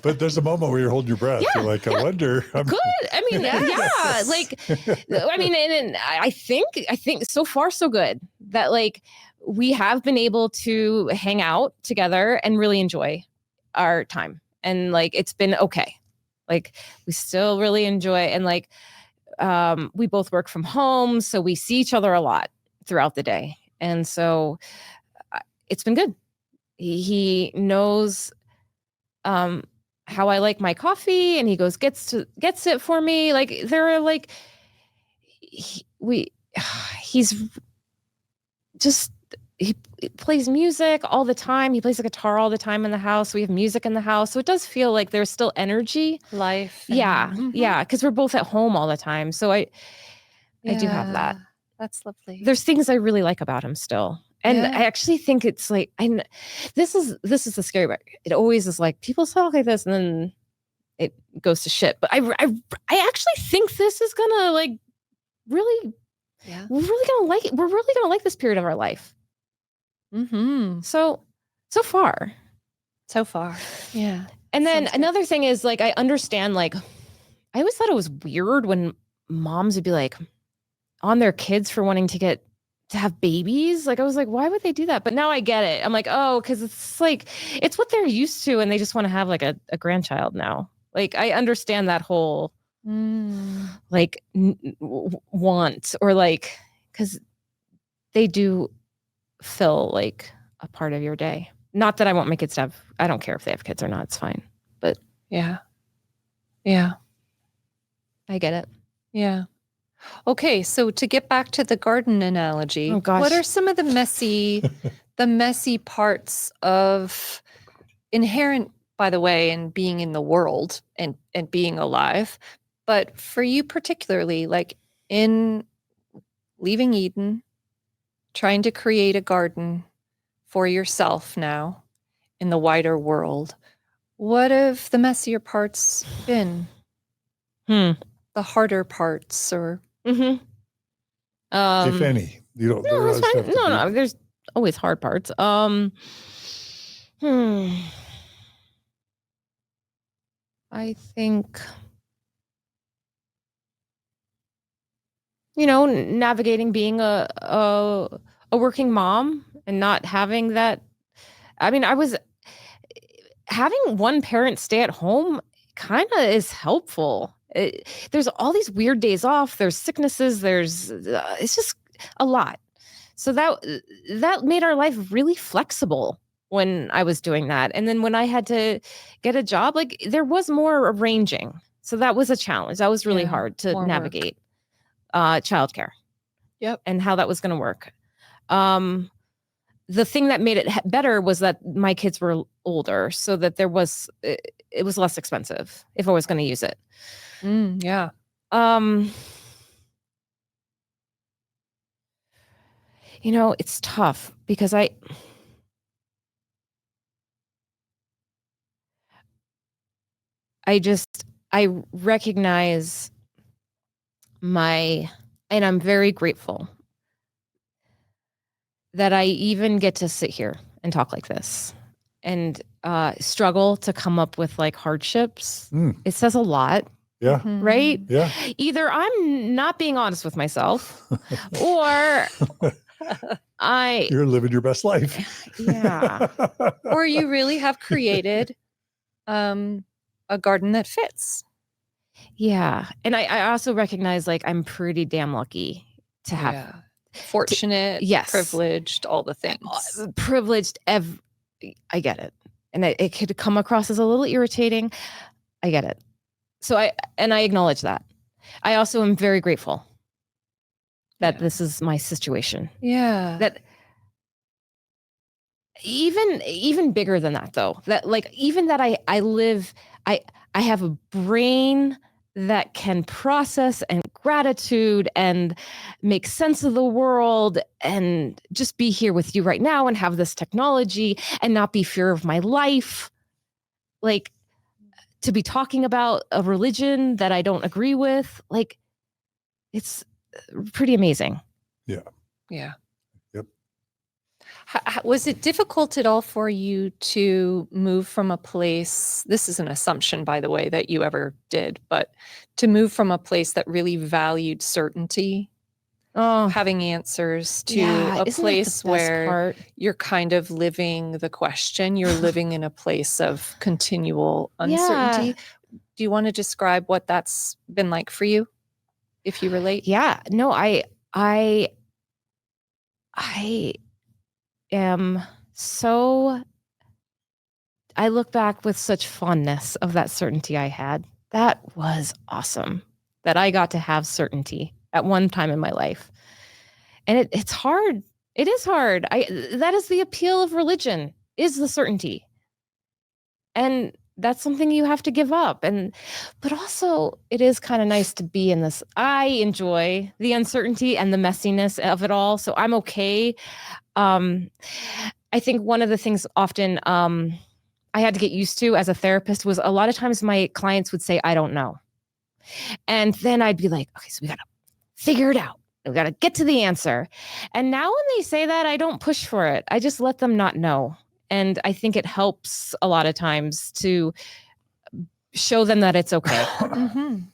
Speaker 1: But there's a moment where you're holding your breath. You're like, I wonder.
Speaker 2: Good. I mean, and I think so far so good that like we have been able to hang out together and really enjoy our time. And like, it's been okay. Like we still really enjoy, and like, we both work from home. So we see each other a lot throughout the day. And so it's been good. He knows how I like my coffee, and he goes gets it for me. Like there are like he's just he plays music all the time. He plays the guitar all the time in the house. We have music in the house, so it does feel like there's still energy,
Speaker 3: life.
Speaker 2: Yeah, yeah, because we're both at home all the time. So I do have that.
Speaker 3: That's lovely.
Speaker 2: There's things I really like about him still. And
Speaker 3: Yeah.
Speaker 2: I actually think it's like, this is the scary part. It always is like people talk like this and then it goes to shit. But I actually think this is gonna like really, we're really gonna like it. We're really gonna like this period of our life. So far.
Speaker 3: Yeah.
Speaker 2: And then
Speaker 3: Sounds good.
Speaker 2: another thing is like, I understand, like, I always thought it was weird when moms would be like on their kids for wanting to have babies. Like, I was like, why would they do that? But now I get it. I'm like, oh, because it's like, it's what they're used to. And they just want to have like a grandchild now. Like, I understand that whole like want, or like, because they do fill like a part of your day. Not that I want my kids to have, I don't care if they have kids or not. It's fine. But
Speaker 3: Yeah.
Speaker 2: I get it.
Speaker 3: Yeah. Okay, so to get back to the garden analogy,
Speaker 2: Oh, gosh.
Speaker 3: what are some of the messy parts of inherent, by the way, in being in the world and being alive, but for you particularly, like in leaving Eden, trying to create a garden for yourself now in the wider world, what have the messier parts been? The harder parts, or
Speaker 1: If any, you don't.
Speaker 2: No, that's fine. No, there's always hard parts. I think, navigating being a working mom and not having that. I mean, having one parent stay at home kind of is helpful. There's all these weird days off. There's sicknesses. It's just a lot. So that made our life really flexible when I was doing that. And then when I had to get a job, like there was more arranging. So that was a challenge. That was really hard to navigate childcare.
Speaker 3: Yep.
Speaker 2: And how that was going to work. The thing that made it better was that my kids were older, so that it was less expensive if I was going to use it.
Speaker 3: Yeah.
Speaker 2: It's tough because I recognize and I'm very grateful that I even get to sit here and talk like this and struggle to come up with like hardships. It says a lot.
Speaker 1: Yeah.
Speaker 2: Right?
Speaker 1: Yeah.
Speaker 2: Either I'm not being honest with myself or
Speaker 1: you're living your best life.
Speaker 2: Yeah.
Speaker 3: Or you really have created a garden that fits.
Speaker 2: Yeah. And I also recognize like I'm pretty damn lucky to have
Speaker 3: fortunate,
Speaker 2: yes,
Speaker 3: privileged, all the things.
Speaker 2: Privileged. I get it. And it could come across as a little irritating. I get it. So I acknowledge that. I also am very grateful that this is my situation.
Speaker 3: Yeah.
Speaker 2: That even bigger than that though, that like even that I have a brain that can process and gratitude and make sense of the world and just be here with you right now and have this technology and not be fear of my life. Like, to be talking about a religion that I don't agree with, like, it's pretty amazing.
Speaker 3: Yeah.
Speaker 1: Yep.
Speaker 3: Was it difficult at all for you to move from a place, this is an assumption, by the way, that you ever did, but to move from a place that really valued certainty, having answers, to a place where you're kind of living the question, you're living in a place of continual uncertainty?
Speaker 2: Yeah.
Speaker 3: Do you want to describe what that's been like for you, if you relate?
Speaker 2: Yeah, no, I am so look back with such fondness of that certainty I had. That was awesome that I got to have certainty at one time in my life. And it's hard. It is hard. That is the appeal of religion, is the certainty. And that's something you have to give up. But also it is kind of nice to be in this. I enjoy the uncertainty and the messiness of it all. So I'm okay. I think one of the things often I had to get used to as a therapist was a lot of times my clients would say, I don't know. And then I'd be like, okay, so we got to figure it out. We got to get to the answer. And now when they say that, I don't push for it. I just let them not know. And I think it helps a lot of times to show them that it's okay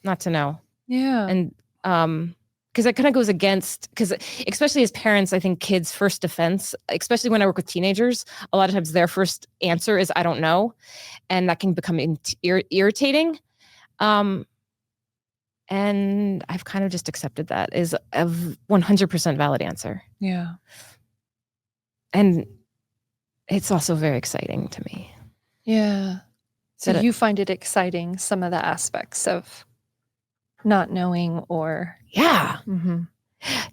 Speaker 2: not to know.
Speaker 3: Yeah.
Speaker 2: And because it kind of goes against, because especially as parents, I think kids' first defense, especially when I work with teenagers, a lot of times their first answer is, I don't know. And that can become irritating. And I've kind of just accepted that is a 100% valid answer.
Speaker 3: Yeah.
Speaker 2: And it's also very exciting to me.
Speaker 3: Yeah. So
Speaker 2: That
Speaker 3: you find it exciting, some of the aspects of not knowing or.
Speaker 2: Yeah.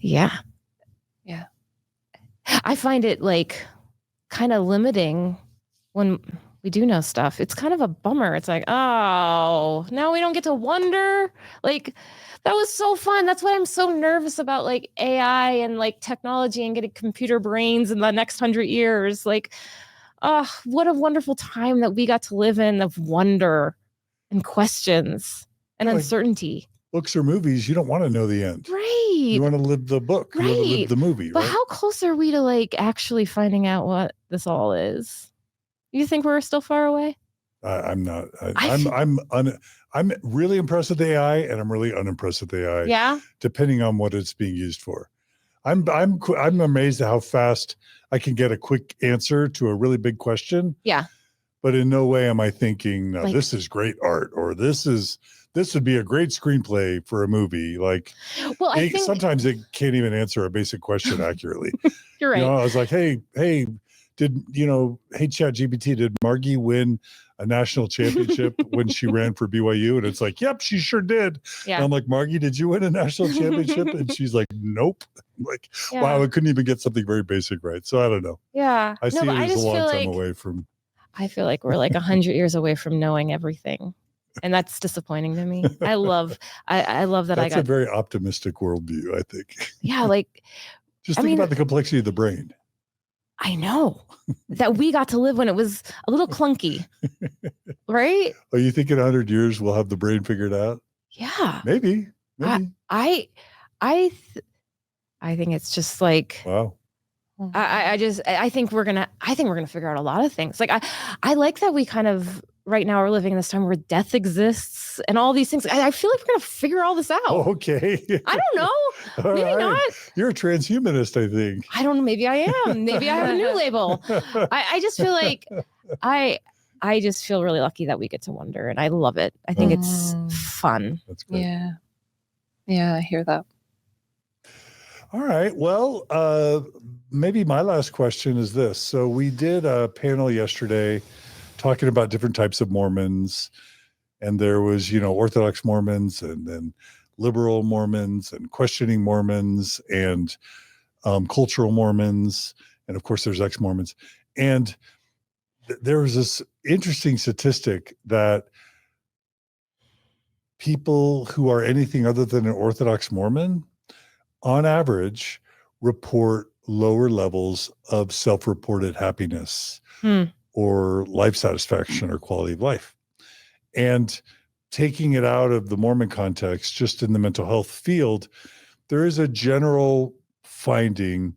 Speaker 2: Yeah.
Speaker 3: Yeah.
Speaker 2: I find it like kind of limiting when we do know stuff. It's kind of a bummer. It's like, oh, now we don't get to wonder. Like, that was so fun. That's why I'm so nervous about like AI and like technology and getting computer brains in the next 100 years. Like, oh, what a wonderful time that we got to live in of wonder and questions and
Speaker 1: Like
Speaker 2: uncertainty.
Speaker 1: Books or movies, you don't want to know the end.
Speaker 2: Right.
Speaker 1: You want to live the book. You want to live the movie,
Speaker 2: But
Speaker 1: right?
Speaker 2: how close are we to like actually finding out what this all is? You think we're still far away?
Speaker 1: I'm not. I'm really impressed with AI, and I'm really unimpressed with AI.
Speaker 2: Yeah.
Speaker 1: Depending on what it's being used for. I'm amazed at how fast I can get a quick answer to a really big question.
Speaker 2: Yeah.
Speaker 1: But in no way am I thinking, no,
Speaker 2: Like-
Speaker 1: this is great art, or this would be a great screenplay for a movie. Like,
Speaker 2: Well, I think
Speaker 1: sometimes it can't even answer a basic question accurately.
Speaker 2: you're right.
Speaker 1: You know, I was like, hey, ChatGPT, did Margi win a national championship when she ran for BYU? And it's like, yep, she sure did.
Speaker 2: Yeah.
Speaker 1: And I'm like, Margi, did you win a national championship? And she's like, nope. I'm like,
Speaker 2: Yeah.
Speaker 1: wow, I couldn't even get something very basic right. So I don't know.
Speaker 2: Yeah.
Speaker 1: I see
Speaker 2: but
Speaker 1: it as a long time away from.
Speaker 2: I feel like we're like 100 years away from knowing everything. And that's disappointing to me. I love that
Speaker 1: That's a very optimistic worldview, I think.
Speaker 2: Yeah, like
Speaker 1: just think about the complexity of the brain.
Speaker 2: I know that we got to live when it was a little clunky, right?
Speaker 1: Oh, you think in 100 years we'll have the brain figured out?
Speaker 2: Yeah,
Speaker 1: maybe.
Speaker 2: I think it's just like,
Speaker 1: wow.
Speaker 2: I think we're gonna figure out a lot of things. Like I like that we kind of right now are living in this time where death exists and all these things. I feel like we're gonna figure all this out.
Speaker 1: Oh, okay.
Speaker 2: I don't know. Maybe not.
Speaker 1: You're a transhumanist, I think.
Speaker 2: I don't know. Maybe I am. Maybe I have a new label. I just feel like I just feel really lucky that we get to wonder, and I love it. I think it's fun.
Speaker 1: That's great.
Speaker 3: Yeah. Yeah, I hear that.
Speaker 1: All right. Well, maybe my last question is this. So we did a panel yesterday talking about different types of Mormons, and there was, Orthodox Mormons and then liberal Mormons and questioning Mormons and cultural Mormons. And of course there's ex-Mormons. And there was this interesting statistic that people who are anything other than an Orthodox Mormon, on average, report lower levels of self-reported happiness or life satisfaction or quality of life. And taking it out of the Mormon context, just in the mental health field, there is a general finding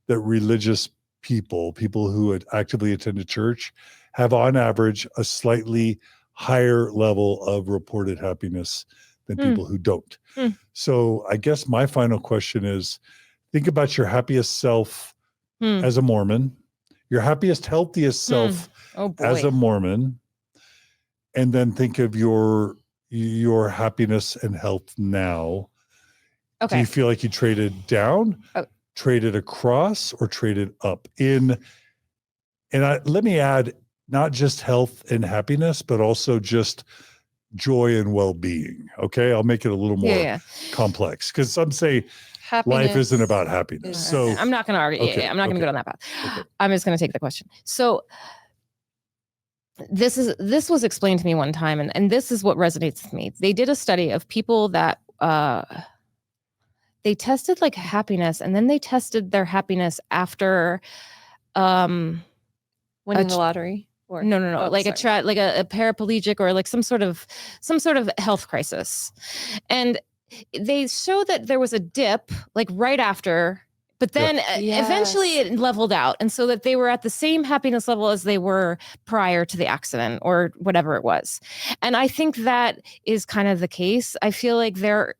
Speaker 1: that religious people who had actively attended church, have on average a slightly higher level of reported happiness than people who don't. So I guess my final question is, think about your happiest self as a Mormon, your happiest, healthiest self as a Mormon, and then think of your happiness and health now.
Speaker 2: Okay.
Speaker 1: Do you feel like you traded down, traded across, or traded up? Let me add, not just health and happiness, but also just joy and well-being. Okay. I'll make it a little more complex because some say life isn't about happiness. So
Speaker 2: I'm not going to argue.
Speaker 1: Okay,
Speaker 2: I'm not going to go down that path.
Speaker 1: Okay.
Speaker 2: I'm just going to take the question. So this was explained to me one time, and this is what resonates with me. They did a study of people that they tested like happiness, and then they tested their happiness after
Speaker 3: winning the lottery. Or
Speaker 2: no, like a paraplegic or like some sort of health crisis. And they show that there was a dip like right after, but then eventually it leveled out. And so that they were at the same happiness level as they were prior to the accident or whatever it was. And I think that is kind of the case. I feel like that's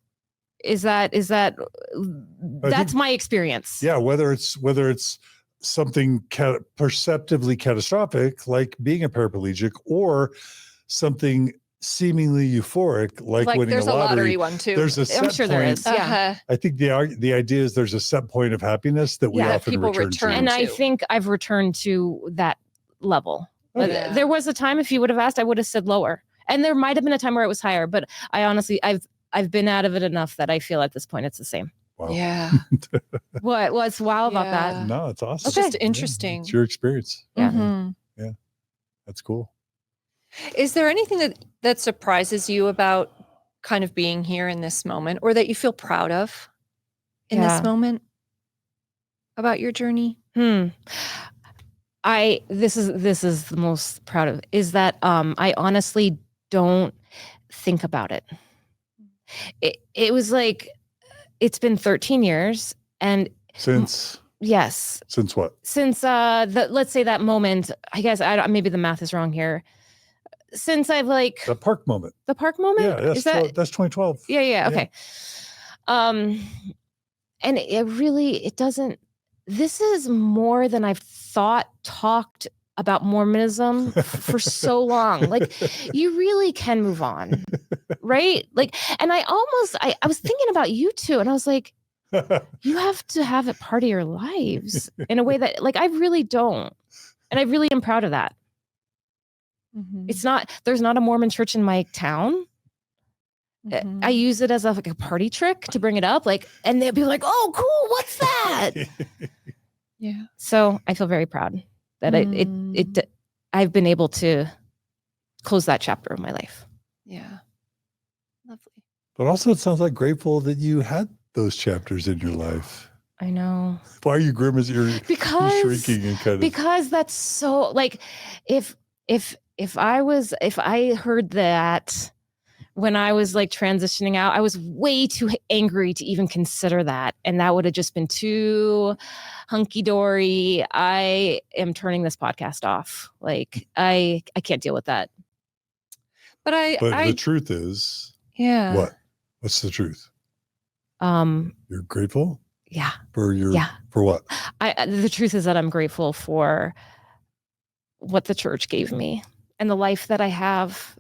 Speaker 2: my experience.
Speaker 1: Yeah. Whether it's something perceptively catastrophic, like being a paraplegic, or something seemingly euphoric, like winning
Speaker 3: there's
Speaker 1: a lottery
Speaker 3: one too.
Speaker 1: There's a set
Speaker 2: I'm sure
Speaker 1: point.
Speaker 2: there is. Yeah.
Speaker 1: I think the idea is there's a set point of happiness that we often
Speaker 3: people
Speaker 1: return to.
Speaker 2: And I think I've returned to that level.
Speaker 1: Okay.
Speaker 2: There was a time, if you would have asked, I would have said lower. And there might have been a time where it was higher, but I honestly, I've been out of it enough that I feel at this point it's the same.
Speaker 1: Wow.
Speaker 3: Yeah.
Speaker 2: What's wow about that?
Speaker 1: No, it's awesome.
Speaker 3: It's just interesting.
Speaker 1: Yeah, it's your experience.
Speaker 2: Yeah.
Speaker 3: Mm-hmm.
Speaker 1: Yeah. That's cool.
Speaker 3: Is there anything that surprises you about kind of being here in this moment, or that you feel proud of in this moment about your journey?
Speaker 2: This is the most proud of is that I honestly don't think about it. It was like it's been 13 years and
Speaker 1: since what?
Speaker 2: Since let's say that moment, I guess maybe the math is wrong here. Since I've like
Speaker 1: the park moment.
Speaker 2: Yeah,
Speaker 1: that's 2012.
Speaker 2: Yeah. Okay. And it doesn't. This is more than I've talked about Mormonism for so long. Like, you really can move on, right? Like, and I was thinking about you two, and I was like, you have to have it part of your lives in a way that, like, I really don't, and I really am proud of that.
Speaker 3: Mm-hmm.
Speaker 2: There's not a Mormon church in my town.
Speaker 3: Mm-hmm.
Speaker 2: I use it as a party trick to bring it up, like, and they'd be like, "Oh, cool, what's that?"
Speaker 3: Yeah.
Speaker 2: So I feel very proud that I've been able to close that chapter of my life.
Speaker 3: Yeah. Lovely.
Speaker 1: But also, it sounds like grateful that you had those chapters in your life.
Speaker 2: I know.
Speaker 1: Why are you grimacing? You're shrinking and kind of.
Speaker 2: Because that's so, like, if I heard that when I was like transitioning out, I was way too angry to even consider that. And that would have just been too hunky-dory. I am turning this podcast off. Like, I can't deal with that.
Speaker 3: But
Speaker 1: the truth is, what? What's the truth? You're grateful?
Speaker 2: Yeah.
Speaker 1: For what?
Speaker 2: The truth is that I'm grateful for what the church gave me and the life that I have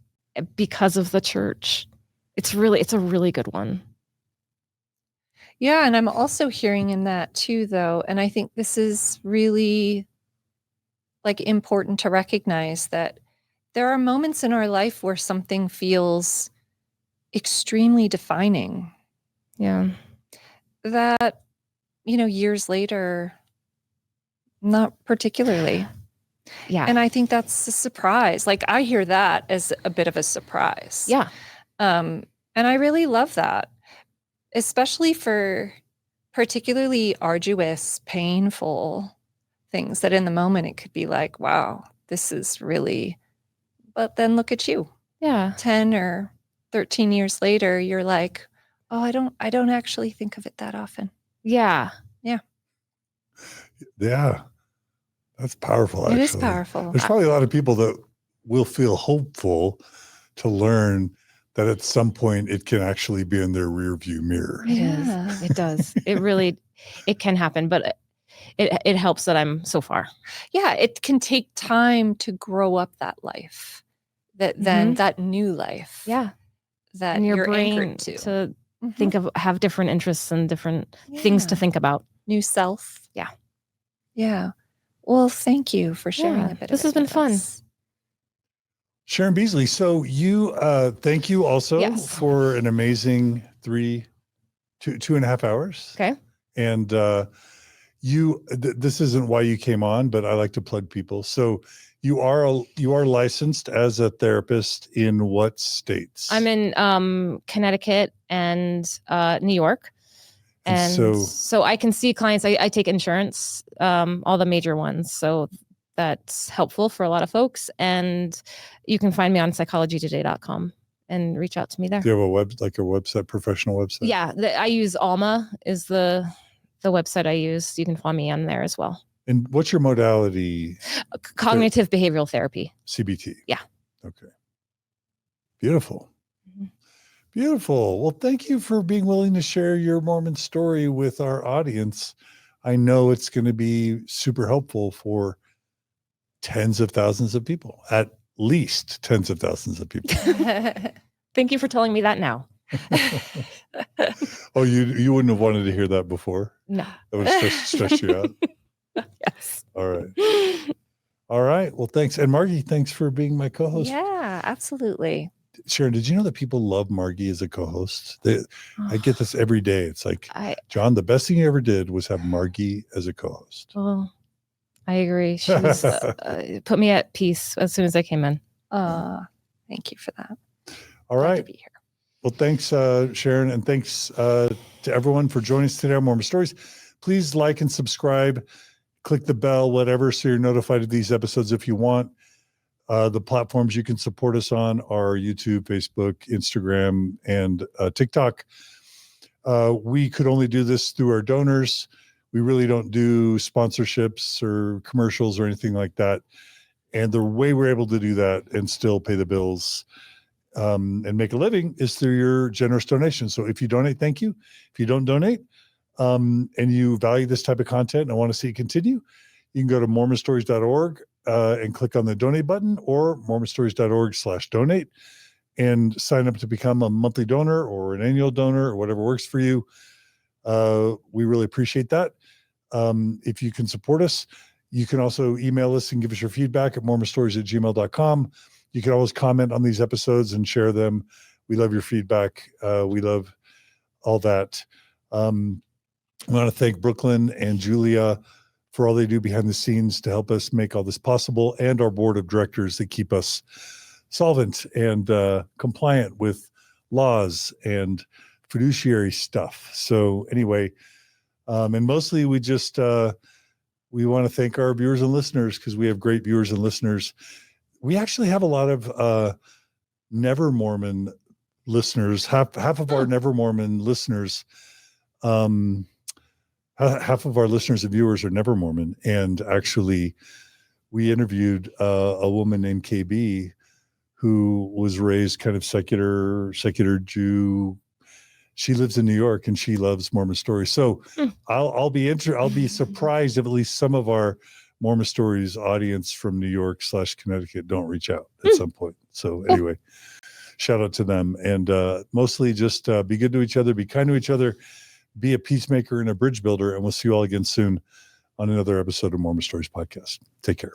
Speaker 2: because of the church. It's a really good one.
Speaker 3: Yeah. And I'm also hearing in that too, though. And I think this is really like important to recognize that there are moments in our life where something feels extremely defining.
Speaker 2: Yeah.
Speaker 3: That, years later, not particularly.
Speaker 2: Yeah.
Speaker 3: And I think that's a surprise. Like, I hear that as a bit of a surprise.
Speaker 2: Yeah.
Speaker 3: And I really love that, especially for particularly arduous, painful things that in the moment it could be like, wow, this is really, but then look at you.
Speaker 2: Yeah.
Speaker 3: 10 or 13 years later, you're like, oh, I don't actually think of it that often.
Speaker 2: Yeah.
Speaker 3: Yeah.
Speaker 1: Yeah. That's powerful, actually.
Speaker 3: It is powerful.
Speaker 1: There's probably a lot of people that will feel hopeful to learn that at some point it can actually be in their rear view mirror.
Speaker 2: It does. It can happen, but it helps that I'm so far.
Speaker 3: Yeah. It can take time to grow up that life, that new life.
Speaker 2: Yeah.
Speaker 3: That
Speaker 2: and your
Speaker 3: you're
Speaker 2: brain
Speaker 3: anchored to
Speaker 2: think of, have different interests and different things to think about.
Speaker 3: New self.
Speaker 2: Yeah.
Speaker 3: Yeah. Well, thank you for sharing a bit of it.
Speaker 2: This has been fun.
Speaker 1: Sharon Beesley. So you, thank you also
Speaker 2: Yes.
Speaker 1: for an amazing 2.5 hours.
Speaker 2: Okay.
Speaker 1: And this isn't why you came on, but I like to plug people. So you are licensed as a therapist in what states?
Speaker 2: I'm in Connecticut and New York. And so I can see clients. I take insurance, all the major ones. So that's helpful for a lot of folks. And you can find me on psychologytoday.com and reach out to me there.
Speaker 1: Do you have a website, professional website?
Speaker 2: Yeah, I use Alma is the website I use. You can find me on there as well.
Speaker 1: And what's your modality?
Speaker 2: Cognitive behavioral therapy.
Speaker 1: CBT.
Speaker 2: Yeah.
Speaker 1: Okay. Beautiful. Beautiful. Well, thank you for being willing to share your Mormon story with our audience. I know it's going to be super helpful for tens of thousands of people, at least tens of thousands of people.
Speaker 2: Thank you for telling me that now.
Speaker 1: Oh, you wouldn't have wanted to hear that before?
Speaker 2: No.
Speaker 1: That would have stressed you out?
Speaker 2: Yes.
Speaker 1: All right. All right. Well, thanks. And Margi, thanks for being my co-host.
Speaker 3: Yeah, absolutely.
Speaker 1: Sharon, did you know that people love Margi as a co-host? I get this every day. It's like, John, the best thing you ever did was have Margi as a co-host.
Speaker 2: Well, I agree. She's put me at peace as soon as I came in.
Speaker 3: Thank you for that.
Speaker 1: All right.
Speaker 3: Glad to be here.
Speaker 1: Well, thanks, Sharon, and thanks to everyone for joining us today on Mormon Stories. Please like and subscribe, click the bell, whatever, so you're notified of these episodes if you want. The platforms you can support us on are YouTube, Facebook, Instagram, and TikTok. We could only do this through our donors. We really don't do sponsorships or commercials or anything like that. And the way we're able to do that and still pay the bills and make a living is through your generous donation. So if you donate, thank you. If you don't donate and you value this type of content and want to see it continue, you can go to mormonstories.org and click on the donate button, or mormonstories.org/donate, and sign up to become a monthly donor or an annual donor or whatever works for you. We really appreciate that. If you can support us, you can also email us and give us your feedback at mormonstories@gmail.com. You can always comment on these episodes and share them. We love your feedback. We love all that. I want to thank Brooklyn and Julia for all they do behind the scenes to help us make all this possible, and our board of directors that keep us solvent and compliant with laws and fiduciary stuff. So anyway, and mostly we just, we want to thank our viewers and listeners, because we have great viewers and listeners. We actually have a lot of Never Mormon listeners. Half of our Never Mormon listeners, half of our listeners and viewers are Never Mormon. And actually, we interviewed a woman named KB who was raised kind of secular Jew. She lives in New York and she loves Mormon Stories. So I'll be surprised if at least some of our Mormon Stories audience from New York / Connecticut don't reach out at some point. So anyway, shout out to them. And mostly just be good to each other, be kind to each other, be a peacemaker and a bridge builder. And we'll see you all again soon on another episode of Mormon Stories podcast. Take care.